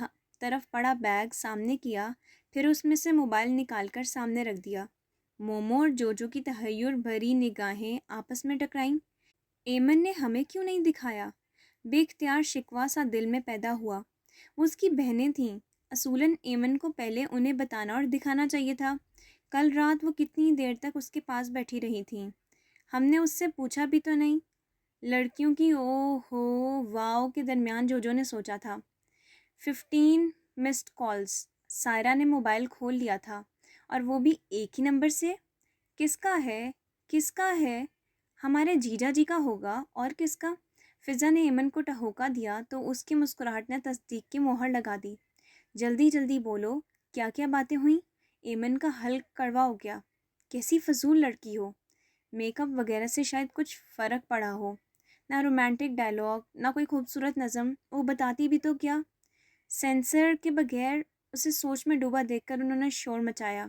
طرف پڑا بیگ سامنے کیا، پھر اس میں سے موبائل نکال کر سامنے رکھ دیا۔ مومو اور جوجو کی تحیر بھری نگاہیں آپس میں ٹکرائیں۔ ایمن نے ہمیں کیوں نہیں دکھایا؟ بے اختیار شکوہ سا دل میں پیدا ہوا۔ وہ اس کی بہنیں تھیں، اصولاً ایمن کو پہلے انہیں بتانا اور دکھانا چاہیے تھا۔ کل رات وہ کتنی دیر تک اس کے پاس بیٹھی رہی تھیں، ہم نے اس سے پوچھا بھی تو نہیں۔ لڑکیوں کی او ہو واؤ کے درمیان جوجو نے سوچا تھا۔ 15 مسڈ کالز۔ سائرہ نے موبائل کھول لیا تھا، اور وہ بھی ایک ہی نمبر سے۔ کس کا ہے؟ کس کا ہے؟ ہمارے جیجا جی کا ہوگا، اور کس کا؟ فضا نے ایمن کو ٹہوکا دیا تو اس کی مسکراہٹ نے تصدیق کی مہر لگا دی۔ جلدی جلدی بولو، کیا کیا باتیں ہوئیں؟ ایمن کا حلق کڑوا ہو گیا۔ کیسی فضول لڑکی ہو! میک اپ وغیرہ سے شاید کچھ فرق پڑا ہو۔ نہ رومانٹک ڈائلاگ، نہ کوئی خوبصورت نظم، وہ بتاتی بھی تو کیا؟ سینسر کے بغیر اسے سوچ میں ڈوبا دیکھ کر انہوں نے شور مچایا۔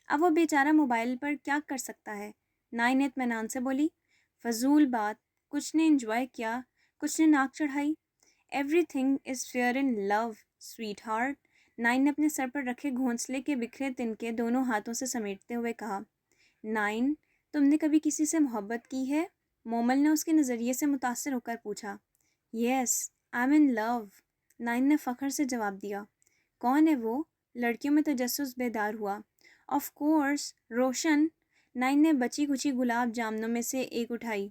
اب وہ بیچارہ موبائل پر کیا کر سکتا ہے؟ نائن اطمینان سے بولی۔ فضول بات، کچھ نے انجوائے کیا، کچھ نے ناک چڑھائی۔ Everything is fair in love, sweetheart. نائن نے اپنے سر پر رکھے گھونسلے کے بکھرے تنکے دونوں ہاتھوں سے سمیٹتے ہوئے کہا۔ نائن، تم نے کبھی کسی سے محبت کی ہے؟ مومل نے اس کے نظریے سے متاثر ہو کر پوچھا۔ یس، I am in love, nine نے فخر سے جواب دیا۔ کون ہے وہ؟ لڑکیوں میں تجسس بیدار ہوا۔ آف کورس، روشن۔ نائن نے بچی کچی گلاب جامنوں میں سے ایک اٹھائی۔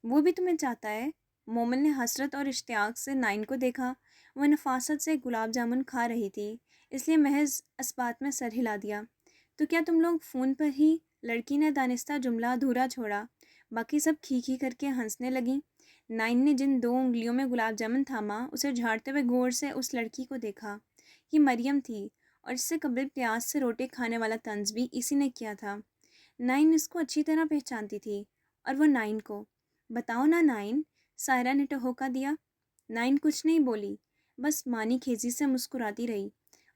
وہ بھی تمہیں چاہتا ہے؟ مومل نے حسرت اور اشتیاق سے نائن کو دیکھا۔ وہ نفاست سے گلاب جامن کھا رہی تھی، اس لیے محض اسبات میں سر ہلا دیا۔ تو کیا تم لوگ فون پر ہی؟ لڑکی نے دانستہ جملہ ادھورا چھوڑا۔ باقی سب کھی کھی کر کے ہنسنے لگیں۔ نائن نے جن 2 انگلیوں میں گلاب جامن تھاما، اسے جھاڑتے ہوئے غور سے اس لڑکی کو دیکھا۔ یہ مریم تھی، اور اس سے قبل پیاز سے روٹی کھانے والا طنز بھی اسی نے کیا تھا۔ نائن اس کو اچھی طرح پہچانتی تھی، اور وہ نائن کو۔ بتاؤ نا نائن، سائرہ نے ٹہوکا دیا۔ نائن کچھ نہیں بولی، بس مانی خیزی سے مسکراتی رہی۔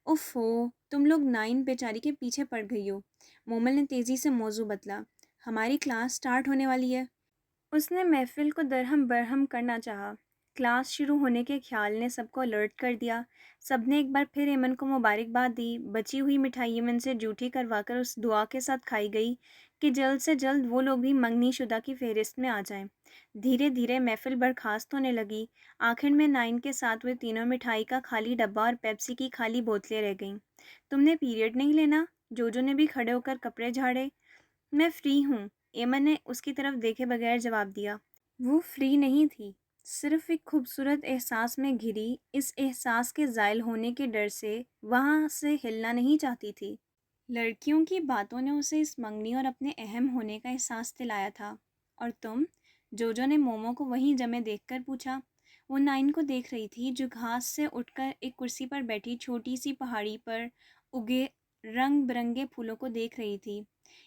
اف ہو، تم لوگ نائن بیچاری کے پیچھے پڑ گئی ہو۔ مومل نے تیزی سے موضوع بدلا۔ ہماری کلاس سٹارٹ ہونے والی ہے۔ اس نے محفل کو درہم برہم کرنا چاہا۔ کلاس شروع ہونے کے خیال نے سب کو الرٹ کر دیا۔ سب نے ایک بار پھر ایمن کو مبارکباد دی۔ بچی ہوئی مٹھائی ایمن سے جھوٹی کروا کر اس دعا کے ساتھ کھائی گئی کہ جلد سے جلد وہ لوگ بھی منگنی شدہ کی فہرست میں آ جائیں۔ دھیرے دھیرے محفل برخاست ہونے لگی۔ آخر میں نائن کے ساتھ وہ تینوں مٹھائی کا خالی ڈبہ اور پیپسی کی خالی بوتلیں رہ گئیں۔ تم نے پیریڈ نہیں لینا؟ جوجو نے بھی کھڑے ہو کر کپڑے جھاڑے۔ میں فری ہوں، ایمن نے اس کی طرف دیکھے بغیر جواب دیا۔ وہ فری نہیں تھی، صرف ایک خوبصورت احساس میں گھری، اس احساس کے زائل ہونے کے ڈر سے وہاں سے ہلنا نہیں چاہتی تھی۔ لڑکیوں کی باتوں نے اسے اس منگنی اور اپنے اہم ہونے کا احساس دلایا تھا۔ اور تم؟ جوجو نے مومو کو وہیں جمے دیکھ کر پوچھا۔ وہ نائن کو دیکھ رہی تھی جو گھاس سے اٹھ کر ایک کرسی پر بیٹھی چھوٹی سی پہاڑی پر اگے رنگ برنگے پھولوں کو دیکھ رہی تھی۔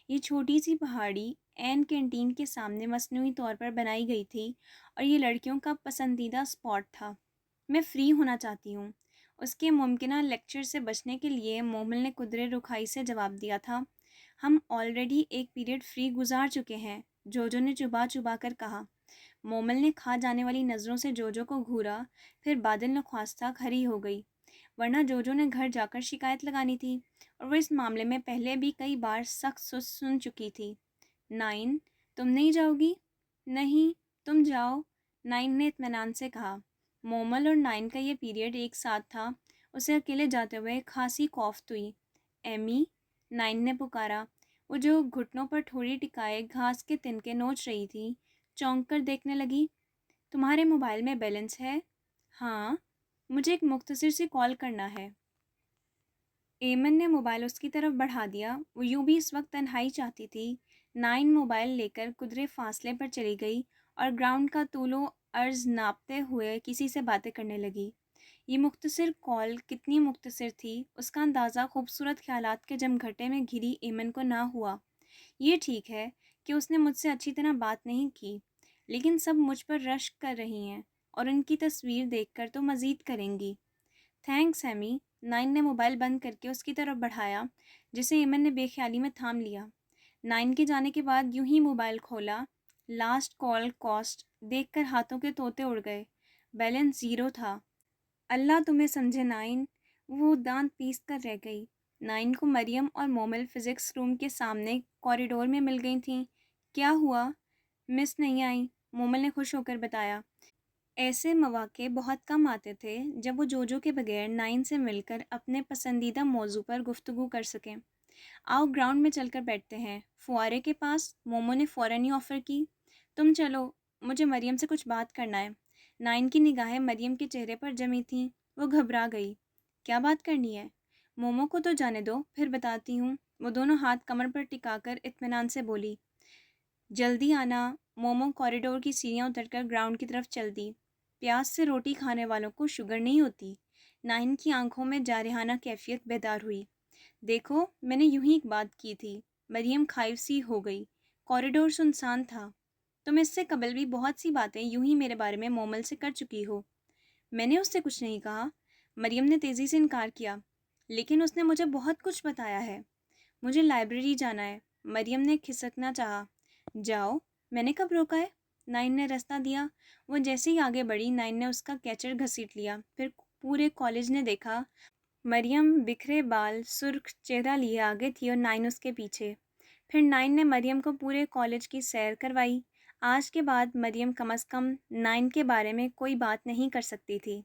یہ چھوٹی سی پہاڑی عین کینٹین کے سامنے مصنوعی طور پر بنائی گئی تھی، اور یہ لڑکیوں کا پسندیدہ اسپاٹ تھا۔ میں فری ہونا چاہتی ہوں، اس کے ممکنہ لیکچر سے بچنے کے لیے مومل نے قدرے رکھائی سے جواب دیا تھا۔ ہم آلریڈی ایک پیریڈ فری گزار چکے ہیں، جوجو نے چبا چبا کر کہا۔ مومل نے کھا جانے والی نظروں سے جوجو کو گھورا، پھر بادل نخواستہ کھڑی ہو گئی۔ ورنہ جوجو نے گھر جا کر شکایت لگانی تھی، اور وہ اس معاملے میں پہلے بھی کئی بار سخت سن چکی تھی۔ نائن، تم نہیں جاؤ گی؟ نہیں، تم جاؤ، نائن نے اطمینان سے کہا۔ مومل اور نائن کا یہ پیریڈ ایک ساتھ تھا، اسے اکیلے جاتے ہوئے خاصی کوفت ہوئی۔ ایمی، نائن نے پکارا۔ وہ جو گھٹنوں پر ٹھوڑی ٹکائے گھاس کے تنکے نوچ رہی تھی، چونک کر دیکھنے لگی۔ تمہارے موبائل میں بیلنس ہے؟ ہاں، مجھے ایک مختصر سی کال کرنا ہے۔ ایمن نے موبائل اس کی طرف بڑھا دیا۔ وہ یوں بھی اس وقت تنہائی چاہتی تھی۔ نائن موبائل لے کر قدرے فاصلے پر چلی گئی اور گراؤنڈ کا طول و عرض ناپتے ہوئے کسی سے باتیں کرنے لگی۔ یہ مختصر کال کتنی مختصر تھی، اس کا اندازہ خوبصورت خیالات کے جمگھٹے میں گھری ایمن کو نہ ہوا۔ یہ ٹھیک ہے کہ اس نے مجھ سے اچھی طرح بات نہیں کی، لیکن سب مجھ پر رشک کر رہی ہیں اور ان کی تصویر دیکھ کر تو مزید کریں گی۔ تھینکس ایمی۔ نائن نے موبائل بند کر کے اس کی طرف بڑھایا، جسے ایمن نے بے خیالی میں تھام لیا۔ نائن کے جانے کے بعد یوں ہی موبائل کھولا۔ لاسٹ کال کاسٹ دیکھ کر ہاتھوں کے طوطے اڑ گئے۔ بیلنس 0 تھا۔ اللہ تمہیں سمجھے نائن۔ وہ دانت پیس کر رہ گئی۔ نائن کو مریم اور مومل فزکس روم کے سامنے کوریڈور میں مل گئی تھیں۔ کیا ہوا؟ مس نہیں آئیں، مومل نے خوش ہو کر بتایا۔ ایسے مواقع بہت کم آتے تھے جب وہ جوجو کے بغیر نائن سے مل کر اپنے پسندیدہ موضوع پر گفتگو کر سکیں۔ آؤ گراؤنڈ میں چل کر بیٹھتے ہیں، فوارے کے پاس، مومو نے فوراً ہی آفر کی۔ تم چلو، مجھے مریم سے کچھ بات کرنا ہے۔ نائن کی نگاہیں مریم کے چہرے پر جمی تھیں۔ وہ گھبرا گئی۔ کیا بات کرنی ہے؟ مومو کو تو جانے دو، پھر بتاتی ہوں۔ وہ دونوں ہاتھ کمر پر ٹکا کر اطمینان سے بولی۔ جلدی آنا۔ مومو کوریڈور کی سیڑھیاں اتر کر گراؤنڈ کی طرف چل دی۔ پیاز سے روٹی کھانے والوں کو شوگر نہیں ہوتی۔ نائن کی آنکھوں میں جارحانہ کیفیت بیدار ہوئی۔ دیکھو، میں نے یوں ہی ایک بات کی تھی۔ مریم خائف سی ہو گئی۔ کوریڈور سنسان تھا۔ تم اس سے قبل بھی بہت سی باتیں یوں ہی میرے بارے میں مومل سے کر چکی ہو۔ میں نے اس سے کچھ نہیں کہا۔ مریم نے تیزی سے انکار کیا۔ لیکن اس نے مجھے بہت کچھ بتایا ہے۔ مجھے لائبریری جانا ہے۔ مریم نے کھسکنا چاہا۔ جاؤ، میں نے کب روکا ہے؟ نائن نے رستہ دیا۔ وہ جیسے ہی آگے بڑھی، نائن نے اس کا کیچر گھسیٹ لیا۔ پھر پورے کالج نے دیکھا۔ مریم بکھرے بال، سرخ چہرہ لیے آگے تھی اور نائن اس کے پیچھے۔ پھر نائن نے مریم کو پورے کالج کی سیر کروائی۔ آج کے بعد مریم کم از کم نائن کے بارے میں کوئی بات نہیں کر سکتی تھی۔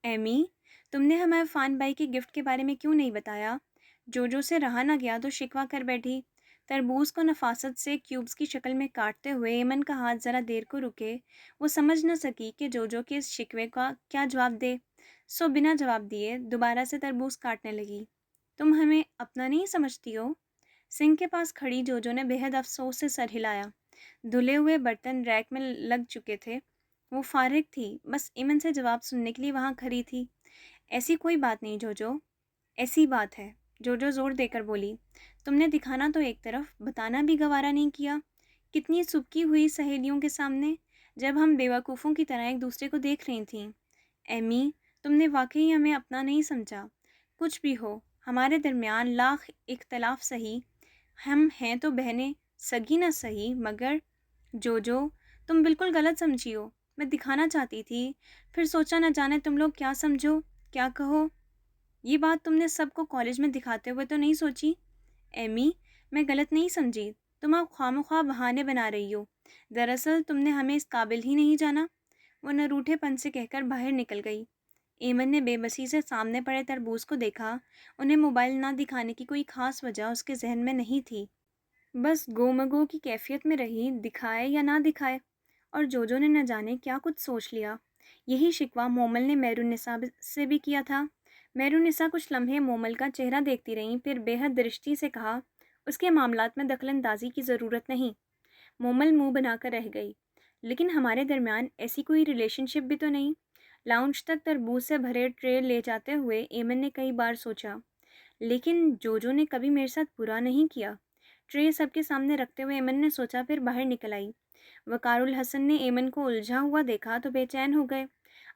ایمی، تم نے ہمیں عرفان بھائی کے گفٹ کے بارے میں کیوں نہیں بتایا؟ جوجو سے رہا نہ گیا تو شکوہ کر بیٹھی۔ تربوز کو نفاست سے کیوبز کی شکل میں کاٹتے ہوئے ایمن کا ہاتھ ذرا دیر کو رکے۔ وہ سمجھ نہ سکی کہ جوجو کے اس شکوے کا کیا جواب دے، سو بنا جواب دیے دوبارہ سے تربوز کاٹنے لگی۔ تم ہمیں اپنا نہیں سمجھتی ہو؟ سنک کے پاس کھڑی جوجو نے بے حد افسوس سے سر ہلایا۔ دھلے ہوئے برتن ریک میں لگ چکے تھے۔ وہ فارغ تھی، بس ایمن سے جواب سننے کے لیے وہاں کھڑی تھی۔ ایسی کوئی بات نہیں جوجو، ایسی بات ہے، جوجو زور دے کر بولی۔ تم نے دکھانا تو ایک طرف، بتانا بھی گوارا نہیں کیا۔ کتنی سبکی ہوئی سہیلیوں کے سامنے، جب ہم بیوقوفوں کی طرح ایک دوسرے کو دیکھ رہی تھیں۔ ایمی، تم نے واقعی ہمیں اپنا نہیں سمجھا۔ کچھ بھی ہو، ہمارے درمیان لاکھ اختلاف سہی، ہم ہیں تو بہنیں، سگی نہ سہی، مگر جوجو، تم بالکل غلط سمجھی ہو۔ میں دکھانا چاہتی تھی، پھر سوچا نہ جانے تم لوگ کیا سمجھو، کیا کہو۔ یہ بات تم نے سب کو کالج میں دکھاتے ہوئے تو نہیں سوچی؟ ایمی، میں غلط نہیں سمجھی، تم اب خواہ بہانے بنا رہی ہو۔ دراصل تم نے ہمیں اس قابل ہی نہیں جانا۔ وہ نہ روٹھے پن سے کہہ کر باہر نکل گئی۔ ایمن نے بے بسی سے سامنے پڑے تربوز کو دیکھا۔ انہیں موبائل نہ دکھانے کی کوئی خاص وجہ اس کے ذہن میں نہیں تھی۔ بس گو مگو کی کیفیت میں رہی، دکھائے یا نہ دکھائے، اور جوجو نے نہ جانے کیا کچھ سوچ لیا۔ یہی شکوہ مومل نے مہرالنساء سے بھی کیا تھا۔ مہرالنساء کچھ لمحے مومل کا چہرہ دیکھتی رہیں، پھر بے حد درشتی سے کہا، اس کے معاملات میں دخل اندازی کی ضرورت نہیں۔ مومل منہ بنا کر رہ گئی۔ لیکن ہمارے درمیان ایسی کوئی ریلیشن شپ بھی تو نہیں۔ لاؤنج تک تربوز سے بھرے ٹرے لے جاتے ہوئے ایمن نے کئی بار سوچا، لیکن جوجو نے کبھی میرے ساتھ برا نہیں کیا۔ ٹرے سب کے سامنے رکھتے ہوئے ایمن نے سوچا، پھر باہر نکل آئی۔ وقار الحسن نے ایمن کو الجھا ہوا دیکھا تو بے چین ہو گئے۔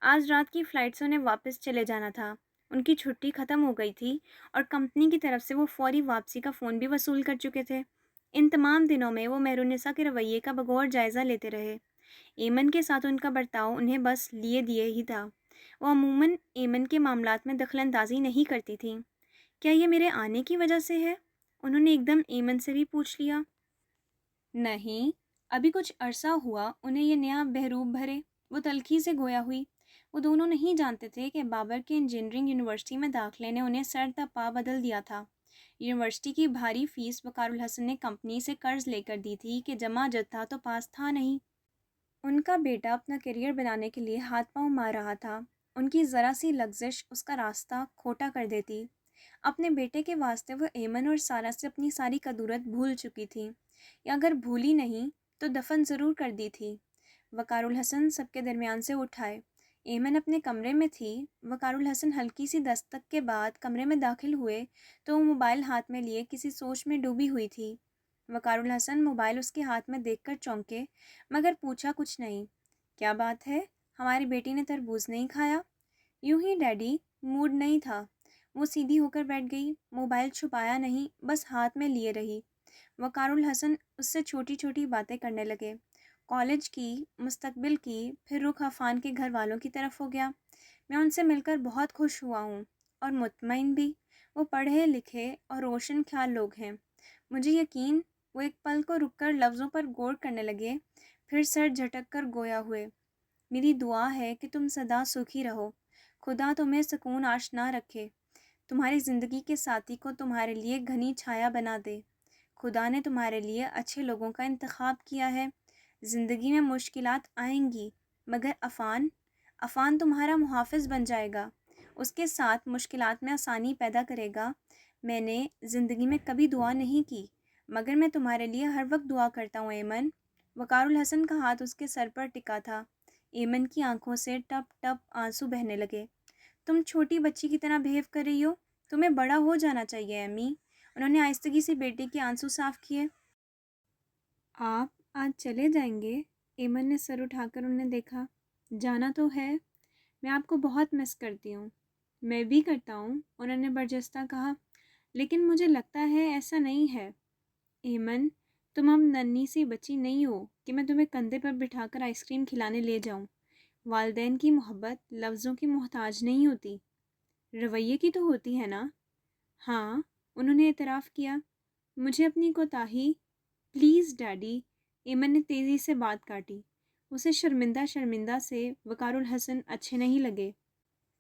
آج رات کی فلائٹ سے انہیں واپس چلے جانا تھا۔ ان کی چھٹی ختم ہو گئی تھی اور کمپنی کی طرف سے وہ فوری واپسی کا فون بھی وصول کر چکے تھے۔ ان تمام دنوں میں وہ مہرالنساء کے رویے کا بغور جائزہ لیتے رہے۔ ایمن کے ساتھ ان کا برتاؤ انہیں بس لیے دیے ہی تھا۔ وہ عموماً ایمن کے معاملات میں دخل اندازی نہیں کرتی تھیں۔ کیا یہ میرے آنے کی وجہ سے ہے؟ انہوں نے ایک دم ایمن سے بھی پوچھ لیا۔ نہیں، ابھی کچھ عرصہ ہوا انہیں یہ نیا بحروب بھرے۔ وہ تلخی سے گویا ہوئی۔ وہ دونوں نہیں جانتے تھے کہ بابر کے انجینئرنگ یونیورسٹی میں داخلے نے انہیں سر تا پا بدل دیا تھا۔ یونیورسٹی کی بھاری فیس وقار الحسن نے کمپنی سے قرض لے کر دی تھی کہ جمع جتھا تو پاس تھا نہیں۔ ان کا بیٹا اپنا کیریئر بنانے کے لیے ہاتھ پاؤں مار رہا تھا۔ ان کی ذرا سی لغزش اس کا راستہ کھوٹا کر دیتی۔ اپنے بیٹے کے واسطے وہ ایمن اور سارہ سے اپنی ساری قدورت بھول چکی تھی، یا اگر بھولی نہیں تو دفن ضرور کر دی تھی۔ وقار الحسن سب کے درمیان سے اٹھ آئے۔ ایمن اپنے کمرے میں تھی۔ وقار الحسن ہلکی سی دستک کے بعد کمرے میں داخل ہوئے تو وہ موبائل ہاتھ میں لیے کسی سوچ میں ڈوبی ہوئی تھی۔ وقار الحسن موبائل اس کے ہاتھ میں دیکھ کر چونکے، مگر پوچھا کچھ نہیں۔ کیا بات ہے، ہماری بیٹی نے تربوز نہیں کھایا؟ یوں ہی ڈیڈی، موڈ نہیں تھا۔ وہ سیدھی ہو کر بیٹھ گئی، موبائل چھپایا نہیں، بس ہاتھ میں لیے رہی۔ وقار الحسن اس سے چھوٹی چھوٹی باتیں کرنے لگے، کالج کی، مستقبل کی، پھر رخ عفان کے گھر والوں کی طرف ہو گیا۔ میں ان سے مل کر بہت خوش ہوا ہوں، اور مطمئن بھی۔ وہ پڑھے لکھے اور روشن خیال لوگ ہیں، مجھے یقین۔ وہ ایک پل کو رک کر لفظوں پر غور کرنے لگے، پھر سر جھٹک کر گویا ہوئے۔ میری دعا ہے کہ تم سدا سکھی رہو، خدا تمہیں سکون عاش نہ رکھے، تمہاری زندگی کے ساتھی کو تمہارے لیے گھنی چھایا بنا دے۔ خدا نے تمہارے لیے اچھے لوگوں کا انتخاب کیا ہے۔ زندگی میں مشکلات آئیں گی، مگر عفان تمہارا محافظ بن جائے گا، اس کے ساتھ مشکلات میں آسانی پیدا کرے گا۔ میں نے زندگی میں کبھی دعا نہیں کی، مگر میں تمہارے لیے ہر وقت دعا کرتا ہوں ایمن۔ وقار الحسن کا ہاتھ اس کے سر پر ٹکا تھا۔ ایمن کی آنکھوں سے ٹپ ٹپ آنسو بہنے لگے۔ تم چھوٹی بچی کی طرح بہیو کر رہی ہو، تمہیں بڑا ہو جانا چاہیے امی۔ انہوں نے آہستگی سے بیٹے کے آنسو صاف کیے۔ آپ آج چلے جائیں گے؟ ایمن نے سر اٹھا کر انہیں دیکھا۔ جانا تو ہے، میں آپ کو بہت مس کرتی ہوں۔ میں بھی کرتا ہوں، انہوں نے برجستہ کہا، لیکن مجھے لگتا ہے ایسا نہیں ہے۔ ایمن، تم اب ننھی سی بچی نہیں ہو کہ میں تمہیں کندھے پر بٹھا کر آئس کریم کھلانے لے جاؤں۔ والدین کی محبت لفظوں کی محتاج نہیں ہوتی، رویے کی تو ہوتی ہے نا؟ ہاں، انہوں نے اعتراف کیا۔ مجھے اپنی کوتاہی، پلیز ڈیڈی، ایمن نے تیزی سے بات کاٹی۔ اسے شرمندہ سے وقار الحسن اچھے نہیں لگے۔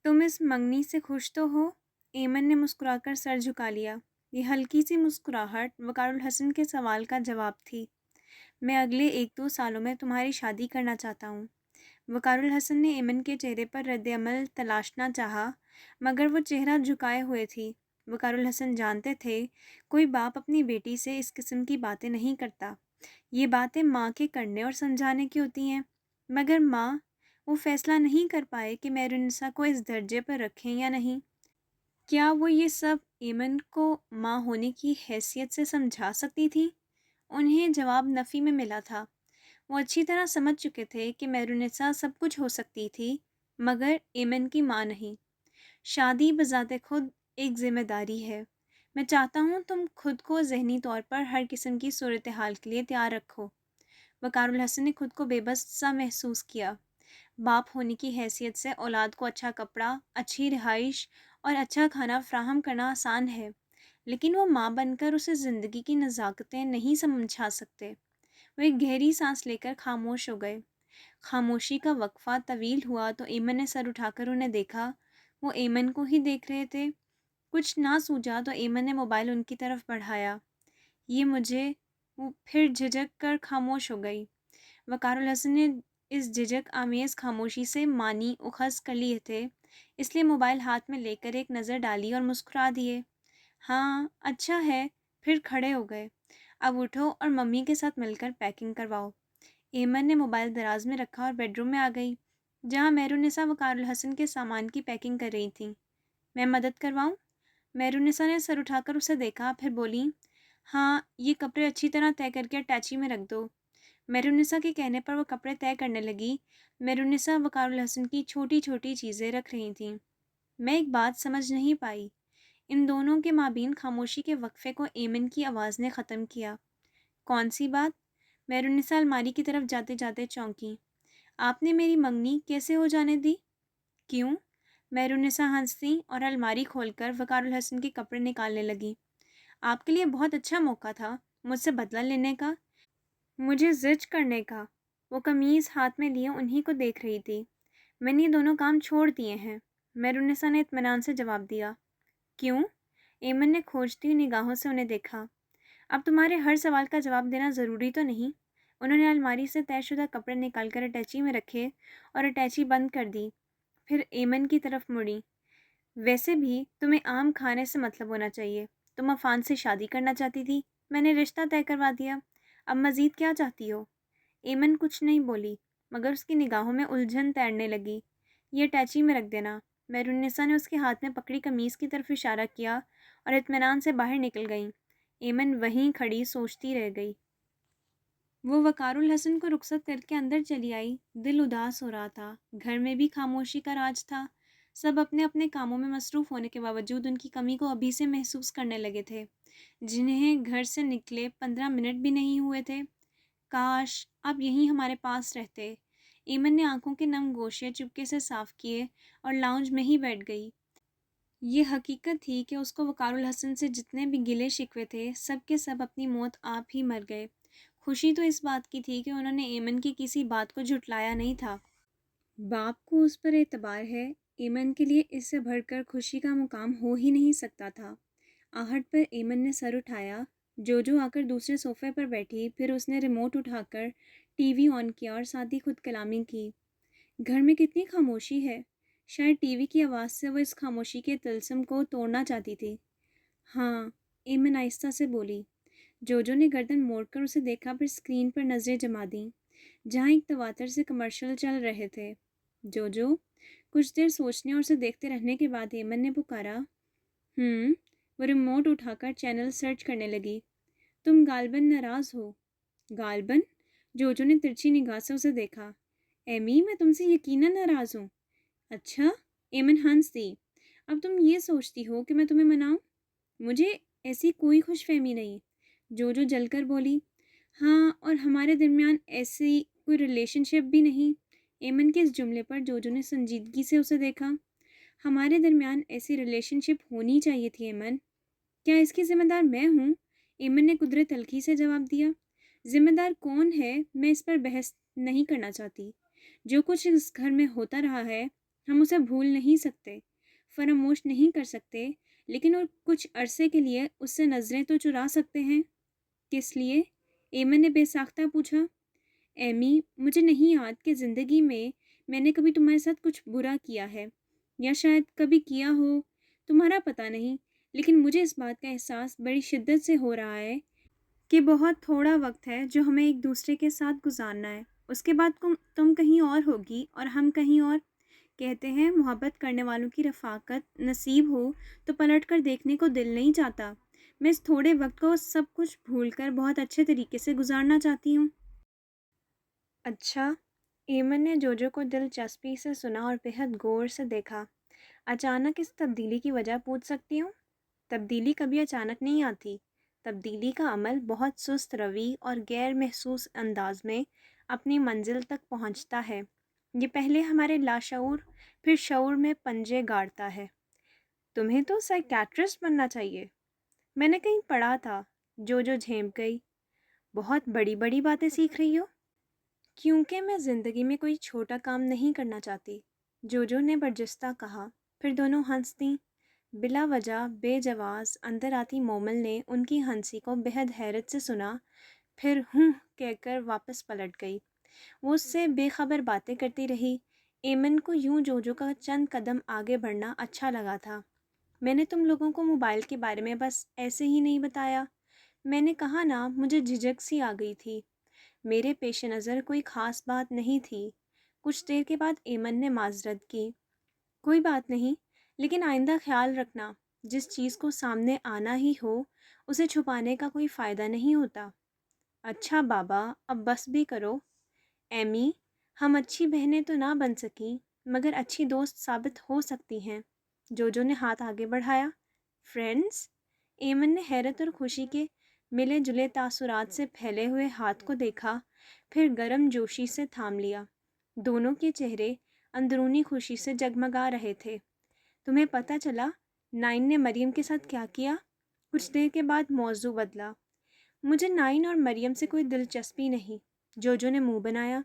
تم اس منگنی سے خوش تو ہو؟ ایمن نے مسکرا کر سر جھکا لیا۔ یہ ہلکی سی مسکراہٹ وقار الحسن کے سوال کا جواب تھی۔ میں اگلے 1-2 سالوں میں تمہاری شادی کرنا چاہتا ہوں۔ وقار الحسن نے ایمن کے چہرے پر رد عمل تلاشنا چاہا، مگر وہ چہرہ جھکائے ہوئے تھی۔ وقار الحسن جانتے تھے کوئی باپ اپنی بیٹی سے اس قسم کی باتیں نہیں کرتا۔ یہ باتیں ماں کے کرنے اور سمجھانے کی ہوتی ہیں، مگر ماں، وہ فیصلہ نہیں کر پائے کہ مہرالنساء کو اس درجے پر رکھیں یا نہیں۔ کیا وہ یہ سب ایمن کو ماں ہونے کی حیثیت سے سمجھا سکتی تھی؟ انہیں جواب نفی میں ملا تھا۔ وہ اچھی طرح سمجھ چکے تھے کہ مہرالنساء سب کچھ ہو سکتی تھی، مگر ایمن کی ماں نہیں۔ شادی بذات خود ایک ذمہ داری ہے۔ میں چاہتا ہوں تم خود کو ذہنی طور پر ہر قسم کی صورتحال کے لیے تیار رکھو۔ وقار الحسن نے خود کو بے بس سا محسوس کیا۔ باپ ہونے کی حیثیت سے اولاد کو اچھا کپڑا، اچھی رہائش اور اچھا کھانا فراہم کرنا آسان ہے، لیکن وہ ماں بن کر اسے زندگی کی نزاکتیں نہیں سمجھا سکتے۔ وہ ایک گہری سانس لے کر خاموش ہو گئے۔ خاموشی کا وقفہ طویل ہوا تو ایمن نے سر اٹھا کر انہیں دیکھا۔ وہ ایمن کو ہی دیکھ رہے تھے۔ کچھ نہ سوچا تو ایمن نے موبائل ان کی طرف بڑھایا۔ یہ مجھے، وہ پھر جھجک کر خاموش ہو گئی۔ وقار الحسن نے اس جھجک آمیز خاموشی سے معنی اخذ کر لیے تھے، اس لیے موبائل ہاتھ میں لے کر ایک نظر ڈالی اور مسکرا دیے۔ ہاں اچھا ہے، پھر کھڑے ہو گئے۔ اب اٹھو اور ممی کے ساتھ مل کر پیکنگ کرواؤ۔ ایمن نے موبائل دراز میں رکھا اور بیڈ روم میں آ گئی، جہاں مہرالنساء وقار الحسن کے سامان کی پیکنگ کر رہی تھیں۔ میں مدد کرواؤں؟ مہرالنساء نے سر اٹھا کر اسے دیکھا، پھر بولیں، ہاں یہ کپڑے اچھی طرح طے کر کے اٹیچی میں رکھ دو۔ مہرالنساء کے کہنے پر وہ کپڑے طے کرنے لگی۔ مہرالنساء وقار الحسن کی چھوٹی چھوٹی چیزیں رکھ رہی تھیں۔ میں ایک بات سمجھ نہیں پائی۔ ان دونوں کے مابین خاموشی کے وقفے کو ایمن کی آواز نے ختم کیا۔ کون سی بات؟ مہرالنساء الماری کی طرف جاتے جاتے چونکی۔ آپ نے میری منگنی کیسے ہو جانے دی؟ کیوں؟ مہرالنساء ہنسی اور الماری کھول کر وقار الحسن کے کپڑے نکالنے لگی۔ آپ کے لیے بہت اچھا موقع تھا مجھ سے بدلہ لینے کا، مجھے زج کرنے کا۔ وہ قمیض ہاتھ میں لیے انہی کو دیکھ رہی تھی۔ میں نے یہ دونوں کام چھوڑ دیے ہیں، مہرالنساء نے اطمینان سے جواب دیا۔ کیوں؟ ایمن نے کھوجتی ہوئی نگاہوں سے انہیں دیکھا۔ اب تمہارے ہر سوال کا جواب دینا ضروری تو نہیں۔ انہوں نے الماری سے طے شدہ کپڑے نکال کر اٹیچی میں رکھے اور اٹیچی بند کر دی، پھر ایمن کی طرف مڑی۔ ویسے بھی تمہیں عام کھانے سے مطلب ہونا چاہیے. تم عفان سے شادی کرنا چاہتی تھی، میں نے رشتہ طے کروا دیا. اب مزید کیا چاہتی ہو؟ ایمن کچھ نہیں بولی، مگر اس کی نگاہوں میں الجھن تیرنے لگی. یہ اٹیچی میں رکھ دینا. مہرالنساء نے اس کے ہاتھ میں پکڑی قمیص کی طرف اشارہ کیا اور اطمینان سے باہر نکل گئیں. ایمن وہیں کھڑی سوچتی رہ گئی. وہ وقار الحسن کو رخصت کر کے اندر چلی آئی. دل اداس ہو رہا تھا. گھر میں بھی خاموشی کا راج تھا. سب اپنے اپنے کاموں میں مصروف ہونے کے باوجود ان کی کمی کو ابھی سے محسوس کرنے لگے تھے، جنہیں گھر سے نکلے 15 منٹ بھی نہیں ہوئے تھے. کاش آپ یہیں ہمارے پاس رہتے. ایمن نے آنکھوں کے نم گوشے چپکے سے صاف کیے اور لاؤنج میں ہی بیٹھ گئی. یہ حقیقت تھی کہ اس کو وقار الحسن سے جتنے بھی گلے شکوے تھے، سب کے سب اپنی موت آپ ہی مر گئے. خوشی تو اس بات کی تھی کہ انہوں نے ایمن کی کسی بات کو جھٹلایا نہیں تھا. باپ کو اس پر اعتبار ہے. ایمن کے لیے اس سے بڑھ کر خوشی کا مقام ہو ہی نہیں سکتا تھا. آہٹ پر ایمن نے سر اٹھایا. جو آ کر دوسرے صوفے پر بیٹھی. پھر اس نے ریموٹ اٹھا کر ٹی وی آن کیا اور ساتھ ہی خود کلامی کی. گھر میں کتنی خاموشی ہے. شاید ٹی وی کی آواز سے وہ اس خاموشی کے طلسم کو توڑنا چاہتی تھی. ہاں، ایمن آہستہ سے بولی. جو نے گردن موڑ کر اسے دیکھا، پھر اسکرین پر نظریں جما دیں جہاں ایک تواتر سے کمرشل چل رہے تھے. جو کچھ دیر سوچنے اور اسے دیکھتے رہنے کے بعد ایمن نے پکارا. وہ ریموٹ اٹھا کر چینل سرچ کرنے لگی. تم غالباً ناراض ہو. غالباً؟ جو نے ترچھی نگاہ سے اسے دیکھا. ایمی، میں تم سے یقیناً ناراض ہوں. اچھا؟ ایمن ہنس دی. اب تم یہ سوچتی ہو کہ میں تمہیں مناؤں؟ مجھے ایسی کوئی خوش فہمی نہیں. جو جل کر بولی. ہاں، اور ہمارے درمیان ایسی کوئی ریلیشن شپ بھی نہیں. ایمن کے اس جملے پر جو نے سنجیدگی سے اسے دیکھا. ہمارے درمیان ایسی ریلیشن شپ ہونی چاہیے تھی ایمن. کیا اس کی ذمہ دار میں ہوں؟ ایمن نے قدرے تلخی سے جواب دیا. ذمہ دار کون ہے میں اس پر بحث نہیں کرنا چاہتی. جو کچھ اس گھر میں ہوتا رہا ہے ہم اسے بھول نہیں سکتے، فراموش نہیں کر سکتے، لیکن اور کچھ عرصے کے لیے اس سے نظریں تو چرا سکتے ہیں. کس لیے؟ ایمن نے بے ساختہ پوچھا. ایمی، مجھے نہیں یاد کہ زندگی میں نے کبھی تمہارے ساتھ کچھ برا کیا ہے، یا شاید کبھی کیا ہو، تمہارا پتہ نہیں، لیکن مجھے اس بات کا احساس بڑی شدت سے ہو رہا ہے کہ بہت تھوڑا وقت ہے جو ہمیں ایک دوسرے کے ساتھ گزارنا ہے. اس کے بعد تم کہیں اور ہوگی اور ہم کہیں اور. کہتے ہیں محبت کرنے والوں کی رفاقت نصیب ہو تو پلٹ کر دیکھنے کو دل نہیں چاہتا. میں اس تھوڑے وقت کو سب کچھ بھول کر بہت اچھے طریقے سے گزارنا چاہتی ہوں. اچھا؟ ایمن نے جو کو دلچسپی سے سنا اور بہت غور سے دیکھا. اچانک اس تبدیلی کی وجہ پوچھ سکتی ہوں؟ تبدیلی کبھی اچانک نہیں آتی. تبدیلی کا عمل بہت سست روی اور غیر محسوس انداز میں اپنی منزل تک پہنچتا ہے. یہ پہلے ہمارے لاشعور پھر شعور میں پنجے گاڑتا ہے. تمہیں تو سائیکیٹرسٹ بننا چاہیے. میں نے کہیں پڑھا تھا. جو جھیمپ گئی. بہت بڑی بڑی باتیں سیکھ رہی ہو. کیونکہ میں زندگی میں کوئی چھوٹا کام نہیں کرنا چاہتی. جو نے برجستہ کہا. پھر دونوں ہنس دیں. بلا وجہ بے جواز اندر آتی مومل نے ان کی ہنسی کو بہت حیرت سے سنا، پھر کہہ کر واپس پلٹ گئی. وہ اس سے بے خبر باتیں کرتی رہی. ایمن کو یوں جو کا چند قدم آگے بڑھنا اچھا لگا تھا. میں نے تم لوگوں کو موبائل کے بارے میں بس ایسے ہی نہیں بتایا. میں نے کہا نا، مجھے جھجک سی آ گئی تھی. میرے پیش نظر کوئی خاص بات نہیں تھی. کچھ دیر کے بعد ایمن نے معذرت کی. کوئی بات نہیں، لیکن آئندہ خیال رکھنا، جس چیز کو سامنے آنا ہی ہو اسے چھپانے کا کوئی فائدہ نہیں ہوتا. اچھا بابا، اب بس بھی کرو. ایمی، ہم اچھی بہنیں تو نہ بن سکیں مگر اچھی دوست ثابت ہو سکتی ہیں. جو نے ہاتھ آگے بڑھایا. فرینڈز؟ ایمن نے حیرت اور خوشی کے ملے جلے تاثرات سے پھیلے ہوئے ہاتھ کو دیکھا، پھر گرم جوشی سے تھام لیا. دونوں کے چہرے اندرونی خوشی سے جگمگا رہے تھے. تمہیں پتہ چلا نائن نے مریم کے ساتھ کیا کیا؟ کچھ دیر کے بعد موضوع بدلا. مجھے نائن اور مریم سے کوئی دلچسپی نہیں. جو نے منہ بنایا.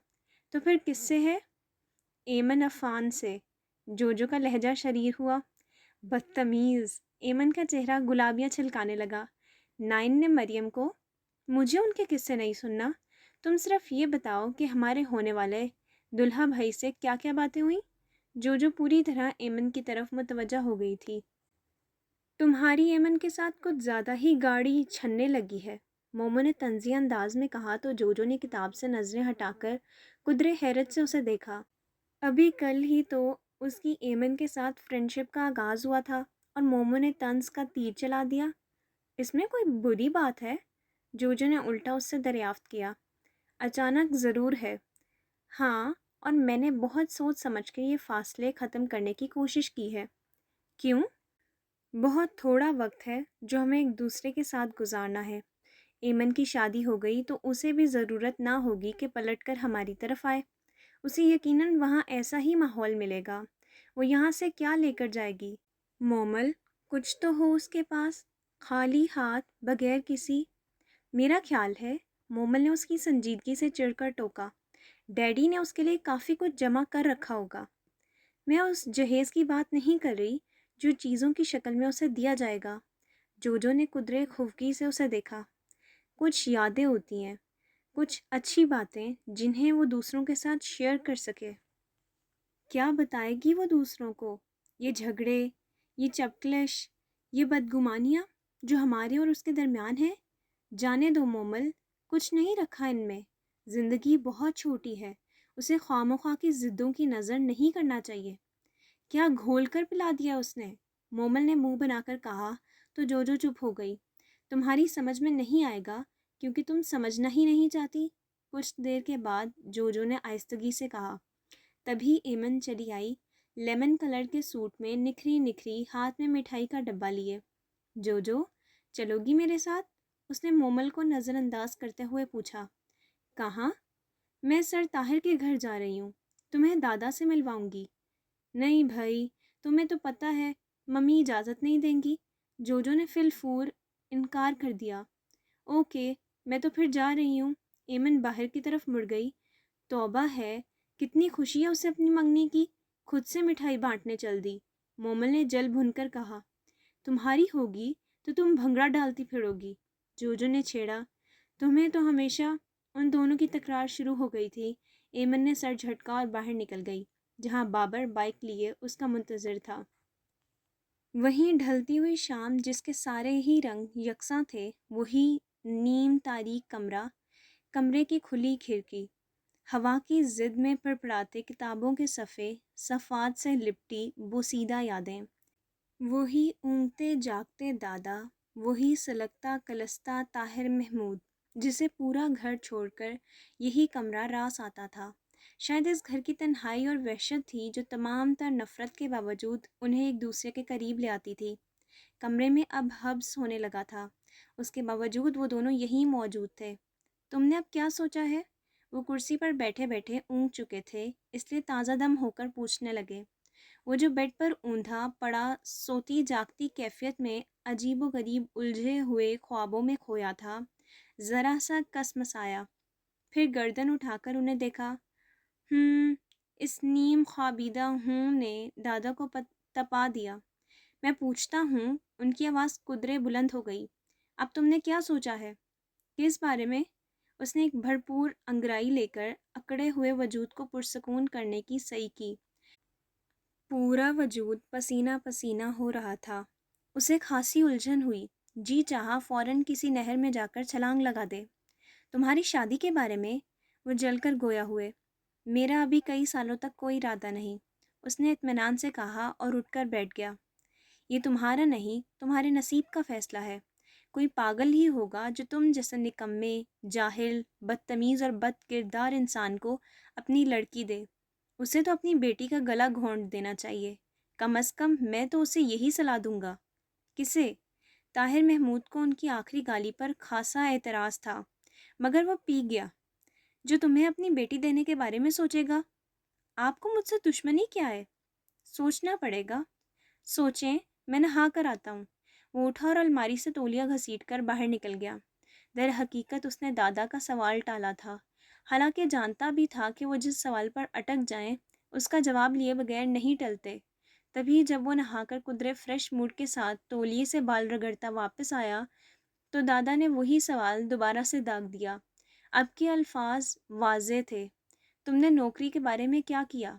تو پھر کس سے ہے؟ ایمن عفان سے. جو کا لہجہ شریر ہوا. بدتمیز. ایمن کا چہرہ گلابیاں چھلکانے لگا. نائن نے مریم کو. مجھے ان کے قصے نہیں سننا. تم صرف یہ بتاؤ کہ ہمارے ہونے والے دلہا بھائی سے کیا کیا باتیں ہوئیں. جو پوری طرح ایمن کی طرف متوجہ ہو گئی تھی۔ تمہاری ایمن کے ساتھ کچھ زیادہ ہی گاڑی چھننے لگی ہے، مومو نے طنزی انداز میں کہا تو جو نے کتاب سے نظریں ہٹا کر قدرے حیرت سے اسے دیکھا۔ ابھی کل ہی تو اس کی ایمن کے ساتھ فرینڈشپ کا آغاز ہوا تھا اور مومو نے طنز کا تیر چلا دیا۔ اس میں کوئی بری بات ہے؟ جو نے الٹا اس سے دریافت کیا۔ اچانک ضرور ہے، ہاں، اور میں نے بہت سوچ سمجھ کے یہ فاصلے ختم کرنے کی کوشش کی ہے۔ کیوں؟ بہت تھوڑا وقت ہے جو ہمیں ایک دوسرے کے ساتھ گزارنا ہے۔ ایمن کی شادی ہو گئی تو اسے بھی ضرورت نہ ہوگی کہ پلٹ کر ہماری طرف آئے۔ اسے یقیناً وہاں ایسا ہی ماحول ملے گا۔ وہ یہاں سے کیا لے کر جائے گی؟ مومل، کچھ تو ہو اس کے پاس، خالی ہاتھ بغیر کسی۔ میرا خیال ہے، مومل نے اس کی سنجیدگی سے چڑھ کر ٹوکا، ڈیڈی نے اس کے لیے کافی کچھ جمع کر رکھا ہوگا۔ میں اس جہیز کی بات نہیں کر رہی جو چیزوں کی شکل میں اسے دیا جائے گا۔ جو نے قدرے خفگی سے اسے دیکھا۔ کچھ یادیں ہوتی ہیں، کچھ اچھی باتیں جنہیں وہ دوسروں کے ساتھ شیئر کر سکے۔ کیا بتائے گی وہ دوسروں کو؟ یہ جھگڑے، یہ چپکلش، یہ بدگمانیاں جو ہمارے اور اس کے درمیان ہیں؟ جانے دو مومل، کچھ نہیں رکھا ان میں۔ زندگی بہت چھوٹی ہے، اسے خواہ مخواہ کی ضدوں کی نظر نہیں کرنا چاہیے۔ کیا گھول کر پلا دیا اس نے؟ مومل نے منہ بنا کر کہا تو جو چپ ہو گئی۔ تمہاری سمجھ میں نہیں آئے گا کیونکہ تم سمجھنا ہی نہیں چاہتی۔ کچھ دیر کے بعد جو نے آہستگی سے کہا۔ تبھی ایمن چلی آئی، لیمن کلر کے سوٹ میں، نکھری نکھری، ہاتھ میں مٹھائی کا ڈبہ لیے۔ جو چلو گی میرے ساتھ؟ اس نے مومل کو نظر انداز کرتے ہوئے پوچھا۔ کہاں؟ میں سر طاہر کے گھر جا رہی ہوں، تمہیں دادا سے ملواؤں گی۔ نہیں بھائی، تمہیں تو پتہ ہے ممی اجازت نہیں دیں گی۔ جو نے فی الفور انکار کر دیا۔ اوکے، میں تو پھر جا رہی ہوں۔ ایمن باہر کی طرف مڑ گئی۔ توبہ ہے، کتنی خوشی ہے اسے اپنی منگنی کی، خود سے مٹھائی بانٹنے چل دی۔ مومل نے جل بھن کر کہا، تمہاری ہوگی تو تم بھنگڑا ڈالتی پھرو گی۔ جو نے چھیڑا، تمہیں تو ہمیشہ۔ ان دونوں کی تکرار شروع ہو گئی تھی۔ ایمن نے سر جھٹکا اور باہر نکل گئی، جہاں بابر بائک لیے اس کا منتظر تھا۔ وہیں ڈھلتی ہوئی شام جس کے سارے ہی رنگ یکساں تھے، وہی نیم تاریک کمرہ، کمرے کی کھلی کھڑکی، ہوا کی زد میں پڑپڑاتے کتابوں کے صفحے، صفحات سے لپٹی بوسیدہ یادیں، وہی اونگتے جاگتے دادا، وہی سلگتا کلستا طاہر محمود، جسے پورا گھر چھوڑ کر یہی کمرہ راس آتا تھا۔ شاید اس گھر کی تنہائی اور وحشت تھی جو تمام تر نفرت کے باوجود انہیں ایک دوسرے کے قریب لے آتی تھی۔ کمرے میں اب حبس ہونے لگا تھا، اس کے باوجود وہ دونوں یہیں موجود تھے۔ تم نے اب کیا سوچا ہے؟ وہ کرسی پر بیٹھے بیٹھے اونگ چکے تھے، اس لیے تازہ دم ہو کر پوچھنے لگے۔ وہ جو بیڈ پر اوندھا پڑا سوتی جاگتی کیفیت میں عجیب و غریب الجھے ہوئے خوابوں میں کھویا تھا، ذرا سا کس مسایا، پھر گردن اٹھا کر انہیں دیکھا۔ اس نیم خوابیدہ ہوں نے دادا کو تپا دیا۔ میں پوچھتا ہوں، ان کی آواز قدرے بلند ہو گئی، اب تم نے کیا سوچا ہے؟ کس بارے میں؟ اس نے ایک بھرپور انگڑائی لے کر اکڑے ہوئے وجود کو پرسکون کرنے کی سعی کی۔ پورا وجود پسینہ پسینہ ہو رہا تھا۔ اسے خاصی الجھن ہوئی، جی چاہا فوراً کسی نہر میں جا کر چھلانگ لگا دے۔ تمہاری شادی کے بارے میں؟ وہ جل کر گویا ہوئے۔ میرا ابھی کئی سالوں تک کوئی ارادہ نہیں، اس نے اطمینان سے کہا اور اٹھ کر بیٹھ گیا۔ یہ تمہارا نہیں، تمہارے نصیب کا فیصلہ ہے۔ کوئی پاگل ہی ہوگا جو تم جیسے نکمے، جاہل، بدتمیز اور بد کردار انسان کو اپنی لڑکی دے۔ اسے تو اپنی بیٹی کا گلا گھونٹ دینا چاہیے، کم از کم میں تو اسے یہی صلاح دوں گا۔ کسے؟ طاہر محمود کو ان کی آخری گالی پر خاصا اعتراض تھا، مگر وہ پی گیا۔ جو تمہیں اپنی بیٹی دینے کے بارے میں سوچے گا۔ آپ کو مجھ سے دشمنی کیا ہے؟ سوچنا پڑے گا۔ سوچیں، میں نہا کر آتا ہوں۔ وہ اٹھا اور الماری سے تولیہ گھسیٹ کر باہر نکل گیا۔ در حقیقت اس نے دادا کا سوال ٹالا تھا، حالانکہ جانتا بھی تھا کہ وہ جس سوال پر اٹک جائیں اس کا جواب لیے بغیر نہیں ٹلتے۔ تبھی جب وہ نہا کر قدرے فریش موڈ کے ساتھ تولیے سے بال رگڑتا واپس آیا تو دادا نے وہی سوال دوبارہ سے داغ دیا۔ اب کے الفاظ واضح تھے، تم نے نوکری کے بارے میں کیا کیا؟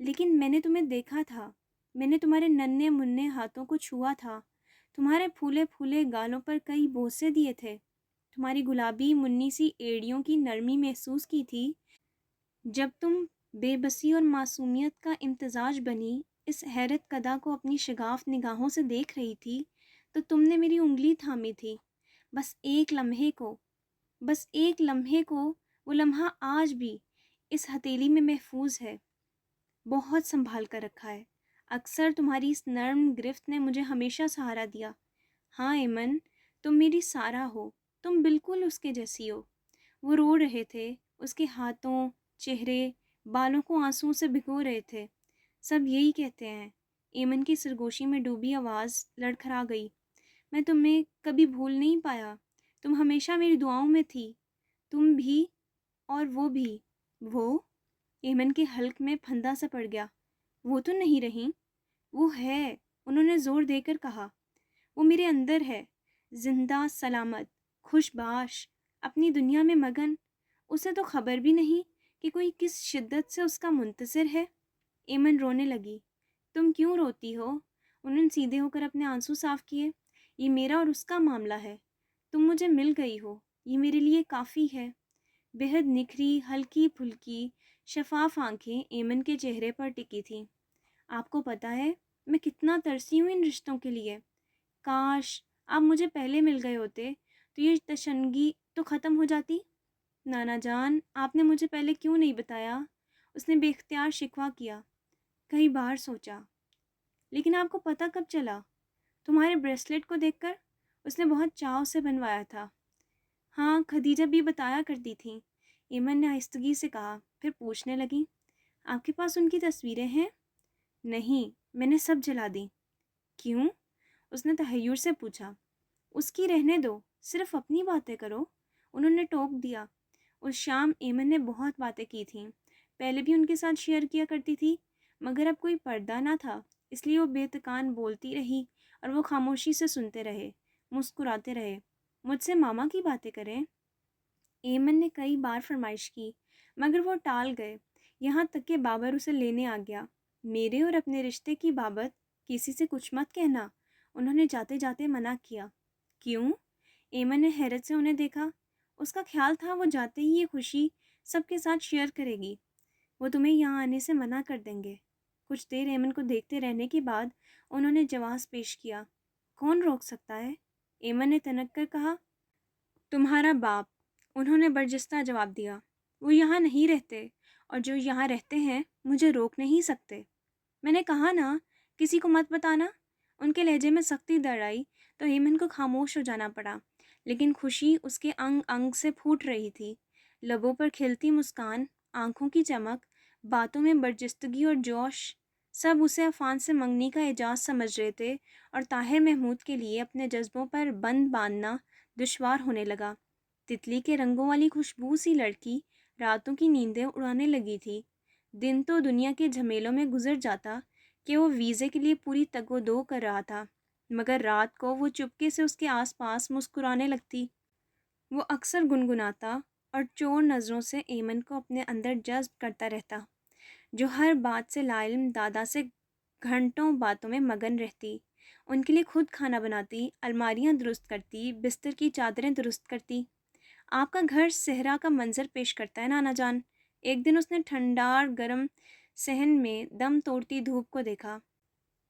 لیکن میں نے تمہیں دیکھا تھا، میں نے تمہارے ننھے منھے ہاتھوں کو چھوا تھا، تمہارے پھولے پھولے گالوں پر کئی بوسے دیے تھے، تمہاری گلابی منی سی ایڑیوں کی نرمی محسوس کی تھی۔ جب تم بے بسی اور معصومیت کا امتزاج بنی اس حیرت کدا کو اپنی شگاف نگاہوں سے دیکھ رہی تھی تو تم نے میری انگلی تھامی تھی، بس ایک لمحے کو، بس ایک لمحے کو۔ وہ لمحہ آج بھی اس ہتھیلی میں محفوظ ہے، بہت سنبھال کر رکھا ہے۔ اکثر تمہاری اس نرم گرفت نے مجھے ہمیشہ سہارا دیا۔ ہاں ایمن، تم میری سارا ہو، تم بالکل اس کے جیسی ہو۔ وہ رو رہے تھے، اس کے ہاتھوں، چہرے، بالوں کو آنسوں سے بھگو رہے تھے۔ سب یہی کہتے ہیں۔ ایمن کی سرگوشی میں ڈوبی آواز لڑکھڑا گئی۔ میں تمہیں کبھی بھول نہیں پایا، تم ہمیشہ میری دعاؤں میں تھی، تم بھی اور وہ بھی۔ وہ ایمن کے حلق میں پھندا سا پڑ گیا۔ وہ تو نہیں رہیں؟ وہ ہے، انہوں نے زور دے کر کہا۔ وہ میرے اندر ہے، زندہ، سلامت، خوش باش، اپنی دنیا میں مگن۔ اسے تو خبر بھی نہیں کہ کوئی کس شدت سے اس کا منتظر ہے۔ ایمن رونے لگی۔ تم کیوں روتی ہو؟ انہوں نے سیدھے ہو کر اپنے آنسو صاف کیے۔ یہ میرا اور اس کا معاملہ ہے، تم مجھے مل گئی ہو، یہ میرے لیے کافی ہے۔ بےحد نکھری، ہلکی پھلکی، شفاف آنکھیں ایمن کے چہرے پر ٹکی تھیں۔ آپ کو پتہ ہے میں کتنا ترسی ہوں ان رشتوں کے لیے۔ کاش آپ مجھے پہلے مل گئے ہوتے تو یہ تشنگی تو ختم ہو جاتی۔ نانا جان، آپ نے مجھے پہلے کیوں نہیں بتایا؟ اس نے بے اختیار شکوہ کیا۔ کئی بار سوچا، لیکن آپ کو پتہ کب چلا؟ تمہارے بریسلٹ کو دیکھ کر۔ اس نے بہت چاو سے بنوایا تھا۔ ہاں، خدیجہ بھی بتایا کرتی تھیں، ایمن نے آہستگی سے کہا، پھر پوچھنے لگی، آپ کے پاس ان کی تصویریں ہیں؟ نہیں، میں نے سب جلا دیں۔ کیوں؟ اس نے تحیر سے پوچھا۔ اس کی رہنے دو، صرف اپنی باتیں کرو، انہوں نے ٹوک دیا۔ اس شام ایمن نے بہت باتیں کی تھیں، پہلے بھی ان کے ساتھ شیئر کیا کرتی تھی، مگر اب کوئی پردہ نہ تھا، اس لیے وہ بے تکان بولتی رہی اور وہ خاموشی سے سنتے رہے، مسکراتے رہے۔ مجھ سے ماما کی باتیں کریں؟ ایمن نے کئی بار فرمائش کی، مگر وہ ٹال گئے، یہاں تک کہ بابر اسے لینے آ گیا۔ میرے اور اپنے رشتے کی بابت کسی سے کچھ مت کہنا، انہوں نے جاتے جاتے منع کیا۔ کیوں؟ ایمن نے حیرت سے انہیں دیکھا۔ اس کا خیال تھا وہ جاتے ہی یہ خوشی سب کے ساتھ شیئر کرے گی۔ وہ تمہیں یہاں آنے سے منع کر دیں گے۔ کچھ دیر ایمن کو دیکھتے رہنے کے بعد انہوں نے جواز پیش کیا۔ کون روک سکتا ہے؟ ایمن نے تنک کر کہا۔ تمہارا باپ، انہوں نے برجستہ جواب دیا۔ وہ یہاں نہیں رہتے، اور جو یہاں رہتے ہیں مجھے روک نہیں سکتے۔ میں نے کہا نا، کسی کو مت بتانا۔ ان کے لہجے میں سختی در آئی تو ایمن کو خاموش ہو جانا پڑا، لیکن خوشی اس کے انگ انگ سے پھوٹ رہی تھی، لبوں پر کھلتی مسکان، آنکھوں کی چمک، باتوں میں برجستگی اور جوش، سب اسے عفان سے منگنی کا اعجاز سمجھ رہے تھے، اور طاہر محمود کے لیے اپنے جذبوں پر بند باندھنا دشوار ہونے لگا۔ تتلی کے رنگوں والی خوشبو سی لڑکی راتوں کی نیندیں اڑانے لگی تھی۔ دن تو دنیا کے جھمیلوں میں گزر جاتا کہ وہ ویزے کے لیے پوری تگ و دو کر رہا تھا، مگر رات کو وہ چپکے سے اس کے آس پاس مسکرانے لگتی۔ وہ اکثر گنگناتا اور چور نظروں سے ایمن کو اپنے اندر جذب کرتا رہتا، جو ہر بات سے لا علم دادا سے گھنٹوں باتوں میں مگن رہتی، ان کے لیے خود کھانا بناتی، الماریاں درست کرتی، بستر کی چادریں درست کرتی۔ آپ کا گھر صحرا کا منظر پیش کرتا ہے نانا جان، ایک دن اس نے ٹھنڈار گرم صحن میں دم توڑتی دھوپ کو دیکھا۔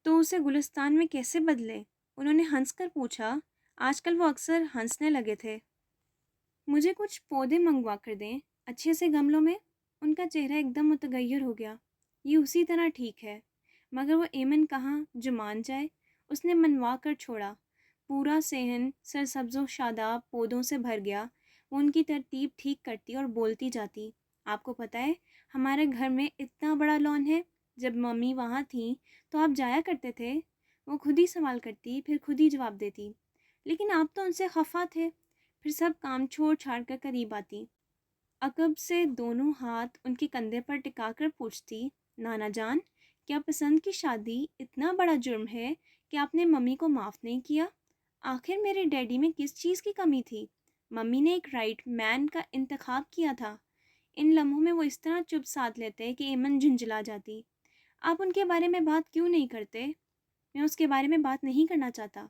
تو اسے گلستان میں کیسے بدلے؟ انہوں نے ہنس کر پوچھا۔ آج کل وہ اکثر ہنسنے لگے تھے۔ مجھے کچھ پودے منگوا کر دیں، اچھے سے گملوں میں۔ ان کا چہرہ ایک دم متغیر ہو گیا۔ یہ اسی طرح ٹھیک ہے، مگر وہ ایمن کہاں جو مان جائے۔ اس نے منوا کر چھوڑا۔ پورا صحن سرسبز و شاداب پودوں سے بھر گیا۔ وہ ان کی ترتیب ٹھیک کرتی اور بولتی جاتی۔ آپ کو پتہ ہے ہمارے گھر میں اتنا بڑا لان ہے، جب ممی وہاں تھیں تو آپ جایا کرتے تھے، وہ خود ہی سوال کرتی، پھر خود ہی جواب دیتی، لیکن آپ تو ان سے خفا تھے، پھر سب کام چھوڑ چھاڑ کر قریب آتی، عقب سے دونوں ہاتھ ان کے کندھے پر ٹکا کر پوچھتی، نانا جان، کیا پسند کی شادی اتنا بڑا جرم ہے کہ آپ نے ممی کو معاف نہیں کیا؟ آخر میرے ڈیڈی میں کس چیز کی کمی تھی؟ ممی نے ایک رائٹ مین کا انتخاب کیا تھا۔ ان لمحوں میں وہ اس طرح چپ سادھ لیتے کہ ایمن جھنجھلا جاتی۔ آپ ان کے بارے میں بات کیوں نہیں کرتے؟ میں اس کے بارے میں بات نہیں کرنا چاہتا۔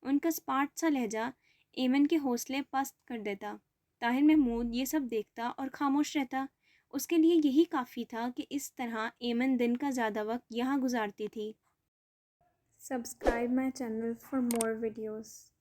ان کا اسپارٹ سا لہجہ ایمن کے حوصلے پست کر دیتا۔ طاہر محمود یہ سب دیکھتا اور خاموش رہتا۔ اس کے لیے یہی کافی تھا کہ اس طرح ایمن دن کا زیادہ وقت یہاں گزارتی تھی۔ Subscribe my channel for more videos.